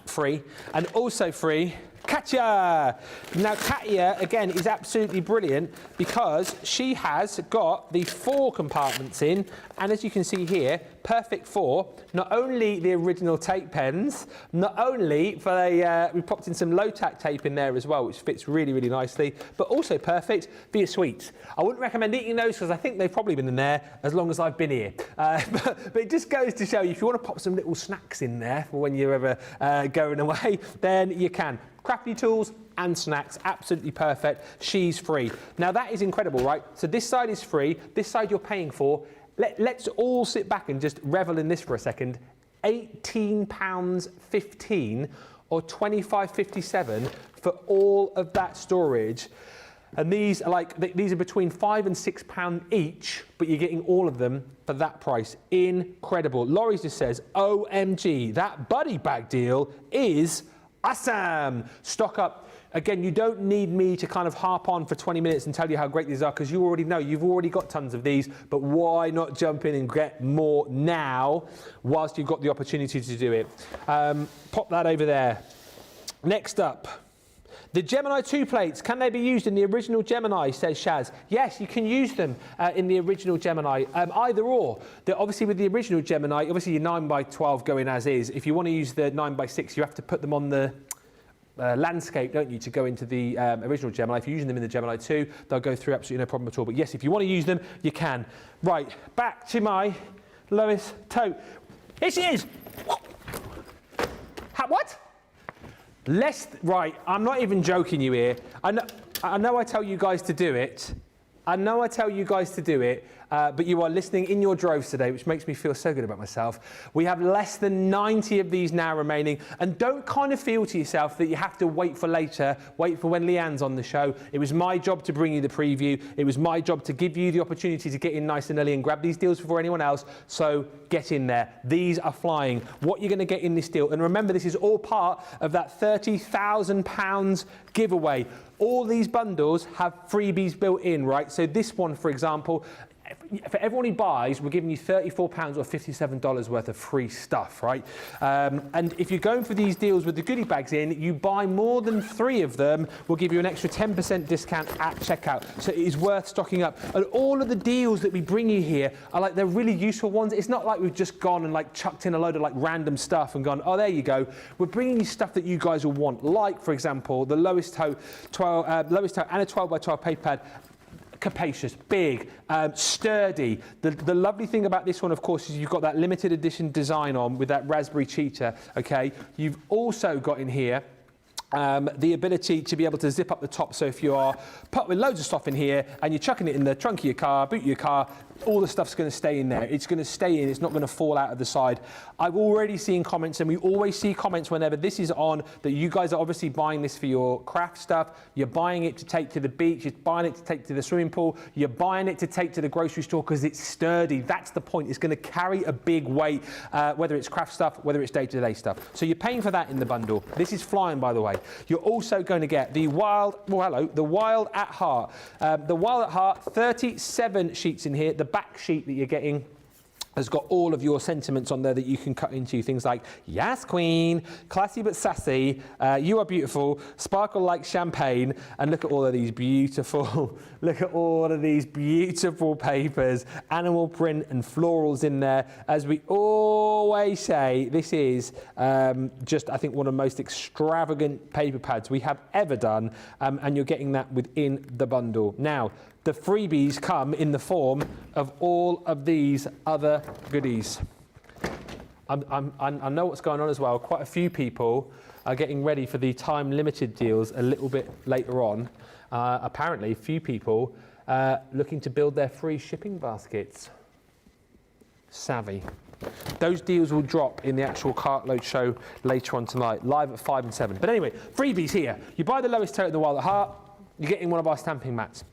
free, and also free, Katya. Now Katya again is absolutely brilliant because she has got the 4 compartments in, and as you can see here, perfect for not only the original tape pens, not only for we popped in some low tack tape in there as well, which fits really, really nicely, but also perfect for your sweets. I wouldn't recommend eating those because I think they've probably been in there as long as I've been here. But it just goes to show you, if you want to pop some little snacks in there for when you're ever going away, then you can. Crafty tools and snacks, absolutely perfect. She's free. Now that is incredible, right? So this side is free, this side you're paying for. Let's all sit back and just revel in this for a second. £18.15 or £25.57 for all of that storage. And these are these are between £5 and £6 each, but you're getting all of them for that price. Incredible. Laurie just says, OMG, that buddy bag deal is awesome. Stock up. Again, you don't need me to kind of harp on for 20 minutes and tell you how great these are because you already know, you've already got tons of these, but why not jump in and get more now whilst you've got the opportunity to do it. Pop that over there. Next up, the Gemini 2 plates, can they be used in the original Gemini, says Shaz. Yes, you can use them in the original Gemini, either or. Obviously with the original Gemini, obviously your 9x12 going as is. If you want to use the 9x6, you have to put them on the landscape, don't you, to go into the original Gemini. If you're using them in the Gemini 2, they'll go through absolutely no problem at all. But yes, if you want to use them, you can. Right, back to my Lois tote. Here she is. What? Right, I'm not even joking you here. I know I tell you guys to do it, I know I tell you guys to do it, but you are listening in your droves today, which makes me feel so good about myself. We have less than 90 of these now remaining, and don't kind of feel to yourself that you have to wait for later, wait for when Leanne's on the show. It was my job to bring you the preview. It was my job to give you the opportunity to get in nice and early and grab these deals before anyone else, so get in there. These are flying. What you're going to get in this deal, and remember, this is all part of that £30,000 giveaway. All these bundles have freebies built in, right? So this one, for example, for everyone who buys, we're giving you £34 or $57 worth of free stuff, right? And if you're going for these deals with the goodie bags in, you buy more than 3 of them, we'll give you an extra 10% discount at checkout. So it is worth stocking up. And all of the deals that we bring you here are like, they're really useful ones. It's not like we've just gone and like chucked in a load of like random stuff and gone, oh, there you go. We're bringing you stuff that you guys will want. Like, for example, the lowest tote and a 12 by 12 paper pad. Capacious, big, sturdy. The lovely thing about this one, of course, is you've got that limited edition design on with that raspberry cheetah, okay? You've also got in here the ability to be able to zip up the top, so if you are put with loads of stuff in here and you're chucking it in the trunk of your car, boot of your car, all the stuff's going to stay in there. It's going to stay in. It's not going to fall out of the side. I've already seen comments, and we always see comments whenever this is on, that you guys are obviously buying this for your craft stuff. You're buying it to take to the beach. You're buying it to take to the swimming pool. You're buying it to take to the grocery store because it's sturdy. That's the point. It's going to carry a big weight, whether it's craft stuff, whether it's day-to-day stuff. So you're paying for that in the bundle. This is flying, by the way. You're also going to get the Wild at Heart. The Wild at Heart, 37 sheets in here. The back sheet that you're getting has got all of your sentiments on there that you can cut into. Things like, yes, queen, classy but sassy, you are beautiful, sparkle like champagne, and look at all of these beautiful, look at all of these beautiful papers, animal print and florals in there. As we always say, this is just, I think, one of the most extravagant paper pads we have ever done, and you're getting that within the bundle. Now, the freebies come in the form of all of these other goodies. I know what's going on as well. Quite a few people are getting ready for the time-limited deals a little bit later on. Apparently, a few people looking to build their free shipping baskets. Savvy. Those deals will drop in the actual Cartload show later on tonight, live at 5 and 7. But anyway, freebies here. You buy the lowest tote of the Wild at Heart, you're getting one of our stamping mats.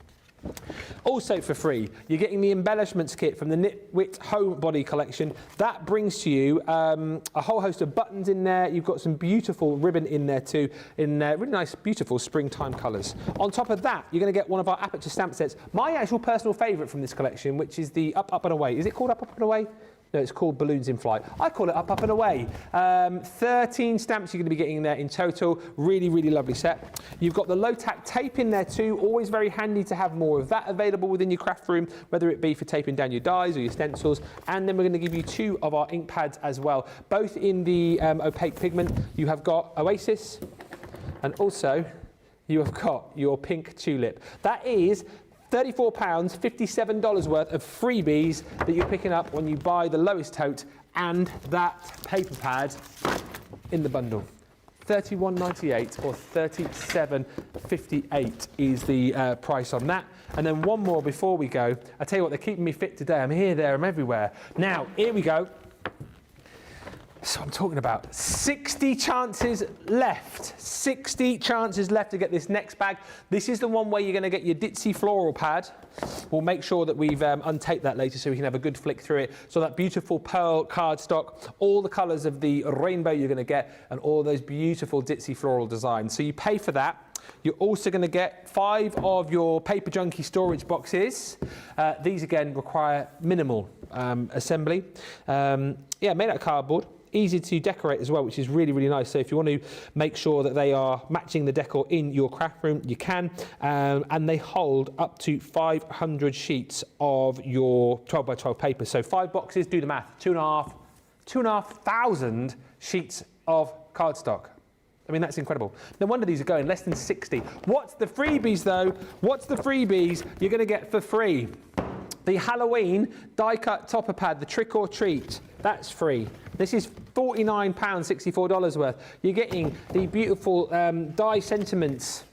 Also for free, you're getting the embellishments kit from the Knitwit Home Body collection. That brings to you a whole host of buttons in there. You've got some beautiful ribbon in there too, in really nice, beautiful springtime colours. On top of that, you're going to get one of our Aperture stamp sets. My actual personal favourite from this collection, which is the Up, Up and Away. Is it called Up, Up and Away? No, it's called Balloons in Flight. I call it Up, Up and Away. 13 stamps you're going to be getting in there in total. Really, really lovely set. You've got the low-tack tape in there too. Always very handy to have more of that available within your craft room, whether it be for taping down your dies or your stencils. And then we're going to give you 2 of our ink pads as well, both in the opaque pigment. You have got Oasis, and also you have got your pink tulip. That is £34, $57 worth of freebies that you're picking up when you buy the lowest tote and that paper pad in the bundle. £31.98 or £37.58 is the price on that. And then one more before we go. I tell you what, they're keeping me fit today. I'm here, there, I'm everywhere. Now, here we go. So I'm talking about 60 chances left. 60 chances left to get this next bag. This is the one where you're going to get your ditzy floral pad. We'll make sure that we've untaped that later so we can have a good flick through it. So that beautiful pearl cardstock, all the colours of the rainbow you're going to get, and all those beautiful ditzy floral designs. So you pay for that. You're also going to get 5 of your Paper Junkie storage boxes. These, again, require minimal assembly. Yeah, made out of cardboard. Easy to decorate as well, which is really, really nice. So if you want to make sure that they are matching the decor in your craft room, you can. And they hold up to 500 sheets of your 12 by 12 paper. So 5 boxes, do the math, 2,500 sheets of cardstock. I mean, that's incredible. No wonder these are going less than 60. What's the freebies, though? What's the freebies you're going to get for free? The Halloween die-cut topper pad, the Trick or Treat, that's free. This is £49, $64 worth. You're getting the beautiful die sentiments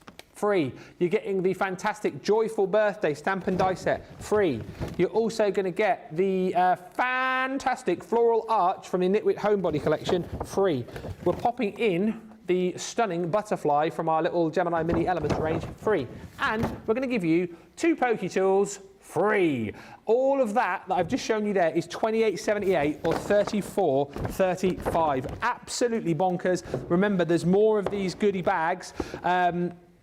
free. You're getting the fantastic Joyful Birthday stamp and die set, free. You're also going to get the fantastic Floral Arch from the Knitwit Homebody collection, free. We're popping in the stunning Butterfly from our little Gemini Mini Elements range, free. And we're going to give you 2 Poke Tools, free. All of that I've just shown you there is $28.78 or $34.35. Absolutely bonkers. Remember, there's more of these goodie bags.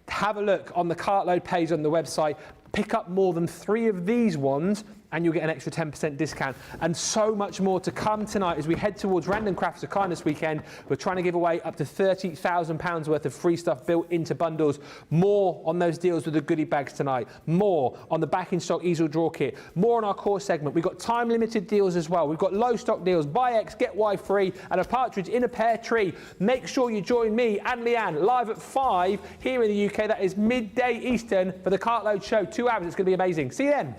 Have a look on the cartload page on the website. Pick up more than 3 of these ones and you'll get an extra 10% discount. And so much more to come tonight as we head towards Random Crafts of Kindness weekend. We're trying to give away up to £30,000 worth of free stuff built into bundles. More on those deals with the goodie bags tonight. More on the back in stock easel drawer kit. More on our core segment. We've got time limited deals as well. We've got low stock deals, buy X, get Y free, and a partridge in a pear tree. Make sure you join me and Leanne live at 5 here in the UK. That is midday Eastern for the Cartload Show. 2 hours. It's going to be amazing. See you then.